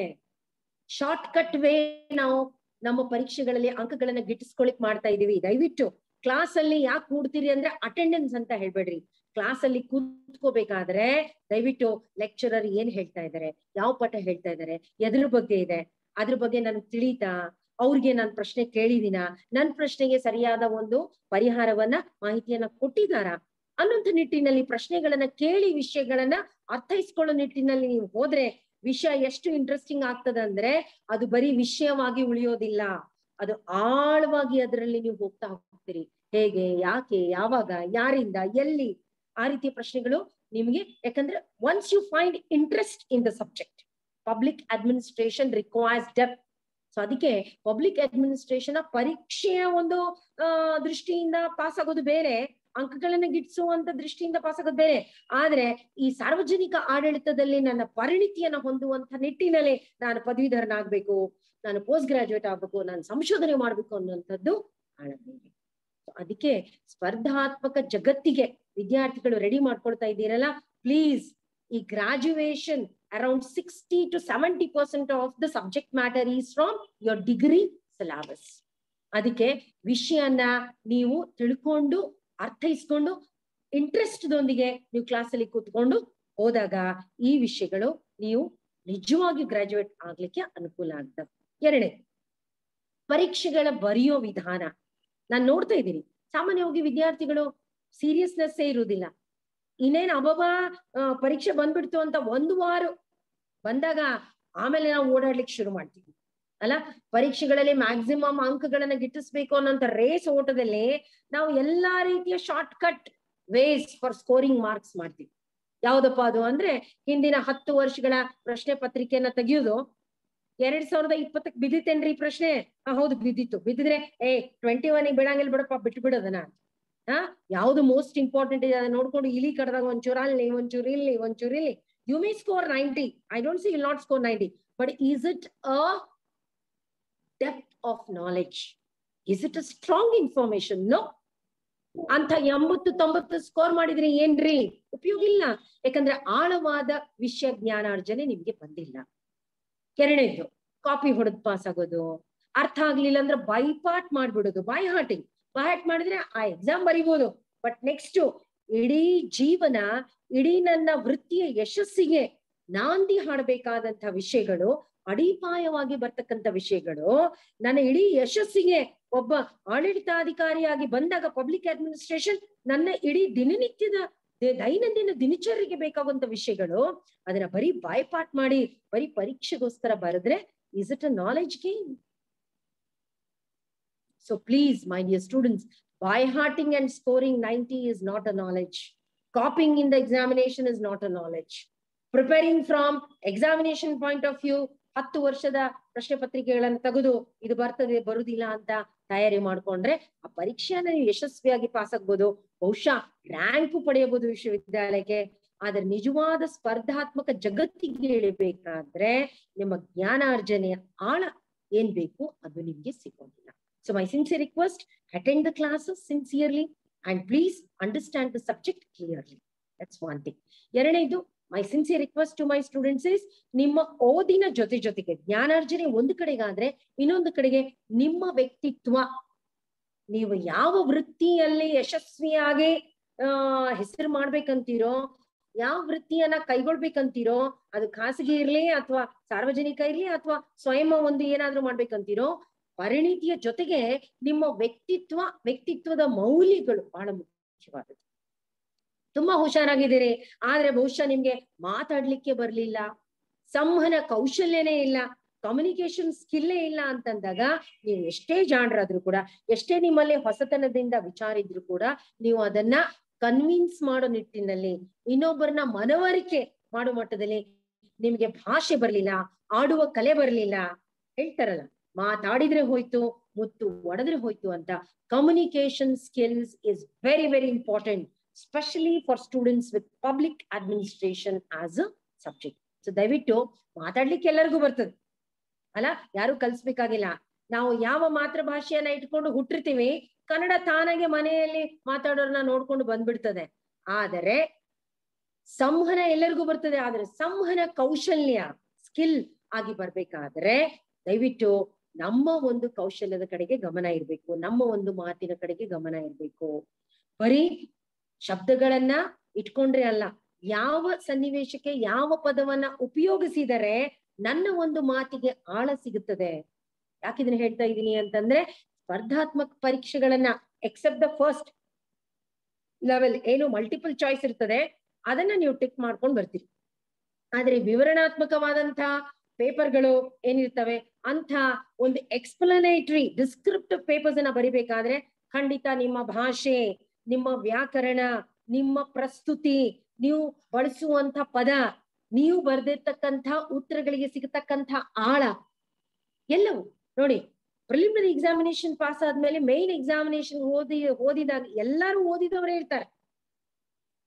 ಶಾರ್ಟ್ ಕಟ್ ವೇ ನಾವು ನಮ್ಮ ಪರೀಕ್ಷೆಗಳಲ್ಲಿ ಅಂಕಗಳನ್ನ ಗಿಟ್ಟಿಸ್ಕೊಳಿಕ್ ಮಾಡ್ತಾ ಇದೀವಿ. ದಯವಿಟ್ಟು ಕ್ಲಾಸ್ ಅಲ್ಲಿ ಯಾಕೆ ಕೂಡ್ತೀರಿ ಅಂದ್ರೆ ಅಟೆಂಡೆನ್ಸ್ ಅಂತ ಹೇಳ್ಬೇಡ್ರಿ. ಕ್ಲಾಸ್ ಅಲ್ಲಿ ಕೂತ್ಕೋಬೇಕಾದ್ರೆ ದಯವಿಟ್ಟು ಲೆಕ್ಚರರ್ ಏನ್ ಹೇಳ್ತಾ ಇದ್ದಾರೆ, ಯಾವ ಪಾಠ ಹೇಳ್ತಾ ಇದ್ದಾರೆ, ಎದ್ರ ಬಗ್ಗೆ ಇದೆ ಅದ್ರ ಬಗ್ಗೆ ನನ್ಗೆ ತಿಳಿತಾ, ಅವ್ರಿಗೆ ನಾನು ಪ್ರಶ್ನೆ ಕೇಳಿದಿನ, ನನ್ನ ಪ್ರಶ್ನೆಗೆ ಸರಿಯಾದ ಒಂದು ಪರಿಹಾರವನ್ನ ಮಾಹಿತಿಯನ್ನ ಕೊಟ್ಟಿದಾರ ಅನ್ನೋಂಥ ನಿಟ್ಟಿನಲ್ಲಿ ಪ್ರಶ್ನೆಗಳನ್ನ ಕೇಳಿ ವಿಷಯಗಳನ್ನ ಅರ್ಥೈಸ್ಕೊಳ್ಳೋ ನಿಟ್ಟಿನಲ್ಲಿ ನೀವು ಹೋದ್ರೆ ವಿಷಯ ಎಷ್ಟು ಇಂಟ್ರೆಸ್ಟಿಂಗ್ ಆಗ್ತದೆ ಅಂದ್ರೆ ಅದು ಬರೀ ವಿಷಯವಾಗಿ ಉಳಿಯೋದಿಲ್ಲ, ಅದು ಆಳವಾಗಿ ಅದರಲ್ಲಿ ನೀವು ಹೋಗ್ತಾ ಹೋಗ್ತೀರಿ. ಹೇಗೆ, ಯಾಕೆ, ಯಾವಾಗ, ಯಾರಿಂದ, ಎಲ್ಲಿ, ಆ ರೀತಿಯ ಪ್ರಶ್ನೆಗಳು ನಿಮ್ಗೆ. ಯಾಕಂದ್ರೆ once you find interest in the subject, public administration requires depth. So ಅದಕ್ಕೆ ಪಬ್ಲಿಕ್ ಅಡ್ಮಿನಿಸ್ಟ್ರೇಷನ್ ಪರೀಕ್ಷೆಯ ಒಂದು ದೃಷ್ಟಿಯಿಂದ ಪಾಸ್ ಆಗೋದು ಬೇರೆ, ಅಂಕಗಳನ್ನ ಗಿಟ್ಟಿಸುವಂತ ದೃಷ್ಟಿಯಿಂದ ಪಾಸ್ ಆಗೋದು ಬೇರೆ. ಆದ್ರೆ ಈ ಸಾರ್ವಜನಿಕ ಆಡಳಿತದಲ್ಲಿ ನನ್ನ ಪರಿಣಿತಿಯನ್ನ ಹೊಂದುವಂತ ನಿಟ್ಟಿನಲ್ಲಿ ನಾನು ಪದವೀಧರನಾಗ್ಬೇಕು, ನಾನು ಪೋಸ್ಟ್ ಗ್ರಾಜುಯೇಟ್ ಆಗ್ಬೇಕು, ನಾನು ಸಂಶೋಧನೆ ಮಾಡ್ಬೇಕು ಅನ್ನುವಂಥದ್ದು ಬಹಳ ಬೇರೆ. ಅದಕ್ಕೆ ಸ್ಪರ್ಧಾತ್ಮಕ ಜಗತ್ತಿಗೆ ವಿದ್ಯಾರ್ಥಿಗಳು ರೆಡಿ ಮಾಡ್ಕೊಳ್ತಾ ಇದ್ದೀರಲ್ಲ, ಪ್ಲೀಸ್ ಈ graduation around 60 to 70% of the subject matter is from your degree syllabus. ಅದಕ್ಕೆ ವಿಷಯನ ನೀವು ತಿಳ್ಕೊಂಡು ಅರ್ಥೈಸ್ಕೊಂಡು ಇಂಟ್ರೆಸ್ಟ್ ದೊಂದಿಗೆ ನೀವು ಕ್ಲಾಸಲ್ಲಿ ಕೂತ್ಕೊಂಡು ಹೋದಾಗ ಈ ವಿಷಯಗಳು ನೀವು ನಿಜವಾಗಿ ಗ್ರಾಜುಯೇಟ್ ಆಗ್ಲಿಕ್ಕೆ ಅನುಕೂಲ ಆಗ್ತವೆ. ಎರಡನೇ, ಪರೀಕ್ಷೆಗಳ ಬರೆಯೋ ವಿಧಾನ. ನಾನು ನೋಡ್ತಾ ಇದ್ದೀನಿ ಸಾಮಾನ್ಯವಾಗಿ ವಿದ್ಯಾರ್ಥಿಗಳು ಸೀರಿಯಸ್ನೆಸ್ಸೇ ಇರುವುದಿಲ್ಲ. ಇನ್ನೇನ್ ಅಬ್ಬಬ್ಬಾ ಪರೀಕ್ಷೆ ಬಂದ್ಬಿಡ್ತು ಅಂತ ಒಂದು ವಾರ ಬಂದಾಗ ಆಮೇಲೆ ನಾವು ಓಡಾಡ್ಲಿಕ್ಕೆ ಶುರು ಮಾಡ್ತೀವಿ ಅಲ್ಲ. ಪರೀಕ್ಷೆಗಳಲ್ಲಿ ಮ್ಯಾಕ್ಸಿಮಮ್ ಅಂಕಗಳನ್ನ ಗಿಟ್ಟಿಸ್ಬೇಕು ಅನ್ನೋಂಥ ರೇಸ್ ಓಟದಲ್ಲಿ ನಾವು ಎಲ್ಲಾ ರೀತಿಯ shortcut ways for scoring marks ಮಾಡ್ತೀವಿ. ಯಾವ್ದಪ್ಪ ಅದು ಅಂದ್ರೆ ಹಿಂದಿನ 10 ವರ್ಷಗಳ ಪ್ರಶ್ನೆ ಪತ್ರಿಕೆಯನ್ನ ತೆಗೆಯೋದು. 2020 ಬಿದ್ದಿತ್ತೇನ್ರಿ ಪ್ರಶ್ನೆ? ಹೌದು ಬಿದ್ದಿತ್ತು. ಬಿದ್ದಿದ್ರೆ 21 ಬಿಡಂಗಿಲ್ಲ ಬಿಡಪ್ಪ, ಬಿಟ್ಟು ಬಿಡೋದನ. ಯಾವ್ದು ಮೋಸ್ಟ್ ಇಂಪಾರ್ಟೆಂಟ್ ಇದೆ ಅದನ್ನ ನೋಡ್ಕೊಂಡು ಇಲಿ ಕಡ್ದಾಗ ಒಂಚೂರು ಅಲ್ಲಿ, ಒಂಚೂರು ಇಲ್ಲಿ, ಒಂಚೂರು ಇಲ್ಲಿ. You may score 90. I don't say you'll not score 90. But is it a depth of knowledge? Is it a strong information? No. ಅಂತ 80-90 ಸ್ಕೋರ್ ಮಾಡಿದ್ರೆ ಏನ್ರಿ ಉಪಯೋಗ ಇಲ್ಲ. ಯಾಕಂದ್ರೆ ಆಳವಾದ ವಿಷಯ ಜ್ಞಾನಾರ್ಜನೆ ನಿಮ್ಗೆ ಬಂದಿಲ್ಲ. ಎರಡನೇದು, ಕಾಪಿ ಹೊಡೆದು ಪಾಸ್ ಆಗೋದು. ಅರ್ಥ ಆಗ್ಲಿಲ್ಲ ಅಂದ್ರೆ ಬೈಪಾಟ್ ಮಾಡ್ಬಿಡೋದು, ಬೈ ಹಾರ್ಟಿಂಗ್. ಬೈ ಹಾರ್ಟ್ ಮಾಡಿದ್ರೆ ಆ ಎಕ್ಸಾಮ್ ಬರಿಬೋದು, ಬಟ್ ನೆಕ್ಸ್ಟ್ ಇಡೀ ಜೀವನ, ಇಡೀ ನನ್ನ ವೃತ್ತಿಯ ಯಶಸ್ಸಿಗೆ ನಾಂದಿ ಹಾಡಬೇಕಾದಂತ ವಿಷಯಗಳು, ಅಡಿಪಾಯವಾಗಿ ಬರ್ತಕ್ಕಂಥ ವಿಷಯಗಳು, ನನ್ನ ಇಡೀ ಯಶಸ್ಸಿಗೆ ಒಬ್ಬ ಆಡಳಿತಾಧಿಕಾರಿಯಾಗಿ ಬಂದಾಗ ಪಬ್ಲಿಕ್ ಅಡ್ಮಿನಿಸ್ಟ್ರೇಷನ್ ನನ್ನ ಇಡೀ ದಿನನಿತ್ಯದ ದೈನಂದಿನ ದಿನಚರಿಗೆ ಬೇಕಾಗುವಂತ ವಿಷಯಗಳು, ಅದನ್ನ ಬರೀ ಬಾಯ್ಪಾಟ್ ಮಾಡಿ ಬರೀ ಪರೀಕ್ಷೆಗೋಸ್ಕರ ಬರೆದ್ರೆ is it a knowledge gain? So please, my dear students, by hearting and scoring 90 is not a knowledge. Copying in the examination is not a knowledge. Preparing from examination point of view, 10 ವರ್ಷದ ಪ್ರಶ್ನೆ ಪತ್ರಿಕೆಗಳನ್ನು ತೆಗೆದು ಇದು ಬರ್ತದೆ ಬರುದಿಲ್ಲ ಅಂತ ತಯಾರಿ ಮಾಡ್ಕೊಂಡ್ರೆ ಆ ಪರೀಕ್ಷೆಯನ್ನ ನೀವು ಯಶಸ್ವಿಯಾಗಿ ಪಾಸ್ ಆಗ್ಬೋದು, ಬಹುಶಃ ರ್ಯಾಂಕು ಪಡೆಯಬಹುದು ವಿಶ್ವವಿದ್ಯಾಲಯಕ್ಕೆ. ಆದ್ರೆ ನಿಜವಾದ ಸ್ಪರ್ಧಾತ್ಮಕ ಜಗತ್ತಿಗೆ ಇಳಿಬೇಕಾದ್ರೆ ನಿಮ್ಮ ಜ್ಞಾನಾರ್ಜನೆಯ ಆಳ ಏನ್ ಬೇಕು ಅದು ನಿಮ್ಗೆ ಸಿಗೋದಿಲ್ಲ. So my sincere request, attend the classes sincerely and please understand the subject clearly. That's one thing. ಎರಡನೇದು, my sincere request to my students is, ನಿಮ್ಮ ಓದಿನ ಜೊತೆಗೆ ಜ್ಞಾನಾರ್ಜನೆ ಒಂದು ಕಡೆಗಾದ್ರೆ ಇನ್ನೊಂದು ಕಡೆಗೆ ನಿಮ್ಮ ವ್ಯಕ್ತಿತ್ವ, ನೀವು ಯಾವ ವೃತ್ತಿಯಲ್ಲಿ ಯಶಸ್ವಿಯಾಗಿ ಹೆಸರು ಮಾಡ್ಬೇಕಂತೀರೋ, ಯಾವ ವೃತ್ತಿಯನ್ನ ಕೈಗೊಳ್ಬೇಕಂತೀರೋ, ಅದು ಖಾಸಗಿ ಇರ್ಲಿ ಅಥವಾ ಸಾರ್ವಜನಿಕ ಇರ್ಲಿ ಅಥವಾ ಸ್ವಯಂ ಒಂದು ಏನಾದ್ರೂ ಮಾಡ್ಬೇಕಂತೀರೋ, ಪರಿಣಿತಿಯ ಜೊತೆಗೆ ನಿಮ್ಮ ವ್ಯಕ್ತಿತ್ವದ ಮೌಲ್ಯಗಳು ಬಹಳ ಮುಖ್ಯವಾದದ್ದು. ತುಂಬಾ ಹುಷಾರಾಗಿದ್ದೀರಿ, ಆದ್ರೆ ಬಹುಶಃ ನಿಮ್ಗೆ ಮಾತಾಡ್ಲಿಕ್ಕೆ ಬರ್ಲಿಲ್ಲ, ಸಂವಹನ ಕೌಶಲ್ಯನೇ ಇಲ್ಲ, ಕಮ್ಯುನಿಕೇಶನ್ ಸ್ಕಿಲ್ಲೇ ಇಲ್ಲ ಅಂತಂದಾಗ ನೀವು ಎಷ್ಟೇ ಜಾಣರಾದ್ರೂ ಕೂಡ, ಎಷ್ಟೇ ನಿಮ್ಮಲ್ಲಿ ಹೊಸತನದಿಂದ ವಿಚಾರ ಇದ್ರು ಕೂಡ, ನೀವು ಅದನ್ನ ಕನ್ವಿನ್ಸ್ ಮಾಡೋ ನಿಟ್ಟಿನಲ್ಲಿ, ಇನ್ನೊಬ್ಬರನ್ನ ಮನವರಿಕೆ ಮಾಡೋ ಮಟ್ಟದಲ್ಲಿ ನಿಮ್ಗೆ ಭಾಷೆ ಬರ್ಲಿಲ್ಲ, ಆಡುವ ಕಲೆ ಬರ್ಲಿಲ್ಲ, ಹೇಳ್ತಾರಲ್ಲ ಮಾತಾಡಿದ್ರೆ ಹೋಯ್ತು ಮುತ್ತು ಒಡೆದ್ರೆ ಹೋಯ್ತು ಅಂತ. Communication skills is very very important, specially for students with public administration as a subject. So ದಯವಿಟ್ಟು ಮಾತಾಡ್ಲಿಕ್ಕೆ ಎಲ್ಲರಿಗೂ ಬರ್ತದೆ ಅಲ್ಲ, ಯಾರು ಕಲ್ಸ್ಬೇಕಾಗಿಲ್ಲ. ನಾವು ಯಾವ ಮಾತೃಭಾಷೆಯನ್ನ ಇಟ್ಕೊಂಡು ಹುಟ್ಟಿರ್ತೀವಿ, ಕನ್ನಡ ತಾನಾಗೆ ಮನೆಯಲ್ಲಿ ಮಾತಾಡೋರ್ನ ನೋಡ್ಕೊಂಡು ಬಂದ್ಬಿಡ್ತದೆ. ಆದರೆ ಸಂವಹನ ಎಲ್ಲರಿಗೂ ಬರ್ತದೆ, ಆದ್ರೆ ಸಂವಹನ ಕೌಶಲ್ಯ ಸ್ಕಿಲ್ ಆಗಿ ಬರ್ಬೇಕಾದ್ರೆ ದಯವಿಟ್ಟು ನಮ್ಮ ಒಂದು ಕೌಶಲ್ಯದ ಕಡೆಗೆ ಗಮನ ಇರ್ಬೇಕು, ನಮ್ಮ ಒಂದು ಮಾತಿನ ಕಡೆಗೆ ಗಮನ ಇರ್ಬೇಕು. ಬರೀ ಶಬ್ದಗಳನ್ನ ಇಟ್ಕೊಂಡ್ರೆ ಅಲ್ಲ, ಯಾವ ಸನ್ನಿವೇಶಕ್ಕೆ ಯಾವ ಪದವನ್ನ ಉಪಯೋಗಿಸಿದರೆ ನನ್ನ ಒಂದು ಮಾತಿಗೆ ಆಳ ಸಿಗುತ್ತದೆ. ಯಾಕಿದನ್ನ ಹೇಳ್ತಾ ಇದ್ದೀನಿ ಅಂತಂದ್ರೆ, ಸ್ಪರ್ಧಾತ್ಮಕ ಪರೀಕ್ಷೆಗಳನ್ನ ಎಕ್ಸೆಪ್ಟ್ ದ ಫಸ್ಟ್ ಲೆವೆಲ್ ಏನು ಮಲ್ಟಿಪಲ್ ಚಾಯ್ಸ್ ಇರ್ತದೆ, ಅದನ್ನ ನೀವು ಟಿಕ್ ಮಾಡ್ಕೊಂಡು ಬರ್ತೀರಿ. ಆದ್ರೆ ವಿವರಣಾತ್ಮಕವಾದಂತಹ ಪೇಪರ್ಗಳು ಏನಿರ್ತವೆ ಅಂತ ಒಂದು ಎಕ್ಸ್ಪ್ಲನೇಟರಿ ಡಿಸ್ಕ್ರಿಪ್ಟಿವ್ ಪೇಪರ್ಸ್ ಅನ್ನ ಬರಿಬೇಕಾದ್ರೆ ಖಂಡಿತ ನಿಮ್ಮ ಭಾಷೆ, ನಿಮ್ಮ ವ್ಯಾಕರಣ, ನಿಮ್ಮ ಪ್ರಸ್ತುತಿ, ನೀವು ಬಳಸುವಂತ ಪದ, ನೀವು ಬರೆದಿರ್ತಕ್ಕಂಥ ಉತ್ತರಗಳಿಗೆ ಸಿಗತಕ್ಕಂಥ ಆಳ ಎಲ್ಲವೂ ನೋಡಿ. ಪ್ರಿಲಿಮಿನರಿ ಎಕ್ಸಾಮಿನೇಷನ್ ಪಾಸ್ ಆದ್ಮೇಲೆ ಮೇನ್ ಎಕ್ಸಾಮಿನೇಷನ್ ಓದಿದಾಗ ಎಲ್ಲರೂ ಓದಿದವರೇ ಇರ್ತಾರೆ.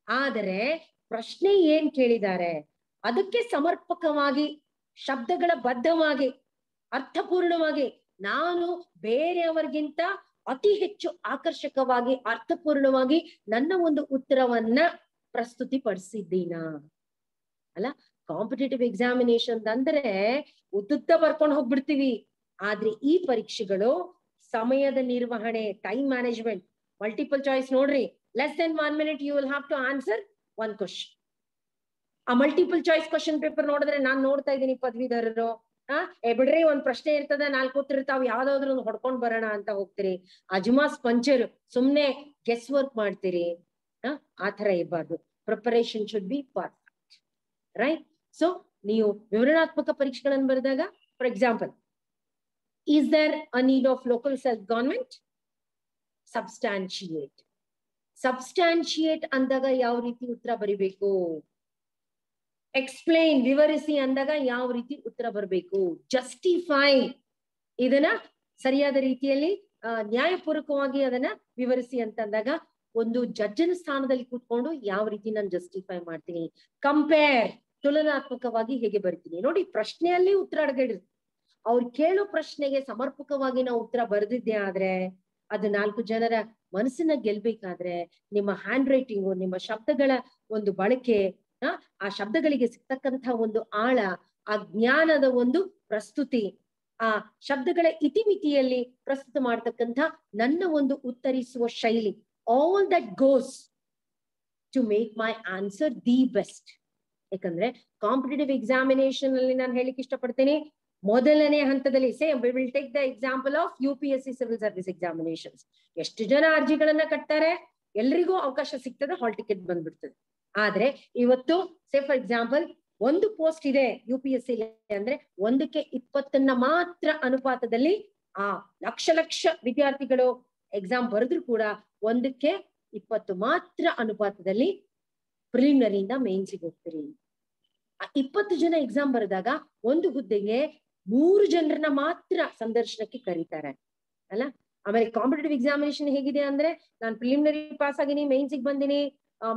ಆದರೆ ಪ್ರಶ್ನೆ ಏನ್ ಕೇಳಿದ್ದಾರೆ ಅದಕ್ಕೆ ಸಮರ್ಪಕವಾಗಿ, ಶಬ್ದಗಳ ಬದ್ಧವಾಗಿ, ಅರ್ಥಪೂರ್ಣವಾಗಿ, ನಾನು ಬೇರೆಯವರಿಗಿಂತ ಅತಿ ಹೆಚ್ಚು ಆಕರ್ಷಕವಾಗಿ, ಅರ್ಥಪೂರ್ಣವಾಗಿ ನನ್ನ ಒಂದು ಉತ್ತರವನ್ನ ಪ್ರಸ್ತುತಿಪಡಿಸಿದ್ದೀನ ಅಲ್ಲ. ಕಾಂಪಿಟೇಟಿವ್ ಎಕ್ಸಾಮಿನೇಷನ್ ಅಂದ್ರೆ ಉದ್ದುದ್ದ ಬರ್ಕೊಂಡು ಹೋಗ್ಬಿಡ್ತೀವಿ. ಆದ್ರೆ ಈ ಪರೀಕ್ಷೆಗಳು ಸಮಯದ ನಿರ್ವಹಣೆ, ಟೈಮ್ ಮ್ಯಾನೇಜ್ಮೆಂಟ್, ಮಲ್ಟಿಪಲ್ ಚಾಯ್ಸ್ ನೋಡ್ರಿ, less than 1 minute you will have to answer one question. ಆ ಮಲ್ಟಿಪಲ್ ಚಾಯ್ಸ್ ಕ್ವಶನ್ ಪೇಪರ್ ನೋಡಿದ್ರೆ ನಾನ್ ನೋಡ್ತಾ ಇದ್ದೀನಿ ಪದವೀಧರರು ಬಿಡ್ರಿ ಒಂದ್ ಪ್ರಶ್ನೆ ಇರ್ತದ 4 ಉತ್ತರ ಇರ್ತಾವ, ಯಾವ್ದಾದ್ರು ಒಂದು ಹೊಡ್ಕೊಂಡ್ ಬರೋಣ ಅಂತ ಹೋಗ್ತೀರಿ. ಅಜ್ಮಾಸ್ ಪಂಚರ್ ಸುಮ್ನೆ ಗೆಸ್ ವರ್ಕ್ ಮಾಡ್ತೀರಿ. ಆತರ ಇರಬಾರ್ದು. Preparation should be perfect, right? So ನೀವು ವಿವರಣಾತ್ಮಕ ಪರೀಕ್ಷೆಗಳನ್ನು ಬರೆದಾಗ, for example, is there a need of local self government? Substantiate. Substantiate ಅಂದಾಗ ಯಾವ ರೀತಿ ಉತ್ತರ ಬರಿಬೇಕು? ಎಕ್ಸ್ಪ್ಲೈನ್, ವಿವರಿಸಿ ಅಂದಾಗ ಯಾವ ರೀತಿ ಉತ್ತರ ಬರಬೇಕು? ಜಸ್ಟಿಫೈ, ಇದನ್ನ ಸರಿಯಾದ ರೀತಿಯಲ್ಲಿ ನ್ಯಾಯಪೂರ್ವಕವಾಗಿ ಅದನ್ನ ವಿವರಿಸಿ ಅಂತಂದಾಗ ಒಂದು ಜಡ್ಜನ ಸ್ಥಾನದಲ್ಲಿ ಕೂತ್ಕೊಂಡು ಯಾವ ರೀತಿ ನಾನು ಜಸ್ಟಿಫೈ ಮಾಡ್ತೀನಿ? ಕಂಪೇರ್, ತುಲನಾತ್ಮಕವಾಗಿ ಹೇಗೆ ಬರ್ತೀನಿ? ನೋಡಿ, ಪ್ರಶ್ನೆಯಲ್ಲಿ ಉತ್ತರ ಅಡಗಿರುತ್ತೆ. ಅವ್ರು ಕೇಳೋ ಪ್ರಶ್ನೆಗೆ ಸಮರ್ಪಕವಾಗಿ ನಾವು ಉತ್ತರ ಬರೆದಿದ್ದೆ ಆದ್ರೆ, ಅದು 4 ಜನರ ಮನಸ್ಸನ್ನ ಗೆಲ್ಬೇಕಾದ್ರೆ ನಿಮ್ಮ ಹ್ಯಾಂಡ್ ರೈಟಿಂಗು, ನಿಮ್ಮ ಶಬ್ದಗಳ ಒಂದು ಬಳಕೆ, ಆ ಶಬ್ದಗಳಿಗೆ ಸಿಗ್ತಕ್ಕಂಥ ಒಂದು ಆಳ, ಆ ಜ್ಞಾನದ ಒಂದು ಪ್ರಸ್ತುತಿ, ಆ ಶಬ್ದಗಳ ಇತಿಮಿತಿಯಲ್ಲಿ ಪ್ರಸ್ತುತ ಮಾಡ್ತಕ್ಕಂಥ ನನ್ನ ಒಂದು ಉತ್ತರಿಸುವ ಶೈಲಿ, all that goes to make my answer the best. ಯಾಕಂದ್ರೆ ಕಾಂಪಿಟೇಟಿವ್ ಎಕ್ಸಾಮಿನೇಷನ್ ಅಲ್ಲಿ ನಾನು ಹೇಳಿಕ್ಕೆ ಇಷ್ಟಪಡ್ತೀನಿ, ಮೊದಲನೇ ಹಂತದಲ್ಲಿ we will take the example of UPSC civil service examinations. ಎಷ್ಟು ಜನ ಅರ್ಜಿಗಳನ್ನ ಕಟ್ತಾರೆ, ಎಲ್ರಿಗೂ ಅವಕಾಶ ಸಿಗ್ತದೆ, ಹಾಲ್ ಟಿಕೆಟ್ ಬಂದ್ಬಿಡ್ತದೆ. ಆದ್ರೆ ಇವತ್ತು ಫಾರ್ ಎಕ್ಸಾಂಪಲ್ ಒಂದು ಪೋಸ್ಟ್ ಇದೆ UPSC ಅಂದ್ರೆ 1ಕ್ಕೆ 20 ಮಾತ್ರ ಅನುಪಾತದಲ್ಲಿ ಆ ಲಕ್ಷ ವಿದ್ಯಾರ್ಥಿಗಳು ಎಕ್ಸಾಮ್ ಬರೆದ್ರು ಕೂಡ 1ಕ್ಕೆ 20 ಮಾತ್ರ ಅನುಪಾತದಲ್ಲಿ ಪ್ರಿಲಿಮಿನರಿಯಿಂದ ಮೇನ್ಸಿಗೆ ಹೋಗ್ತೀರಿ. ಆ 20 ಜನ ಎಕ್ಸಾಮ್ ಬರೆದಾಗ ಒಂದು ಹುದ್ದೆಗೆ 3 ಜನರನ್ನ ಮಾತ್ರ ಸಂದರ್ಶನಕ್ಕೆ ಕರೀತಾರೆ ಅಲ್ಲ. ಆಮೇಲೆ ಕಾಂಪಿಟೇಟಿವ್ ಎಕ್ಸಾಮಿನೇಷನ್ ಹೇಗಿದೆ ಅಂದ್ರೆ, ನಾನು ಪ್ರಿಲಿಮಿನರಿ ಪಾಸ್ ಆಗಿನಿ, ಮೇನ್ಸಿಗೆ ಬಂದಿನಿ,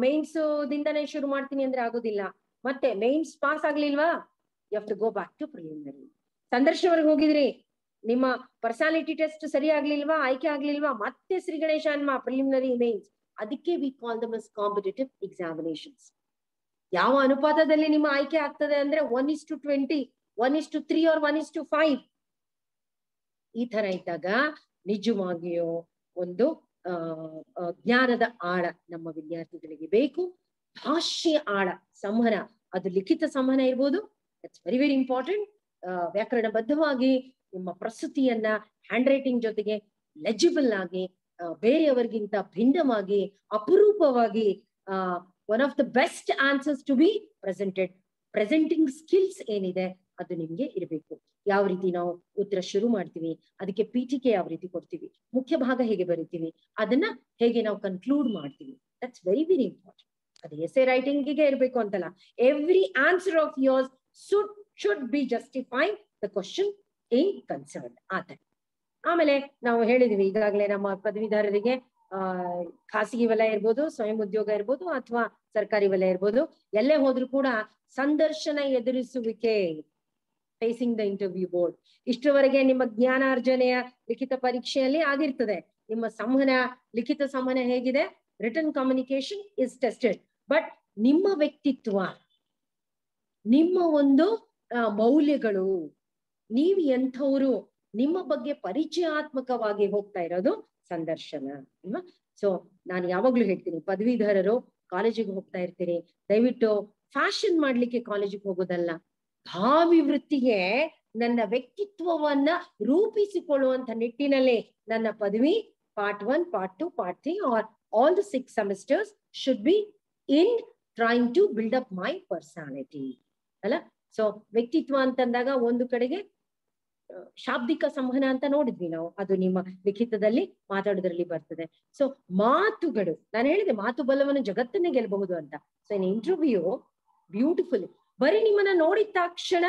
ಮೇನ್ಸ್ ದಿಂದನೇ ಶುರು ಮಾಡ್ತೀನಿ ಅಂದ್ರೆ ಆಗೋದಿಲ್ಲ. ಮತ್ತೆ ಮೇನ್ಸ್ ಪಾಸ್ ಆಗ್ಲಿಲ್ವಾ, you have to go back to preliminary. ಸಂದರ್ಶನವರೆಗೆ ಹೋಗಿದ್ರಿ, ನಿಮ್ಮ ಪರ್ಸನಾಲಿಟಿ ಟೆಸ್ಟ್ ಸರಿ ಆಗ್ಲಿಲ್ವಾ, ಆಯ್ಕೆ ಆಗ್ಲಿಲ್ವಾ, ಮತ್ತೆ ಶ್ರೀ ಗಣೇಶನ್ಮ ಪ್ರಿಲಿಮಿನರಿ ಮೇನ್ಸ್. ಅದಕ್ಕೆ we call them as competitive examinations. ಯಾವ ಅನುಪಾತದಲ್ಲಿ ನಿಮ್ಮ ಆಯ್ಕೆ ಆಗ್ತದೆ ಅಂದ್ರೆ 1:20, 1:3 or 1:5. ಈ ತರ ಇದ್ದಾಗ ನಿಜವಾಗಿಯೂ ಒಂದು ಜ್ಞಾನದ ಆಳ ನಮ್ಮ ವಿದ್ಯಾರ್ಥಿಗಳಿಗೆ ಬೇಕು. ಭಾಷೆಯ ಆಳ, ಸಂವಹನ, ಅದು ಲಿಖಿತ ಸಂವಹನ ಇರ್ಬೋದು, ಇಟ್ಸ್ ವೆರಿ ವೆರಿ ಇಂಪಾರ್ಟೆಂಟ್. ವ್ಯಾಕರಣಬದ್ಧವಾಗಿ ನಿಮ್ಮ ಪ್ರಸ್ತುತಿಯನ್ನ ಹ್ಯಾಂಡ್ ರೈಟಿಂಗ್ ಜೊತೆಗೆ ಲೆಜಿಬಲ್ ಆಗಿ, ಬೇರೆಯವರಿಗಿಂತ ಭಿನ್ನವಾಗಿ, ಅಪರೂಪವಾಗಿ, one of the best answers to be presented. Presenting skills ಏನಿದೆ ಅದು ನಿಮ್ಗೆ ಇರಬೇಕು. ಯಾವ ರೀತಿ ನಾವು ಉತ್ತರ ಶುರು ಮಾಡ್ತೀವಿ, ಅದಕ್ಕೆ ಪೀಠಿಕೆ ಯಾವ ರೀತಿ ಕೊಡ್ತೀವಿ, ಮುಖ್ಯ ಭಾಗ ಹೇಗೆ ಬರೀತೀವಿ, ಅದನ್ನ ಹೇಗೆ ನಾವು ಕನ್ಕ್ಲೂಡ್ ಮಾಡ್ತೀವಿ, ದಟ್ಸ್ ವೆರಿ ವೆರಿ ಇಂಪಾರ್ಟೆಂಟ್. ಅದು ಎಸ್ಸೆ ರೈಟಿಂಗಿಗೆ ಇರಬೇಕು ಅಂತಲ್ಲ, every answer of yours should be justifying the question in concern. ಆತ ಆಮೇಲೆ ನಾವು ಹೇಳಿದ್ವಿ ಈಗಾಗಲೇ ನಮ್ಮ ಪದವೀಧರರಿಗೆ ಖಾಸಗಿ ವಲಯ ಇರ್ಬೋದು, ಸ್ವಯಂ ಉದ್ಯೋಗ ಇರ್ಬೋದು, ಅಥವಾ ಸರ್ಕಾರಿ ವಲಯ ಇರ್ಬೋದು, ಎಲ್ಲೇ ಹೋದ್ರು ಕೂಡ ಸಂದರ್ಶನ ಎದುರಿಸುವಿಕೆ, ಫೇಸಿಂಗ್ ದ ಇಂಟರ್ವ್ಯೂ ಬೋರ್ಡ್, ಇಷ್ಟರವರೆಗೆ ನಿಮ್ಮ ಜ್ಞಾನಾರ್ಜನೆಯ ಲಿಖಿತ ಪರೀಕ್ಷೆಯಲ್ಲಿ ಆಗಿರ್ತದೆ. ನಿಮ್ಮ ಸಂವಹನ, ಲಿಖಿತ ಸಂವಹನ ಹೇಗಿದೆ, written communication is tested. But ನಿಮ್ಮ ವ್ಯಕ್ತಿತ್ವ, ನಿಮ್ಮ ಒಂದು ಮೌಲ್ಯಗಳು, ನೀವು ಎಂಥವ್ರು, ನಿಮ್ಮ ಬಗ್ಗೆ ಪರಿಚಯಾತ್ಮಕವಾಗಿ ಹೋಗ್ತಾ ಇರೋದು ಸಂದರ್ಶನ ಅಲ್ವಾ. ಸೊ ನಾನು ಯಾವಾಗ್ಲೂ ಹೇಳ್ತೀನಿ, ಪದವೀಧರರು ಕಾಲೇಜಿಗೆ ಹೋಗ್ತಾ ಇರ್ತೀರಿ, ದಯವಿಟ್ಟು ಫ್ಯಾಷನ್ ಮಾಡ್ಲಿಕ್ಕೆ ಕಾಲೇಜಿಗೆ ಹೋಗೋದಲ್ಲ. ಭಾವಿವೃತ್ತಿಗೆ ನನ್ನ ವ್ಯಕ್ತಿತ್ವವನ್ನ ರೂಪಿಸಿಕೊಳ್ಳುವಂತ ನಿಟ್ಟಿನಲ್ಲಿ ನನ್ನ ಪದವಿ part 1, part 2, part 3 or all the 6 semesters should be in trying to build up my personality. ಅಲ್ಲ, ಸೊ ವ್ಯಕ್ತಿತ್ವ ಅಂತಂದಾಗ ಒಂದು ಕಡೆಗೆ ಶಾಬ್ದಿಕ ಸಂವಹನ ಅಂತ ನೋಡಿದ್ವಿ ನಾವು, ಅದು ನಿಮ್ಮ ಲಿಖಿತದಲ್ಲಿ ಮಾತಾಡೋದ್ರಲ್ಲಿ ಬರ್ತದೆ. ಸೊ ಮಾತುಗಳು, ನಾನು ಹೇಳಿದೆ ಮಾತು ಬಲವನ್ನು ಜಗತ್ತನ್ನೇ ಗೆಲ್ಲಬಹುದು ಅಂತ. ಸೊ ಇನ್ ಇಂಟರ್ವ್ಯೂ ಬ್ಯೂಟಿಫುಲ್, ಬರೀ ನಿಮ್ಮನ್ನ ನೋಡಿದ ತಕ್ಷಣ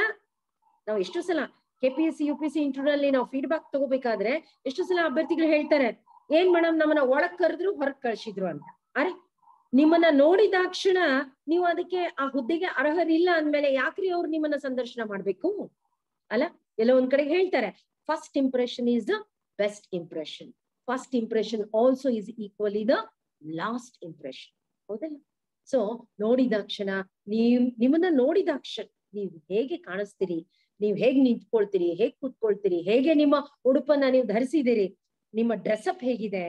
ನಾವು ಎಷ್ಟು ಸಲ KPSC UPSC ಇಂಟರ್ವ್ಯೂ ಅಲ್ಲಿ ನಾವು ಫೀಡ್ಬ್ಯಾಕ್ ತಗೋಬೇಕಾದ್ರೆ ಎಷ್ಟು ಸಲ ಅಭ್ಯರ್ಥಿಗಳು ಹೇಳ್ತಾರೆ, ಏನ್ ಮೇಡಮ್ ನಮ್ಮನ್ನ ಒಳಗ್ ಕರೆದ್ರು ಹೊರಗ್ ಕಳ್ಸಿದ್ರು ಅಂತ. ಅರೆ, ನಿಮ್ಮನ್ನ ನೋಡಿದಾಕ್ಷಣ ನೀವು ಅದಕ್ಕೆ ಆ ಹುದ್ದೆಗೆ ಅರ್ಹರಿಲ್ಲ ಅಂದ್ಮೇಲೆ ಯಾಕ್ರಿ ಅವ್ರು ನಿಮ್ಮನ್ನ ಸಂದರ್ಶನ ಮಾಡ್ಬೇಕು ಅಲ್ಲ? ಎಲ್ಲ ಒಂದ್ ಕಡೆ ಹೇಳ್ತಾರೆ, first impression is the best impression, first impression also is equally the last impression. ಹೌದಲ್ಲ? ಸೊ ನೋಡಿದಾಕ್ಷಣ ನಿಮ್ಮನ್ನ ನೋಡಿದಾಕ್ಷಣ ನೀವು ಹೇಗೆ ಕಾಣಿಸ್ತೀರಿ, ನೀವು ಹೇಗ್ ನಿಂತ್ಕೊಳ್ತೀರಿ, ಹೇಗ್ ಕೂತ್ಕೊಳ್ತೀರಿ, ಹೇಗೆ ನಿಮ್ಮ ಉಡುಪನ್ನ ನೀವು ಧರಿಸಿದಿರಿ, ನಿಮ್ಮ ಡ್ರೆಸ್ಅಪ್ ಹೇಗಿದೆ,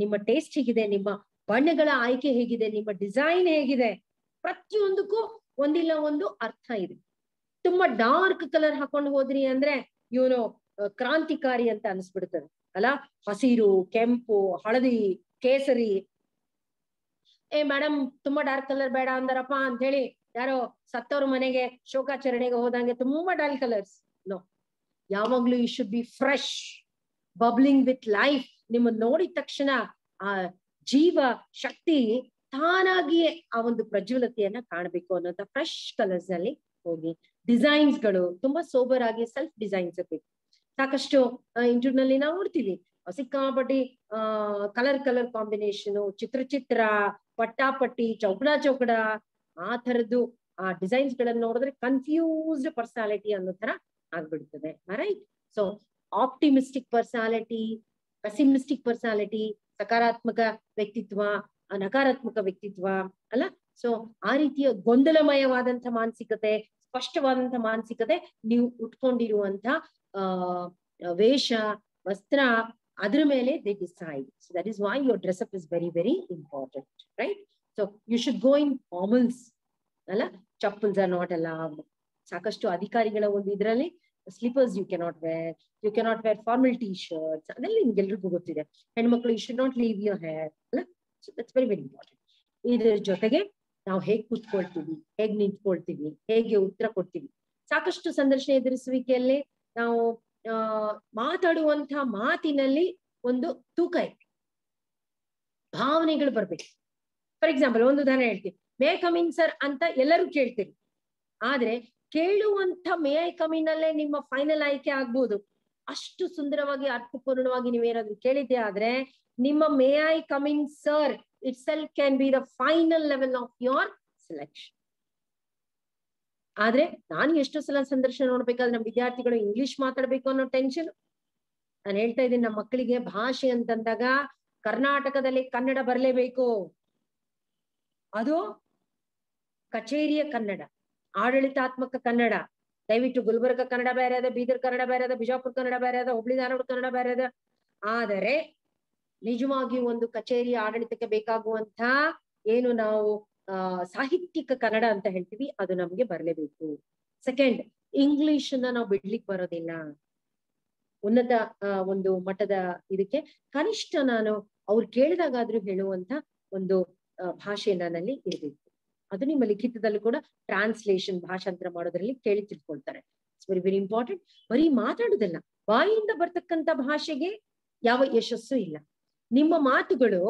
ನಿಮ್ಮ ಟೇಸ್ಟ್ ಹೇಗಿದೆ, ನಿಮ್ಮ ಬಣ್ಣಗಳ ಆಯ್ಕೆ ಹೇಗಿದೆ, ನಿಮ್ಮ ಡಿಸೈನ್ ಹೇಗಿದೆ, ಪ್ರತಿಯೊಂದಕ್ಕೂ ಒಂದಿಲ್ಲ ಒಂದು ಅರ್ಥ ಇದೆ. ತುಂಬಾ ಡಾರ್ಕ್ ಕಲರ್ ಹಾಕೊಂಡು ಹೋದ್ರಿ ಅಂದ್ರೆ ಇವನು ಕ್ರಾಂತಿಕಾರಿ ಅಂತ ಅನ್ಸ್ಬಿಡ್ತದೆ ಅಲ್ಲ. ಹಸಿರು, ಕೆಂಪು, ಹಳದಿ, ಕೇಸರಿ, ಮೇಡಮ್ ತುಂಬಾ ಡಾರ್ಕ್ ಕಲರ್ ಬೇಡ ಅಂದಾರಪ್ಪ ಅಂತ ಹೇಳಿ ಯಾರೋ ಸತ್ತವ್ರ ಮನೆಗೆ ಶೋಕಾಚರಣೆಗೆ ಹೋದಂಗೆ ತುಂಬಾ ಡಾರ್ಕ್ ಕಲರ್ಸ್ ನೋ. ಯಾವಾಗ್ಲೂ you should be fresh, bubbling with life. ನಿಮ್ಮ ನೋಡಿದ ತಕ್ಷಣ ಆ ಜೀವ ಶಕ್ತಿ ತಾನಾಗಿಯೇ ಆ ಒಂದು ಪ್ರಜ್ವಲತೆಯನ್ನ ಕಾಣಬೇಕು ಅನ್ನೋಂಥ ಫ್ರೆಶ್ ಕಲರ್ಸ್ ನಲ್ಲಿ ಹೋಗಿ. ಡಿಸೈನ್ಸ್ ಗಳು ತುಂಬಾ ಸೋಬರ್ ಆಗಿ ಸೆಲ್ಫ್ ಡಿಸೈನ್ಸ್ ಇರ್ಬೇಕು. ಸಾಕಷ್ಟು ಇಂಟರ್ವ್ಯೂ ನಲ್ಲಿ ನಾವು ನೋಡ್ತೀವಿ ಸಿಕ್ಕಾಪಟ್ಟಿ ಕಲರ್ ಕಾಂಬಿನೇಷನ್, ಚಿತ್ರ, ಪಟ್ಟಾಪಟ್ಟಿ, ಚೌಕಡ ಆ ತರದ್ದು ಆ ಡಿಸೈನ್ಸ್ ಗಳನ್ನ ನೋಡಿದ್ರೆ ಕನ್ಫ್ಯೂಸ್ಡ್ ಪರ್ಸನಾಲಿಟಿ ಅನ್ನೋ ತರ ಆಗ್ಬಿಡ್ತದೆ. Right? So optimistic personality, pessimistic personality, ಸಕಾರಾತ್ಮಕ ವ್ಯಕ್ತಿತ್ವ, ನಕಾರಾತ್ಮಕ ವ್ಯಕ್ತಿತ್ವ ಅಲ್ಲ. ಸೊ ಆ ರೀತಿಯ ಗೊಂದಲಮಯವಾದಂತ ಮಾನಸಿಕತೆ, ಸ್ಪಷ್ಟವಾದಂತ ಮಾನಸಿಕತೆ, ನೀವು ಉಟ್ಕೊಂಡಿರುವಂತ ವೇಷ, ವಸ್ತ್ರ, ಅದ್ರ ಮೇಲೆ they decide. So that is why your dress up is very, very important, right? So you should go in formals ಅಲ್ಲ. Chappals are not allowed. ಸಾಕಷ್ಟು ಅಧಿಕಾರಿಗಳ ಒಂದು ಇದರಲ್ಲಿ slippers you cannot wear formal T-shirts, ಅದೆಲ್ಲ ನಿಮ್ಗೆಲ್ರಿಗೂ ಗೊತ್ತಿದೆ. ಹೆಣ್ಮಕ್ಳು you should not leave your hair ಅಲ್ಲ. So that's very, very important. ಇದ್ರ ಜೊತೆಗೆ ನಾವು ಹೇಗ್ ಕೂತ್ಕೊಳ್ತೀವಿ, ಹೇಗ್ ನಿಂತ್ಕೊಳ್ತೀವಿ, ಹೇಗೆ ಉತ್ತರ ಕೊಡ್ತೀವಿ. ಸಾಕಷ್ಟು ಸಂದರ್ಶನ ಎದುರಿಸುವಿಕೆಯಲ್ಲಿ ನಾವು ಮಾತಾಡುವಂತ ಮಾತಿನಲ್ಲಿ ಒಂದು ತೂಕ ಇದೆ, ಭಾವನೆಗಳು ಬರ್ಬೇಕು. ಫಾರ್ ಎಕ್ಸಾಂಪಲ್ ಒಂದು ಉದಾಹರಣೆ ಹೇಳ್ತೀವಿ, ಮೇ ಕಮ್ ಇನ್ ಸರ್ ಅಂತ ಎಲ್ಲರೂ ಕೇಳ್ತೀರಿ, ಆದ್ರೆ ಕೇಳುವಂತ ಮೇ ಐ ಕಮ್ ಇನ್ ಅಲ್ಲೇ ನಿಮ್ಮ ಫೈನಲ್ ಆಯ್ಕೆ ಆಗ್ಬೋದು. ಅಷ್ಟು ಸುಂದರವಾಗಿ ಅರ್ಥಪೂರ್ಣವಾಗಿ ನೀವೇನಾದ್ರೂ ಕೇಳಿದ್ದೆ ಆದ್ರೆ ನಿಮ್ಮ may I come in sir it self can be the final level of your selection. ಆದ್ರೆ ನಾನು ಎಷ್ಟೋ ಸಲ ಸಂದರ್ಶನ ನೋಡ್ಬೇಕಾದ್ರೆ ನಮ್ಮ ವಿದ್ಯಾರ್ಥಿಗಳು ಇಂಗ್ಲಿಷ್ ಮಾತಾಡ್ಬೇಕು ಅನ್ನೋ ಟೆನ್ಷನ್. ನಾನು ಹೇಳ್ತಾ ಇದ್ದೀನಿ, ನಮ್ಮ ಮಕ್ಕಳಿಗೆ ಭಾಷೆ ಅಂತಂದಾಗ ಕರ್ನಾಟಕದಲ್ಲಿ ಕನ್ನಡ ಬರಲೇಬೇಕು. ಅದು ಕಚೇರಿಯ ಕನ್ನಡ, ಆಡಳಿತಾತ್ಮಕ ಕನ್ನಡ. ದಯವಿಟ್ಟು ಗುಲ್ಬರ್ಗ ಕನ್ನಡ ಬೇರೆ ಅದ, ಬೀದರ್ ಕನ್ನಡ ಬೇರೆ ಅದ, ಬಿಜಾಪುರ ಕನ್ನಡ ಬೇರೆ ಅದ, ಹುಬ್ಳಿ ಧಾರವಾಡ ಕನ್ನಡ ಬೇರೆ ಅದ. ಆದರೆ ನಿಜವಾಗಿಯೂ ಒಂದು ಕಚೇರಿ ಆಡಳಿತಕ್ಕೆ ಬೇಕಾಗುವಂತ ಏನು ನಾವು ಸಾಹಿತ್ಯಿಕ ಕನ್ನಡ ಅಂತ ಹೇಳ್ತೀವಿ, ಅದು ನಮ್ಗೆ ಬರಲೇಬೇಕು. ಸೆಕೆಂಡ್, ಇಂಗ್ಲಿಷ್ ಅನ್ನ ನಾವು ಬಿಡ್ಲಿಕ್ಕೆ ಬರೋದಿಲ್ಲ. ಉನ್ನತ ಒಂದು ಮಟ್ಟದ ಇದಕ್ಕೆ ಕನಿಷ್ಠ ನಾನು ಅವ್ರು ಕೇಳಿದಾಗಾದ್ರೂ ಹೇಳುವಂತ ಒಂದು ಭಾಷೆ ನನ್ನಲ್ಲಿ ಇರ್ಬೇಕು. ಅದು ನಿಮ್ಮ ಲಿಖಿತದಲ್ಲೂ ಕೂಡ ಟ್ರಾನ್ಸ್ಲೇಷನ್, ಭಾಷಾಂತರ ಮಾಡೋದ್ರಲ್ಲಿ ಕೇಳಿ ತಿಳ್ಕೊಳ್ತಾರೆ. It's very, very important. ಬರೀ ಮಾತಾಡುದಲ್ಲ, ಬಾಯಿಂದ ಬರ್ತಕ್ಕಂಥ ಭಾಷೆಗೆ ಯಾವ ಯಶಸ್ಸು ಇಲ್ಲ. ನಿಮ್ಮ ಮಾತುಗಳು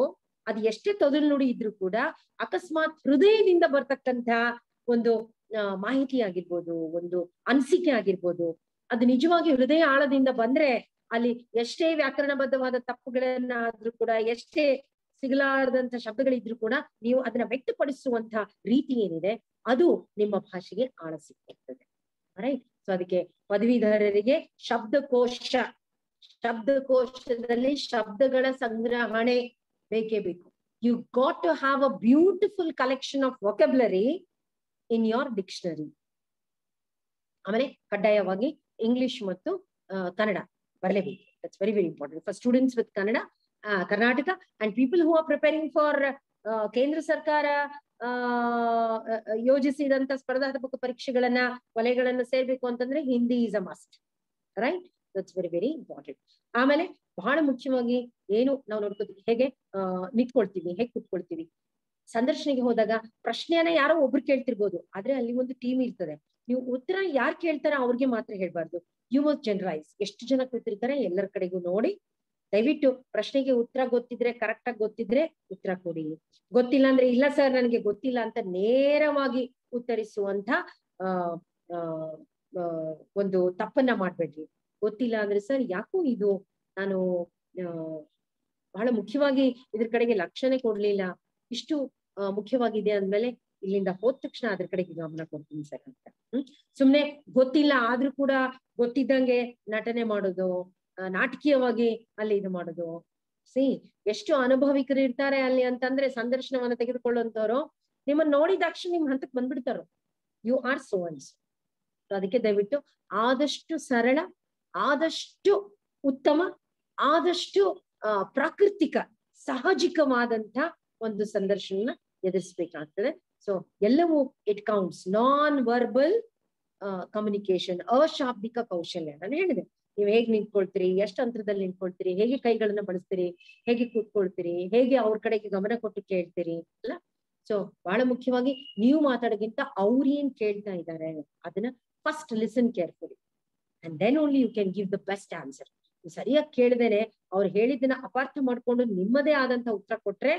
ಅದು ಎಷ್ಟೇ ತೊದಲು ನುಡಿ ಇದ್ರು ಕೂಡ ಅಕಸ್ಮಾತ್ ಹೃದಯದಿಂದ ಬರ್ತಕ್ಕಂಥ ಒಂದು ಮಾಹಿತಿ ಆಗಿರ್ಬೋದು, ಒಂದು ಅನಿಸಿಕೆ ಆಗಿರ್ಬೋದು, ಅದು ನಿಜವಾಗಿ ಹೃದಯ ಆಳದಿಂದ ಬಂದ್ರೆ ಅಲ್ಲಿ ಎಷ್ಟೇ ವ್ಯಾಕರಣಬದ್ಧವಾದ ತಪ್ಪುಗಳನ್ನ ಆದ್ರೂ ಕೂಡ, ಎಷ್ಟೇ ಸಿಗಲಾರದಂತ ಶಬ್ದಗಳಿದ್ರು ಕೂಡ ನೀವು ಅದನ್ನ ವ್ಯಕ್ತಪಡಿಸುವಂತ ರೀತಿ ಏನಿದೆ ಅದು ನಿಮ್ಮ ಭಾಷೆಗೆ ಆಳ ಸಿಗ್ತದೆ. ರೈಟ್? ಸೊ ಅದಕ್ಕೆ ಪದವೀಧರರಿಗೆ ಶಬ್ದಕೋಶದಲ್ಲಿ ಶಬ್ದಗಳ ಸಂಗ್ರಹಣೆ ಬೇಕೇ ಬೇಕು. You got to have a beautiful collection of vocabulary in your dictionary. ಆಮೇಲೆ ಕಡ್ಡಾಯವಾಗಿ ಇಂಗ್ಲಿಷ್ ಮತ್ತು ಕನ್ನಡ ಬರಲೇಬೇಕು. That's very, very important for students with Kannada Karnataka and people who are preparing for Kendra Sarkara ಯೋಜಿಸಿದಂತ ಸ್ಪರ್ಧಾತ್ಮಕ ಪರೀಕ್ಷೆಗಳನ್ನ ವಲಯಗಳನ್ನ ಸೇರ್ಬೇಕು ಅಂತಂದ್ರೆ Hindi is a must, right? That's very very important. ಆಮೇಲೆ ಬಹಳ ಮುಖ್ಯವಾಗಿ ಏನು ನಾವು ನೋಡ್ಕೋತೀವಿ, ಹೇಗೆ ನಿಂತ್ಕೊಳ್ತೀವಿ, ಹೇಗೆ ಕೂತ್ಕೊಳ್ತೀವಿ. ಸಂದರ್ಶನೆಗೆ ಹೋದಾಗ ಪ್ರಶ್ನೆಯನ್ನ ಯಾರೋ ಒಬ್ರು ಕೇಳ್ತಿರ್ಬೋದು, ಆದ್ರೆ ಅಲ್ಲಿ ಒಂದು ಟೀಮ್ ಇರ್ತದೆ. ನೀವು ಉತ್ತರ ಯಾರು ಕೇಳ್ತಾರ ಅವ್ರಿಗೆ ಮಾತ್ರ ಹೇಳ್ಬಾರ್ದು. You must generalise. ಎಷ್ಟು ಜನ ಕೂತಿರ್ತಾರೆ ಎಲ್ಲರ ಕಡೆಗೂ ನೋಡಿ. ದಯವಿಟ್ಟು ಪ್ರಶ್ನೆಗೆ ಉತ್ತರ ಗೊತ್ತಿದ್ರೆ, ಕರೆಕ್ಟ್ ಆಗಿ ಗೊತ್ತಿದ್ರೆ ಉತ್ತರ ಕೊಡಿ. ಗೊತ್ತಿಲ್ಲ ಅಂದ್ರೆ ಇಲ್ಲ ಸರ್ ನನಗೆ ಗೊತ್ತಿಲ್ಲ ಅಂತ ನೇರವಾಗಿ ಉತ್ತರಿಸುವಂತ ಒಂದು ತಪ್ಪನ್ನ ಮಾಡ್ಬೇಡ್ರಿ. ಗೊತ್ತಿಲ್ಲ ಅಂದ್ರೆ ಸರ್ ಯಾಕೋ ಇದು ನಾನು ಬಹಳ ಮುಖ್ಯವಾಗಿ ಇದ್ರ ಕಡೆಗೆ ಲಕ್ಷ್ಯನೇ ಕೊಡ್ಲಿಲ್ಲ, ಇಷ್ಟು ಮುಖ್ಯವಾಗಿದೆ ಅಂದ್ಮೇಲೆ ಇಲ್ಲಿಂದ ಹೋದ ತಕ್ಷಣ ಅದ್ರ ಕಡೆಗೆ ಗಮನ ಕೊಡ್ತೀನಿ ಸರ್ ಅಂತ. ಸುಮ್ನೆ ಗೊತ್ತಿಲ್ಲ ಆದ್ರೂ ಕೂಡ ಗೊತ್ತಿದ್ದಂಗೆ ನಟನೆ ಮಾಡೋದು, ನಾಟಕೀಯವಾಗಿ ಅಲ್ಲಿ ಇದು ಮಾಡೋದು. ಎಷ್ಟು ಅನುಭವಿಕರು ಇರ್ತಾರೆ ಅಲ್ಲಿ ಅಂತಂದ್ರೆ ಸಂದರ್ಶನವನ್ನ ತೆಗೆದುಕೊಳ್ಳುವಂತವ್ರು ನಿಮ್ಮನ್ನ ನೋಡಿದ ತಕ್ಷಣ ನಿಮ್ ಹಂತಕ್ಕೆ ಬಂದ್ಬಿಡ್ತಾರೋ, you are so and so. ಅದಕ್ಕೆ ದಯವಿಟ್ಟು ಆದಷ್ಟು ಸರಳ, ಆದಷ್ಟು ಉತ್ತಮ, ಆದಷ್ಟು ಪ್ರಾಕೃತಿಕ ಸಹಜಿಕವಾದಂತ ಒಂದು ಸಂದರ್ಶನ ಎದುರಿಸ್ಬೇಕಾಗ್ತದೆ. ಸೊ ಎಲ್ಲವೂ it counts. Non verbal communication, ಅಶಾಬ್ದಿಕ ಕೌಶಲ್ಯ. ನಾನು ಹೇಳಿದೆ, ನೀವು ಹೇಗೆ ನಿಂತ್ಕೊಳ್ತೀರಿ, ಎಷ್ಟು ಅಂತರದಲ್ಲಿ ನಿಂತ್ಕೊಳ್ತೀರಿ, ಹೇಗೆ ಕೈಗಳನ್ನ ಬಳಸ್ತೀರಿ, ಹೇಗೆ ಕೂತ್ಕೊಳ್ತೀರಿ, ಹೇಗೆ ಅವ್ರ ಕಡೆಗೆ ಗಮನ ಕೊಟ್ಟು ಕೇಳ್ತೀರಿ ಅಲ್ಲ. ಸೊ ಬಹಳ ಮುಖ್ಯವಾಗಿ ನೀವು ಮಾತಾಡೋಕ್ಕಿಂತ ಅವ್ರು ಏನ್ ಕೇಳ್ತಾ ಇದ್ದಾರೆ ಅದನ್ನ first listen carefully and then only you can give the best answer. ಸರಿಯಾಗಿ ಕೇಳ್ದೇನೆ ಅವ್ರು ಹೇಳಿದ್ದನ್ನ ಅಪಾರ್ಥ ಮಾಡ್ಕೊಂಡು ನಿಮ್ಮದೇ ಆದಂತ ಉತ್ತರ ಕೊಟ್ರೆ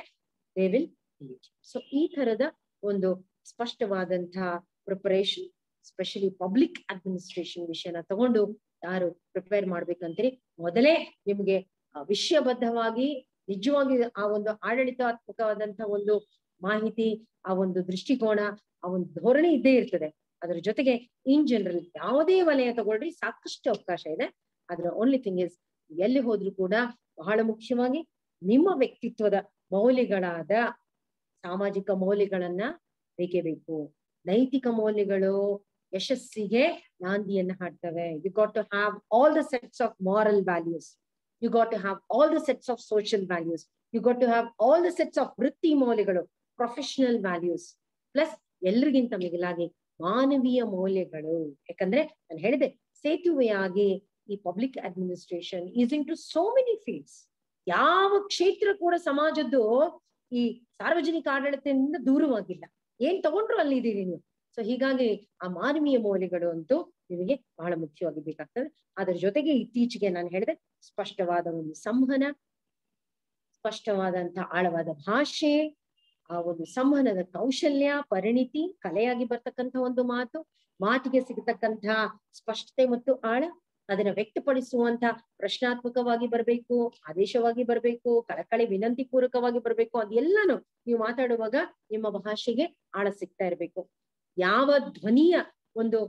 ದೇ ವಿಲ್ ಲೀಡ್. ಸೊ ಈ ತರದ ಒಂದು ಸ್ಪಷ್ಟವಾದಂತಹ ಪ್ರಿಪರೇಷನ್, ಸ್ಪೆಷಲಿ ಪಬ್ಲಿಕ್ ಅಡ್ಮಿನಿಸ್ಟ್ರೇಷನ್ ವಿಷಯನ ತಗೊಂಡು ಯಾರು ಪ್ರಿಪೇರ್ ಮಾಡ್ಬೇಕಂತೀರಿ, ಮೊದಲೇ ನಿಮ್ಗೆ ವಿಷಯಬದ್ಧವಾಗಿ ನಿಜವಾಗಿ ಆ ಒಂದು ಆಡಳಿತಾತ್ಮಕವಾದಂತ ಒಂದು ಮಾಹಿತಿ, ಆ ಒಂದು ದೃಷ್ಟಿಕೋನ, ಆ ಒಂದು ಧೋರಣೆ ಇದ್ದೇ ಇರ್ತದೆ. ಅದ್ರ ಜೊತೆಗೆ ಇನ್ ಜನರಲ್ ಯಾವುದೇ ವಲಯ ತಗೊಳ್ರಿ ಸಾಕಷ್ಟು ಅವಕಾಶ ಇದೆ. ಅದ್ರ ಓನ್ಲಿ ಥಿಂಗ್ ಇಸ್ ಎಲ್ಲಿ ಹೋದ್ರು ಕೂಡ ಬಹಳ ಮುಖ್ಯವಾಗಿ ನಿಮ್ಮ ವ್ಯಕ್ತಿತ್ವದ ಮೌಲ್ಯಗಳಾದ ಸಾಮಾಜಿಕ ಮೌಲ್ಯಗಳನ್ನ ಬೇಕೇ ಬೇಕು. ನೈತಿಕ ಮೌಲ್ಯಗಳು ಯಶಸ್ಸಿಗೆ ನಾಂದಿಯನ್ನ ಹಾಡ್ತವೆ. You got to have all the sets of moral values, you got to have all the sets of social values, you got to have all the sets of ವೃತ್ತಿ ಮೌಲ್ಯಗಳು, ಪ್ರೊಫೆಷನಲ್ ವ್ಯಾಲ್ಯೂಸ್, ಪ್ಲಸ್ ಎಲ್ರಿಗಿಂತ ಮಿಗಿಲಾಗಿ ಮಾನವೀಯ ಮೌಲ್ಯಗಳು. ಯಾಕಂದ್ರೆ ನಾನು ಹೇಳಿದೆ, ಸೇತುವೆಯಾಗಿ ಈ public administration is into so many fields. ಯಾವ ಕ್ಷೇತ್ರ ಕೂಡ ಸಮಾಜದ್ದು ಈ ಸಾರ್ವಜನಿಕ ಆಡಳಿತದಿಂದ ದೂರವಾಗಿಲ್ಲ. ಏನ್ ತಗೊಂಡ್ರು ಅಲ್ಲಿ ಇದೀರಿ ನೀವು. ಸೊ ಹೀಗಾಗಿ ಆ ಮಾನವೀಯ ಮೌಲ್ಯಗಳು ಅಂತೂ ನಿಮಗೆ ಬಹಳ ಮುಖ್ಯವಾಗಿ ಬೇಕಾಗ್ತದೆ. ಅದ್ರ ಜೊತೆಗೆ ಇತ್ತೀಚೆಗೆ ನಾನು ಹೇಳಿದೆ, ಸ್ಪಷ್ಟವಾದ ಒಂದು ಸಂವಹನ, ಸ್ಪಷ್ಟವಾದಂತಹ ಆಳವಾದ ಭಾಷೆ, ಆ ಒಂದು ಸಂವಹನದ ಕೌಶಲ್ಯ, ಪರಿಣಿತಿ, ಕಲೆಯಾಗಿ ಬರ್ತಕ್ಕಂಥ ಒಂದು ಮಾತು, ಮಾತಿಗೆ ಸಿಗತಕ್ಕಂಥ ಸ್ಪಷ್ಟತೆ ಮತ್ತು ಆಳ, ಅದನ್ನ ವ್ಯಕ್ತಪಡಿಸುವಂತ ಪ್ರಶ್ನಾತ್ಮಕವಾಗಿ ಬರಬೇಕು, ಆದೇಶವಾಗಿ ಬರಬೇಕು, ಕಳಕಳಿ ವಿನಂತಿ ಪೂರ್ವಕವಾಗಿ ಬರಬೇಕು. ಅದೆಲ್ಲಾನು ನೀವು ಮಾತಾಡುವಾಗ ನಿಮ್ಮ ಭಾಷೆಗೆ ಆಳ ಸಿಗ್ತಾ ಇರ್ಬೇಕು. ಯಾವ ಧ್ವನಿಯ ಒಂದು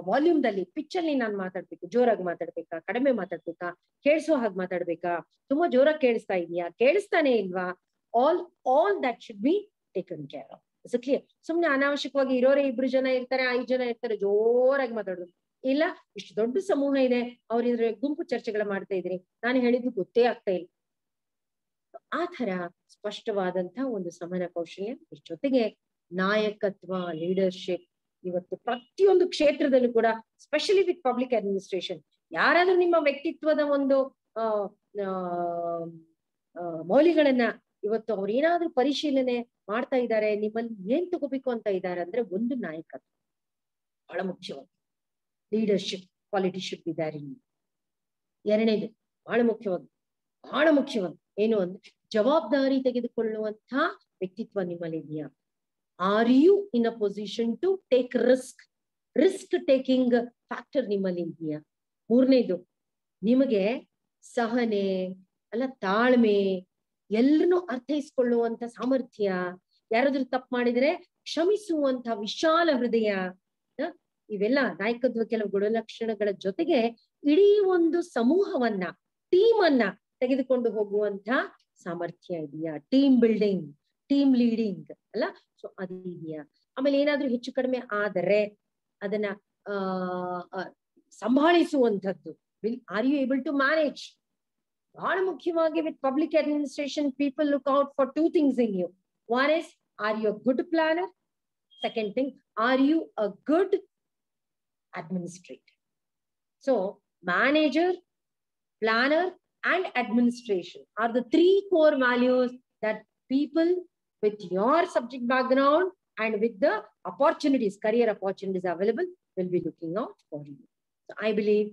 ವಾಲ್ಯೂಮ್ದಲ್ಲಿ, ಪಿಚ್ಚಲ್ಲಿ ನಾನು ಮಾತಾಡ್ಬೇಕು, ಜೋರಾಗಿ ಮಾತಾಡ್ಬೇಕಾ, ಕಡಿಮೆ ಮಾತಾಡ್ಬೇಕಾ, ಕೇಳಿಸೋ ಹಾಗೆ ಮಾತಾಡ್ಬೇಕಾ, ತುಂಬಾ ಜೋರಾಗಿ ಕೇಳಿಸ್ತಾ ಇದೆಯಾ, ಕೇಳಿಸ್ತಾನೆ ಇಲ್ವಾ, all that should be taken care of. Is it clear? ಸುಮ್ನೆ ಅನಾವಶ್ಯಕವಾಗಿ ಇರೋರೇ 2 ಜನ ಇರ್ತಾರೆ, 5 ಜನ ಇರ್ತಾರೆ, ಜೋರಾಗಿ ಮಾತಾಡೋದು ಇಲ್ಲ. ಇಷ್ಟು ದೊಡ್ಡ ಸಮೂಹ ಇದೆ, ಅವ್ರಿದ್ರೆ ಗುಂಪು ಚರ್ಚೆಗಳ ಮಾಡ್ತಾ ಇದ್ರಿ, ನಾನು ಹೇಳಿದ್ದು ಗೊತ್ತೇ ಆಗ್ತಾ ಇಲ್ಲ. ಆ ತರ ಸ್ಪಷ್ಟವಾದಂತಹ ಒಂದು ಸಂವಹನ ಕೌಶಲ್ಯ, ಇದ್ರ ಜೊತೆಗೆ ನಾಯಕತ್ವ, ಲೀಡರ್ಶಿಪ್. ಇವತ್ತು ಪ್ರತಿಯೊಂದು ಕ್ಷೇತ್ರದಲ್ಲೂ ಕೂಡ, ಸ್ಪೆಷಲಿ ವಿತ್ ಪಬ್ಲಿಕ್ ಅಡ್ಮಿನಿಸ್ಟ್ರೇಷನ್, ಯಾರಾದ್ರೂ ನಿಮ್ಮ ವ್ಯಕ್ತಿತ್ವದ ಒಂದು ಮೌಲ್ಯಗಳನ್ನ ಇವತ್ತು ಅವ್ರು ಏನಾದ್ರೂ ಪರಿಶೀಲನೆ ಮಾಡ್ತಾ ಇದ್ದಾರೆ, ನಿಮ್ಮಲ್ಲಿ ಏನ್ ತಗೋಬೇಕು ಅಂತ ಇದ್ದಾರೆ ಅಂದ್ರೆ, ಒಂದು ನಾಯಕತ್ವ ಬಹಳ ಮುಖ್ಯವಾಗಿ, leadership quality should be there in. ಎರಡನೇದು ಬಹಳ ಮುಖ್ಯವಾಗಿ ಏನು ಅಂದ್ರೆ, ಜವಾಬ್ದಾರಿ ತೆಗೆದುಕೊಳ್ಳುವಂತ ವ್ಯಕ್ತಿತ್ವ ನಿಮ್ಮಲ್ಲಿ ಇದೆಯಾ? Are you in a position to take risk taking factor ನಿಮ್ಮಲ್ಲಿ ಇದೆಯಾ? ಮೂರನೇದು, ನಿಮಗೆ ಸಹನೆ ಅಲ್ಲ, ತಾಳ್ಮೆ, ಎಲ್ಲರನ್ನೂ ಅರ್ಥೈಸ್ಕೊಳ್ಳುವಂತ ಸಾಮರ್ಥ್ಯ, ಯಾರಾದ್ರೂ ತಪ್ಪು ಮಾಡಿದ್ರೆ ಕ್ಷಮಿಸುವಂತ ವಿಶಾಲ ಹೃದಯ, ಇವೆಲ್ಲ ನಾಯಕತ್ವ ಕೆಲವು ಗುಣಲಕ್ಷಣಗಳ ಜೊತೆಗೆ ಇಡೀ ಒಂದು ಸಮೂಹವನ್ನ, ಟೀಮ್ ಅನ್ನ ತೆಗೆದುಕೊಂಡು ಹೋಗುವಂತ ಸಾಮರ್ಥ್ಯ ಇದೆಯಾ? ಟೀಮ್ ಬಿಲ್ಡಿಂಗ್, ಟೀಮ್ ಲೀಡಿಂಗ್ ಅಲ್ಲ. ಸೊ ಅದು ಇದೆಯಾ? ಆಮೇಲೆ ಏನಾದ್ರೂ ಹೆಚ್ಚು ಕಡಿಮೆ ಆದರೆ ಅದನ್ನ ಸಂಭಾಳಿಸುವಂಥದ್ದು. Are you able to manage? ಬಹಳ ಮುಖ್ಯವಾಗಿ with public administration, people look out for 2 things in you. One is are you a good planner? Second thing, are you a good administrator? So manager, planner, and administration are the three core values that people with your subject background and with the opportunities, career opportunities available will be looking out for you. So I believe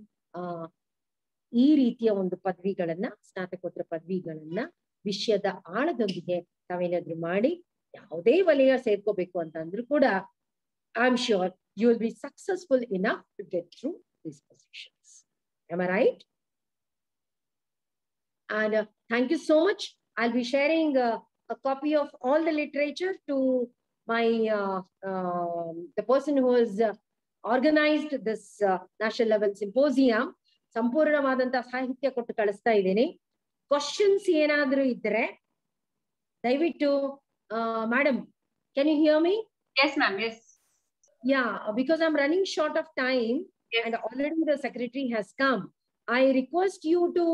ಈ ರೀತಿಯ ಒಂದು ಪದವಿಗಳನ್ನ, ಸ್ನಾತಕೋತ್ತರ ಪದವಿಗಳನ್ನ ವಿಷಯದ ಆಳದೊಂದಿಗೆ ತಾವೇನಾದ್ರೂ ಮಾಡಿ ಯಾವುದೇ ವಲಯ ಸೇರ್ಕೋಬೇಕು ಅಂತ ಅಂದ್ರೂ ಕೂಡ I am sure you will be successful enough to get through these positions. Am I right? And thank you so much. I'll be sharing a copy of all the literature to my the person who has organized this national level symposium. ಸಂಪೂರ್ಣವಾದಂತಹ ಸಾಹಿತ್ಯ ಕೊಟ್ಟು ಕಳಿಸ್ತಾ ಇದ್ದೀನಿ. Questions ಏನಾದ್ರೂ ಇದ್ರೆ ದಯವಿಟ್ಟು madam, can you hear me? Yes, ma'am. Yes. Yeah, because I'm running short of time. Yes. And already the secretary has come. I request you to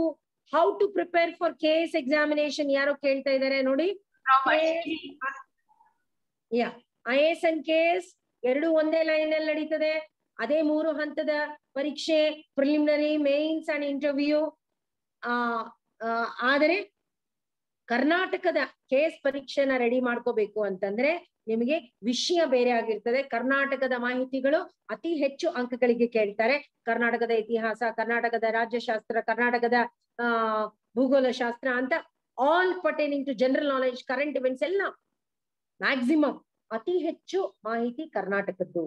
how to prepare for case examination. Yaro kelta idare nodi. Yeah, IAS and case ಎರಡು ಒಂದೇ line ಅಲ್ಲಿ ನಡೀತದೆ. ಅದೇ 3 ಹಂತದ ಪರೀಕ್ಷೆ, preliminary, mains and interview. ಆದರೆ ಕರ್ನಾಟಕದ case ಪರೀಕ್ಷೆನ ready ಮಾಡ್ಕೋಬೇಕು ಅಂತಂದ್ರೆ ನಿಮಗೆ ವಿಷಯ ಬೇರೆ ಆಗಿರ್ತದೆ. ಕರ್ನಾಟಕದ ಮಾಹಿತಿಗಳು ಅತಿ ಹೆಚ್ಚು ಅಂಕಗಳಿಗೆ ಕೇಳ್ತಾರೆ. ಕರ್ನಾಟಕದ ಇತಿಹಾಸ, ಕರ್ನಾಟಕದ ರಾಜ್ಯಶಾಸ್ತ್ರ, ಕರ್ನಾಟಕದ ಭೂಗೋಳ ಶಾಸ್ತ್ರ ಅಂತ all pertaining to general knowledge, current events ಎಲ್ಲ ಮ್ಯಾಕ್ಸಿಮಮ್ ಅತಿ ಹೆಚ್ಚು ಮಾಹಿತಿ ಕರ್ನಾಟಕದ್ದು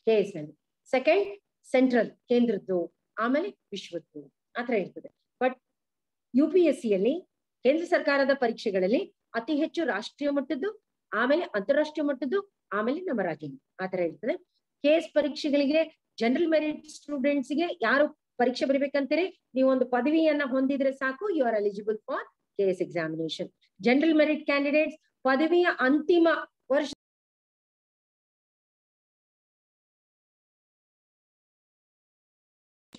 ಕೇಸ್ ನಲ್ಲಿ. ಸೆಕೆಂಡ್ ಸೆಂಟ್ರಲ್ ಕೇಂದ್ರದ್ದು, ಆಮೇಲೆ ವಿಶ್ವದ್ದು ಆತರ ಇರ್ತದೆ. ಬಟ್ UPSC ಯಲ್ಲಿ ಕೇಂದ್ರ ಸರ್ಕಾರದ ಪರೀಕ್ಷೆಗಳಲ್ಲಿ ಅತಿ ಹೆಚ್ಚು ರಾಷ್ಟ್ರೀಯ ಮಟ್ಟದ್ದು, ಆಮೇಲೆ ಅಂತಾರಾಷ್ಟ್ರೀಯ ಮಟ್ಟದ್ದು, ಆಮೇಲೆ ನಮ್ಮ ರಾಜ್ಯ ಆತರ ಇರ್ತದೆ. ಕೇಸ್ ಪರೀಕ್ಷೆಗಳಿಗೆ ಜನರಲ್ ಮೆರಿಟ್ ಸ್ಟೂಡೆಂಟ್ಸ್ಗೆ ಯಾರು ಪರೀಕ್ಷೆ ಬರೀಬೇಕಂತೀರಿ, ನೀವು ಒಂದು ಪದವಿಯನ್ನ ಹೊಂದಿದ್ರೆ ಸಾಕು, you are eligible for KAS examination. General merit candidates ಪದವಿಯ ಅಂತಿಮ ವರ್ಷ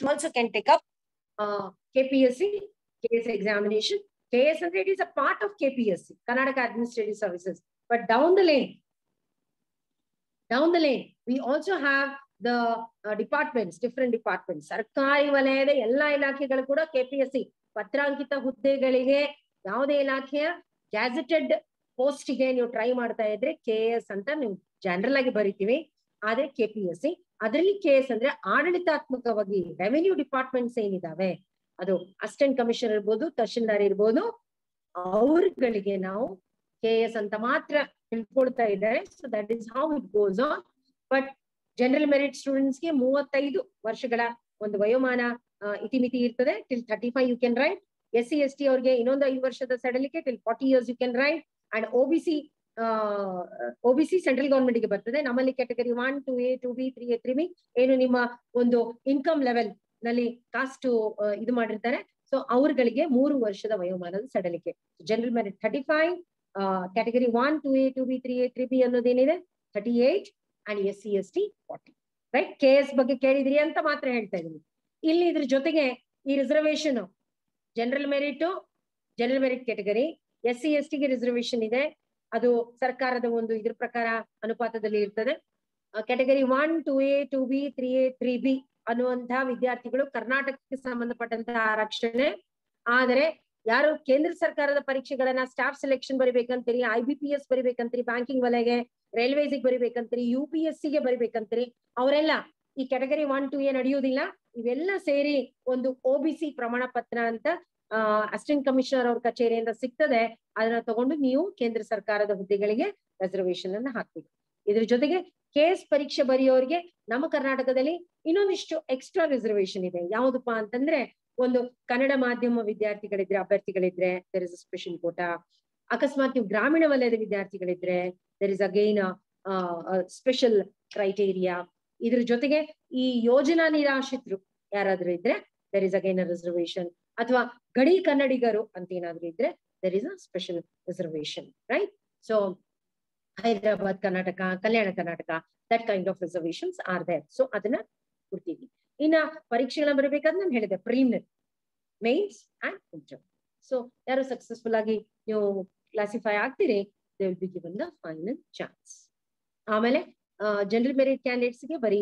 also can take up KPSC case examination. KS and it is a part of KPSC, Karnataka Administrative Services. But down the lane, we also have the departments, different departments. ಸರ್ಕಾರಿ ವಲಯದ ಎಲ್ಲಾ ಇಲಾಖೆಗಳು ಕೂಡ KPSC ಪತ್ರಾಂಕಿತ ಹುದ್ದೆಗಳಿಗೆ ಯಾವುದೇ ಇಲಾಖೆಯ ಗ್ಯಾಜೆಟೆಡ್ ಪೋಸ್ಟ್ಗೆ ನೀವು ಟ್ರೈ ಮಾಡ್ತಾ ಇದ್ರೆ KS ಅಂತ ನೀವು ಜನರಲ್ ಆಗಿ ಬರಿತೀವಿ. ಆದ್ರೆ KPSC ಅದರಲ್ಲಿ KS ಅಂದ್ರೆ ಆಡಳಿತಾತ್ಮಕವಾಗಿ ರೆವೆನ್ಯೂ ಡಿಪಾರ್ಟ್ಮೆಂಟ್ಸ್ ಏನಿದಾವೆ, ಅದು ಅಸಿಸ್ಟೆಂಟ್ ಕಮಿಷನರ್ ಇರ್ಬೋದು, ತಹಶೀಲ್ದಾರ್ ಇರ್ಬೋದು, ಅವ್ರಗಳಿಗೆ ನಾವು KS ಅಂತ ಮಾತ್ರ ತಿಳ್ಕೊಳ್ತಾ ಇದ್ದಾರೆ. So that is how it goes on. But general merit ಸ್ಟೂಡೆಂಟ್ಸ್ಗೆ 35 ವರ್ಷಗಳ ಒಂದು ವಯೋಮಾನ ಇತಿಮಿತಿ ಇರ್ತದೆ. Till 35 you can write. SC ST ಅವ್ರಿಗೆ ಇನ್ನೊಂದು 5 ವರ್ಷದ ಸಡಲಿಕೆ till 40 years you can write. And OBC central government ಗೆ ಬರ್ತದೆ. ನಮ್ಮಲ್ಲಿ category 1, 2A, 2B, 3A, 3B ಏನು ನಿಮ್ಮ ಒಂದು ಇನ್ಕಮ್ ಲೆವೆಲ್ ನಲ್ಲಿ ಕಾಸ್ಟ್ ಇದು ಮಾಡಿರ್ತಾರೆ. ಸೊ ಅವ್ರಗಳಿಗೆ 3 ವರ್ಷದ ವಯೋಮಾನದ ಸಡಲಿಕೆ. General merit 35, category 1, 2A, 2B, 3A, 3B ಅನ್ನೋದೇನಿದೆ 38 and SC ST 40. Right. KS ಬಗ್ಗೆ ಕೇಳಿದ್ರಿ ಅಂತ ಮಾತ್ರ ಹೇಳ್ತಾ ಇದೀನಿ. ಇಲ್ಲಿ ಇದ್ರ ಜೊತೆಗೆ ಈ reservation general merit category, SC ST ಗೆ ರಿಸರ್ವೇಶನ್ ಇದೆ. ಅದು ಸರ್ಕಾರದ ಒಂದು ಇದ್ರ ಪ್ರಕಾರ ಅನುಪಾತದಲ್ಲಿ ಇರ್ತದೆ. Category 1, 2A, 2B, 3A, 3B ಅನ್ನುವಂತಹ ವಿದ್ಯಾರ್ಥಿಗಳು ಕರ್ನಾಟಕಕ್ಕೆ ಸಂಬಂಧಪಟ್ಟಂತಹ ಆರಕ್ಷಣೆ. ಆದರೆ ಯಾರು ಕೇಂದ್ರ ಸರ್ಕಾರದ ಪರೀಕ್ಷೆಗಳನ್ನ ಸ್ಟಾಫ್ ಸೆಲೆಕ್ಷನ್ ಬರಿಬೇಕಂತೀರಿ, IBPS ಬರಿಬೇಕಂತೀರಿ, ಬ್ಯಾಂಕಿಂಗ್ ವಲಯಗೆ, ರೈಲ್ವೇಸ್ಗೆ ಬರಿಬೇಕಂತೀರಿ, UPSC ಗೆ ಬರಿಬೇಕಂತೀರಿ, ಅವರೆಲ್ಲ ಈ ಕ್ಯಾಟಗರಿ 1, 2A ನಡೆಯುವುದಿಲ್ಲ. ಇವೆಲ್ಲ ಸೇರಿ ಒಂದು OBC ಪ್ರಮಾಣ ಪತ್ರ ಅಂತ ಅಸಿಸ್ಟೆಂಟ್ ಕಮಿಷನರ್ ಅವ್ರ ಕಚೇರಿಯಿಂದ ಸಿಗ್ತದೆ. ಅದನ್ನ ತಗೊಂಡು ನೀವು ಕೇಂದ್ರ ಸರ್ಕಾರದ ಹುದ್ದೆಗಳಿಗೆ ರಿಸರ್ವೇಶನ್ ಅನ್ನ ಹಾಕ್ಬೇಕು. ಇದ್ರ ಜೊತೆಗೆ ಕೇಸ್ ಪರೀಕ್ಷೆ ಬರೆಯೋರಿಗೆ ನಮ್ಮ ಕರ್ನಾಟಕದಲ್ಲಿ ಇನ್ನೊಂದಿಷ್ಟು ಎಕ್ಸ್ಟ್ರಾ ರಿಸರ್ವೇಶನ್ ಇದೆ. ಯಾವುದಪ್ಪ ಅಂತಂದ್ರೆ, ಒಂದು ಕನ್ನಡ ಮಾಧ್ಯಮ ವಿದ್ಯಾರ್ಥಿಗಳಿದ್ರೆ, ಅಭ್ಯರ್ಥಿಗಳಿದ್ರೆ there is a special quota. ಅಕಸ್ಮಾತ್ ನೀವು ಗ್ರಾಮೀಣ ವಲಯದ ವಿದ್ಯಾರ್ಥಿಗಳಿದ್ರೆ there is again special criteria. ಇದ್ರ ಜೊತೆಗೆ ಈ ಯೋಜನಾ ನಿರಾಶ್ರಿತರು ಯಾರಾದ್ರೂ ಇದ್ರೆ there is again a reservation. ಅಥವಾ ಗಡಿ ಕನ್ನಡಿಗರು ಅಂತ ಏನಾದ್ರೂ ಇದ್ರೆ there is a special reservation. Right. So Hyderabad Karnataka, Kalyana Karnataka, that kind of reservations are there. So ಅದನ್ನ ಕೊಡ್ತೀವಿ. ಇನ್ನ ಪರೀಕ್ಷೆಗಳನ್ನ ಬರಬೇಕಾದ್ರೆ ನಾನು ಹೇಳಿದೆ preliminary, mains and interview. So ಯಾರು ಸಕ್ಸಸ್ಫುಲ್ ಆಗಿ ನೀವು ಕ್ಲಾಸಿಫೈ ಆಗ್ತೀರಿ, they will be given the final chance. ಆಮೇಲೆ ಜನರಲ್ ಮೆರಿಟ್ ಕ್ಯಾಂಡಿಡೇಟ್ಸ್ಗೆ ಬರೀ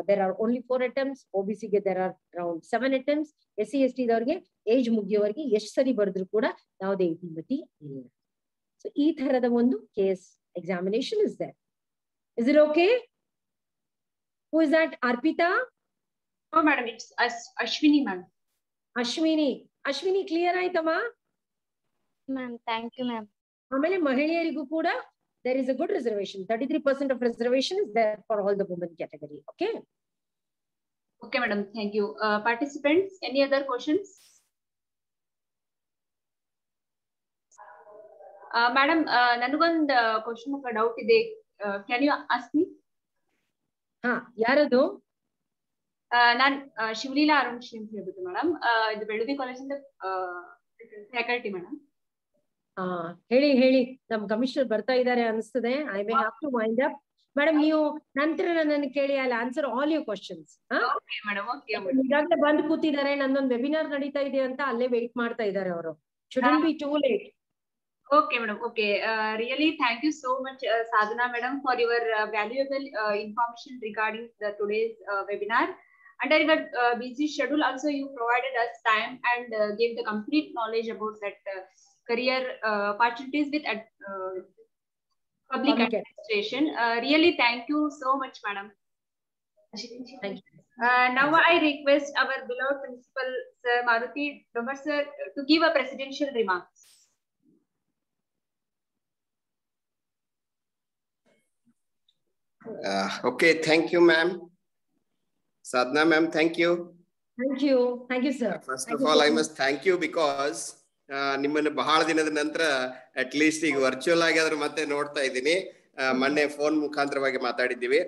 there are only 4 attempts, OBC ಗೆ there are around 7 attempts, SC ST ದವರಿಗೆ age ಮುಗಿಯೋವರೆಗೆ ಎಷ್ಟು ಸರಿ ಬರೆದ್ರು ಕೂಡ ಯಾವುದೇ ಇತಿಮಿತಿ ಇಲ್ಲ. ಸೊ ಈ ತರದ ಒಂದು case examination is there. Is it okay? Who is that? Arpita? Oh, madam, it's Ashwini, ma'am. Ashwini clear ಆಯ್ತಮ್ಮ? Ma'am, thank you, ma'am. ಆಮೇಲೆ ಮಹಿಳೆಯರಿಗೂ ಕೂಡ there is a good reservation. 33% of reservation is there for all the women category. Okay? Okay, madam. Thank you. Participants, any other questions? Madam, ನನಗೊಂದು question of a doubt ಇದೆ. Can you ask me? ಯಾರದು? ನಾನು ಶಿವಲೀಲಾ ಅರುಣ್ ಶ್ರೀ ಅಂತ ಹೇಳ್ಬಿಟ್ಟು madam, ಇದು ಬೆಳದಿ ಕಾಲೇಜಿಂದ faculty madam. ಹೇಳಿ ನಮ್ ಕಮಿಷನರ್ ಬರ್ತಾ ಇದ್ದಾರೆ ಅನಿಸ್ತದೆ. I may have to wind up. Madam ನೀವು ನಂತರ ನನ್ನನ್ನು ಕೇಳಿ I answer all your questions. ಈಗಾಗಲೇ ಬಂದು ಕೂತಿದ್ದಾರೆ, ನಂದೊಂದು ವೆಬಿನಾರ್ ನಡೀತಾ ಇದೆ ಅಂತ ಅಲ್ಲೇ ವೇಟ್ ಮಾಡ್ತಾ ಇದ್ದಾರೆ ಅವರು. Shouldn't be too late. Okay, madam. Okay. Really, thank you so much, Sadhana, madam, for your valuable information regarding today's webinar. Under your busy schedule, also you provided us time and gave the complete knowledge about that career opportunities with public administration. Really, thank you so much, madam. Thank you. Now I request our beloved principal, Sir Maruti Domar sir, to give a presidential remarks. Okay, thank you, ma'am. Sadhana, ma'am, thank you. Thank you, sir. First of all, I must thank you because ನಿಮ್ಮನ್ನು ಬಹಳ ದಿನದ ನಂತರ at least ಈಗ virtual ಆಗಿ ಆದ್ರೂ ಮತ್ತೆ ನೋಡ್ತಾ ಇದ್ದೀನಿ. ಮೊನ್ನೆ ಫೋನ್ ಮುಖಾಂತರವಾಗಿ ಮಾತಾಡಿದ್ದೀವಿ.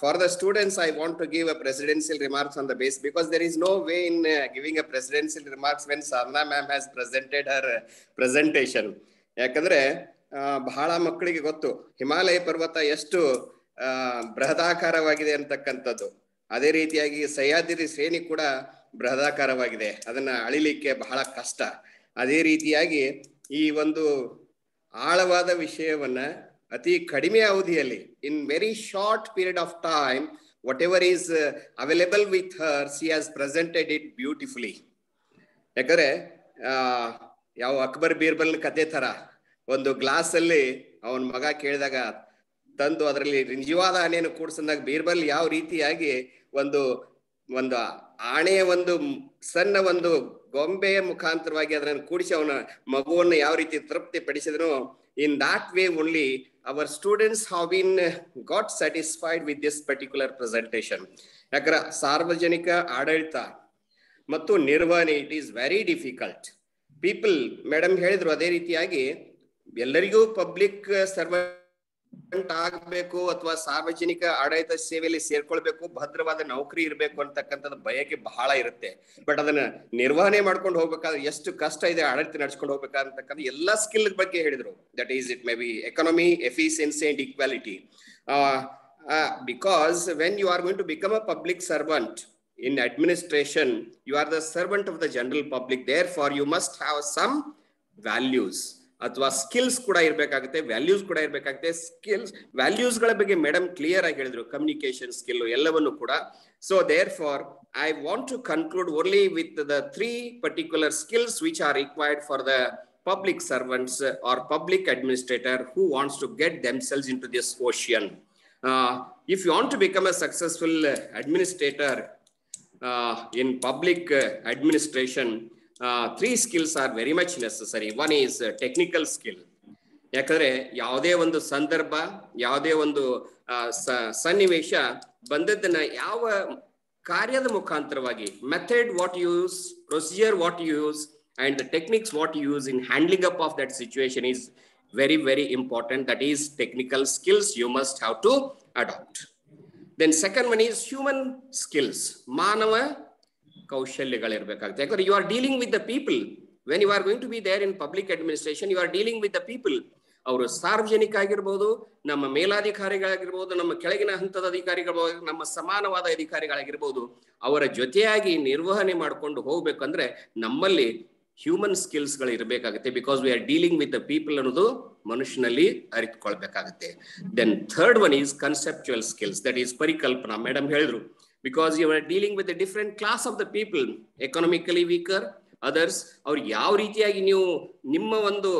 For the students, I want to give a presidential remarks on the base because there is no way in giving a presidential remarks when Sadhana ma'am has presented her presentation. ಯಾಕಂದ್ರೆ ಬಹಳ ಮಕ್ಕಳಿಗೆ ಗೊತ್ತು ಹಿಮಾಲಯ ಪರ್ವತ ಎಷ್ಟು ಬೃಹದಾಕಾರವಾಗಿದೆ ಅಂತಕ್ಕಂಥದ್ದು. ಅದೇ ರೀತಿಯಾಗಿ ಸಹ್ಯಾದ್ರಿ ಶ್ರೇಣಿ ಕೂಡ ಬೃಹದಾಕಾರವಾಗಿದೆ, ಅದನ್ನ ಅಳಿಲಿಕ್ಕೆ ಬಹಳ ಕಷ್ಟ. ಅದೇ ರೀತಿಯಾಗಿ ಈ ಒಂದು ಆಳವಾದ ವಿಷಯವನ್ನ ಅತಿ ಕಡಿಮೆ ಅವಧಿಯಲ್ಲಿ in very short period of time what ever is available with her C has presented it beautifully. ಯಾಕಂದ್ರೆ ಯಾವ ಅಕ್ಬರ್ ಬೀರ್ಬಲ್ ಕತೆ ತರ ಒಂದು ಗ್ಲಾಸ್ ಅಲ್ಲಿ ಅವನ ಮಗ ಕೇಳಿದಾಗ ತಂದು ಅದರಲ್ಲಿ ನಿಜವಾದ ಆನೆಯನ್ನು ಕೂಡಿಸಿದಾಗ ಬೀರ್ಬಲ್ ಯಾವ ರೀತಿಯಾಗಿ ಒಂದು ಆಣೆಯ ಒಂದು ಸಣ್ಣ ಒಂದು ಗೊಂಬೆಯ ಮುಖಾಂತರವಾಗಿ ಅದನ್ನು ಕೂಡಿಸಿ ಅವನ ಮಗುವನ್ನು ಯಾವ ರೀತಿ ತೃಪ್ತಿ ಪಡಿಸಿದನೋ, in that way only our students have been got satisfied with this particular presentation. ಯಾಕಂದ್ರೆ ಸಾರ್ವಜನಿಕ ಆಡಳಿತ ಮತ್ತು ನಿರ್ವಹಣೆ it is very difficult. People madam ಹೇಳಿದ್ರು ಅದೇ ರೀತಿಯಾಗಿ ಎಲ್ಲರಿಗೂ ಪಬ್ಲಿಕ್ ಸರ್ವೆಂಟ್ ಆಗಬೇಕು ಅಥವಾ ಸಾರ್ವಜನಿಕ ಆಡಳಿತ ಸೇವೆಯಲ್ಲಿ ಸೇರ್ಕೊಳ್ಬೇಕು, ಭದ್ರವಾದ ನೌಕರಿ ಇರಬೇಕು ಅಂತಕ್ಕಂಥದ್ದು ಬಯಕೆ ಬಹಳ ಇರುತ್ತೆ. ಬಟ್ ಅದನ್ನ ನಿರ್ವಹಣೆ ಮಾಡ್ಕೊಂಡು ಹೋಗ್ಬೇಕಾದ್ರೆ ಎಷ್ಟು ಕಷ್ಟ ಇದೆ, ಆಡಳಿತ ನಡ್ಸ್ಕೊಂಡು ಹೋಗ್ಬೇಕಂತಕ್ಕಂಥ ಎಲ್ಲಾ ಸ್ಕಿಲ್ ಬಗ್ಗೆ ಹೇಳಿದ್ರು. That is it may be economy, efficiency and equality. Because when you are going to become a public servant in administration, you are the servant of the general public. Therefore, you must have some values. ಅಥವಾ skills ಕೂಡ ಇರ್ಬೇಕಾಗುತ್ತೆ, values ಕೂಡ ಇರ್ಬೇಕಾಗುತ್ತೆ. Skills values ಗಳ ಬಗ್ಗೆ madam clear ಆಗಿ ಹೇಳಿದ್ರು, communication skill ಎಲ್ಲವನ್ನು ಕೂಡ. So therefore I want to conclude only with the 3 particular skills which are required for the public servants or public administrator who wants to get themselves into this ocean. If you want to become a successful administrator in public administration, 3 skills are very much necessary. One is technical skill. ಯಾಕಂದ್ರೆ ಯಾವುದೇ ಒಂದು ಸಂದರ್ಭ, ಯಾವುದೇ ಒಂದು ಸನ್ನಿವೇಶ ಬಂದದ್ದನ್ನ ಯಾವ ಕಾರ್ಯದ ಮುಖಾಂತರವಾಗಿ method what use, procedure what use and the techniques what you use in handling up of that situation is very, very important. That is technical skills you must have to adopt. Then second one is human skills. Manava kaushalyagalirಬೇಕಾಗುತ್ತೆ. ಯಾಕಂದ್ರೆ you are dealing with the people. When you are going to be there in public administration, you are dealing with the people. ಅವರು ಸಾರ್ವಜನಿಕ ಆಗಿರ್ಬೋದು, ನಮ್ಮ ಮೇಲಾಧಿಕಾರಿಗಳಾಗಿರ್ಬೋದು, ನಮ್ಮ ಕೆಳಗಿನ ಹಂತದ ಅಧಿಕಾರಿಗಳು, ನಮ್ಮ ಸಮಾನವಾದ ಅಧಿಕಾರಿಗಳಾಗಿರ್ಬೋದು, ಅವರ ಜೊತೆಯಾಗಿ ನಿರ್ವಹಣೆ ಮಾಡಿಕೊಂಡು ಹೋಗ್ಬೇಕಂದ್ರೆ ನಮ್ಮಲ್ಲಿ ಹ್ಯೂಮನ್ ಸ್ಕಿಲ್ಸ್ ಗಳು ಇರಬೇಕಾಗುತ್ತೆ. Because we are dealing with the people ಅನ್ನೋದು ಮನುಷ್ಯನಲ್ಲಿ ಅರಿತುಕೊಳ್ಬೇಕಾಗುತ್ತೆ. Then third one is conceptual skills, that is ಪರಿಕಲ್ಪನಾ. ಮೇಡಮ್ ಹೇಳಿದ್ರು, because you are dealing with a different class of the people, economically weaker others. ಅವ್ರಿಗೆ ಯಾವ ರೀತಿಯಾಗಿ ನೀವು ನಿಮ್ಮ ಒಂದು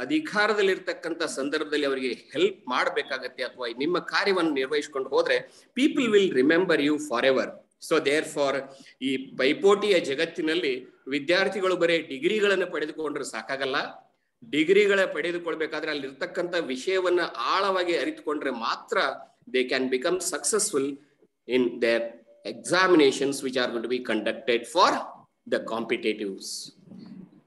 ಅಧಿಕಾರದಲ್ಲಿರ್ತಕ್ಕಂಥ ಸಂದರ್ಭದಲ್ಲಿ ಅವರಿಗೆ ಹೆಲ್ಪ್ ಮಾಡಬೇಕಾಗತ್ತೆ ಅಥವಾ ನಿಮ್ಮ ಕಾರ್ಯವನ್ನು ನಿರ್ವಹಿಸಿಕೊಂಡು ಹೋದ್ರೆ people will remember you forever. So therefore ಈ ಪೈಪೋಟಿಯ ಜಗತ್ತಿನಲ್ಲಿ ವಿದ್ಯಾರ್ಥಿಗಳು ಬರೀ ಡಿಗ್ರಿಗಳನ್ನು ಪಡೆದುಕೊಂಡ್ರೆ ಸಾಕಾಗಲ್ಲ. ಡಿಗ್ರಿಗಳ ಪಡೆದುಕೊಳ್ಬೇಕಾದ್ರೆ ಅಲ್ಲಿರ್ತಕ್ಕಂಥ ವಿಷಯವನ್ನ ಆಳವಾಗಿ ಅರಿತುಕೊಂಡ್ರೆ ಮಾತ್ರ they can become successful in their examinations which are going to be conducted for the competitives.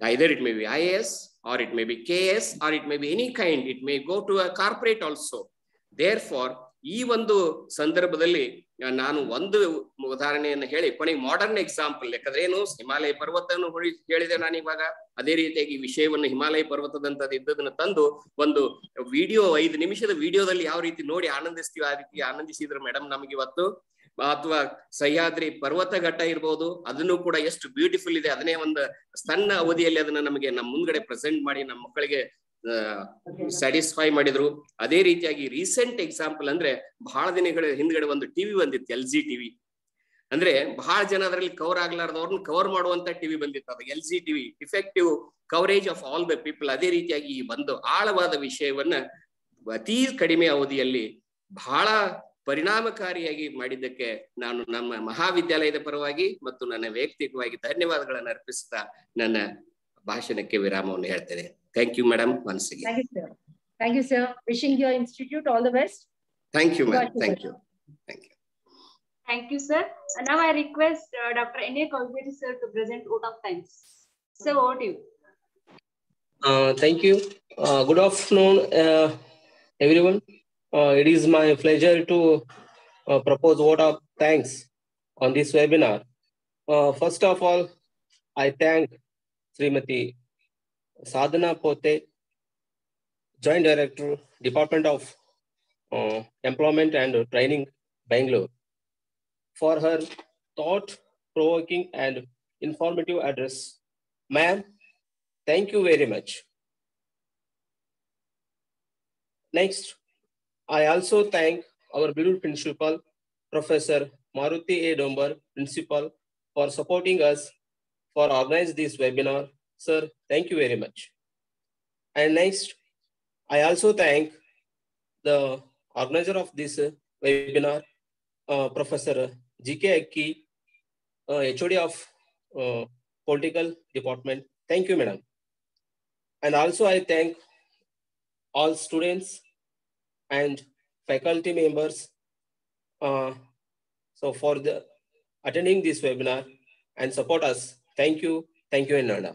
Either it may be IAS or it may be KS or it may be any kind. It may go to a corporate also. Therefore, ಈ ಒಂದು ಸಂದರ್ಭದಲ್ಲಿ ನಾನು ಒಂದು ಉದಾಹರಣೆಯನ್ನು ಹೇಳಿ ಕೊನೆಗೆ modern example. ಯಾಕಂದ್ರೆ ಏನು, ಹಿಮಾಲಯ ಪರ್ವತವನ್ನು ಹೇಳಿದೆ ನಾನು ಇವಾಗ. ಅದೇ ರೀತಿಯಾಗಿ ಈ ವಿಷಯವನ್ನು ಹಿಮಾಲಯ ಪರ್ವತದಂತದ್ದು ಇದ್ದದನ್ನು ತಂದು ಒಂದು ವಿಡಿಯೋ, 5 ನಿಮಿಷದ ವಿಡಿಯೋದಲ್ಲಿ ಯಾವ ರೀತಿ ನೋಡಿ ಆನಂದಿಸ್ತೀವಿ ಆ ರೀತಿ ಆನಂದಿಸಿದ್ರು ಮೇಡಮ್ ನಮ್ಗೆ ಇವತ್ತು. ಅಥವಾ ಸಹ್ಯಾದ್ರಿ ಪರ್ವತ ಘಟ್ಟ ಇರ್ಬೋದು, ಅದನ್ನು ಕೂಡ ಎಷ್ಟು ಬ್ಯೂಟಿಫುಲ್ ಇದೆ, ಅದನ್ನೇ ಒಂದು ಸಣ್ಣ ಅವಧಿಯಲ್ಲಿ ಅದನ್ನ ನಮಗೆ ನಮ್ಮ ಮುಂದ್ಗಡೆ ಪ್ರೆಸೆಂಟ್ ಮಾಡಿ ನಮ್ಮ ಮಕ್ಕಳಿಗೆ ಸ್ಯಾಟಿಸ್ಫೈ ಮಾಡಿದ್ರು. ಅದೇ ರೀತಿಯಾಗಿ ರೀಸೆಂಟ್ ಎಕ್ಸಾಂಪಲ್ ಅಂದ್ರೆ ಬಹಳ ದಿನಗಳ ಹಿಂದ್ಗಡೆ ಒಂದು ಟಿವಿ ಬಂದಿತ್ತು, LG ಟಿವಿ. ಅಂದ್ರೆ ಬಹಳ ಜನ ಅದರಲ್ಲಿ ಕವರ್ ಆಗ್ಲಾರ್ದವ್ರನ್ನ ಕವರ್ ಮಾಡುವಂತ ಟಿವಿ ಬಂದಿತ್ತು, ಅದು LG TV, effective coverage of all the people. ಅದೇ ರೀತಿಯಾಗಿ ಈ ಒಂದು ಆಳವಾದ ವಿಷಯವನ್ನ ಅತಿ ಕಡಿಮೆ ಅವಧಿಯಲ್ಲಿ ಬಹಳ ಪರಿಣಾಮಕಾರಿಯಾಗಿ ಮಾಡಿದ್ದಕ್ಕೆ ನಾನು ನಮ್ಮ ಮಹಾವಿದ್ಯಾಲಯದ ಪರವಾಗಿ ಮತ್ತು ನನ್ನ ವೈಯಕ್ತಿಕವಾಗಿ ಧನ್ಯವಾದಗಳನ್ನು ಅರ್ಪಿಸುತ್ತಾ ನನ್ನ ಭಾಷಣಕ್ಕೆ ವಿರಾಮವನ್ನು ಹೇಳ್ತೇನೆ. Thank you madam, once again. Thank you, sir. Thank you, sir. Wishing your institute all the best. Thank you, ma'am. Thank you. Thank you. Thank you, sir. And now I request Dr. N.A. Kaugeri, sir, to present vote of thanks. Sir, over to you. Thank you. Good afternoon, everyone. It is my pleasure to propose vote of thanks on this webinar. First of all, I thank Srimati Sadhana Pote, Joint Director, Department of Employment and Training, Bangalore, for her thought-provoking and informative address. Ma'am, thank you very much. Next, I also thank our beautiful principal, Professor Maruti A. Dombar, principal, for supporting us for organize this webinar. Sir, thank you very much. And next, I also thank the organizer of this webinar, Professor G.K. Akki, HOD of Political Department. Thank you, madam. And also I thank all students and faculty members so for the attending this webinar and support us. Thank you, Nanda.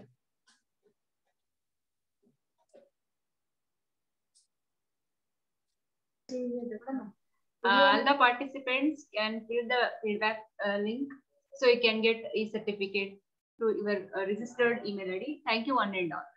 All the participants can fill the feedback link so you can get a certificate to your registered email ID. Thank you, one and all.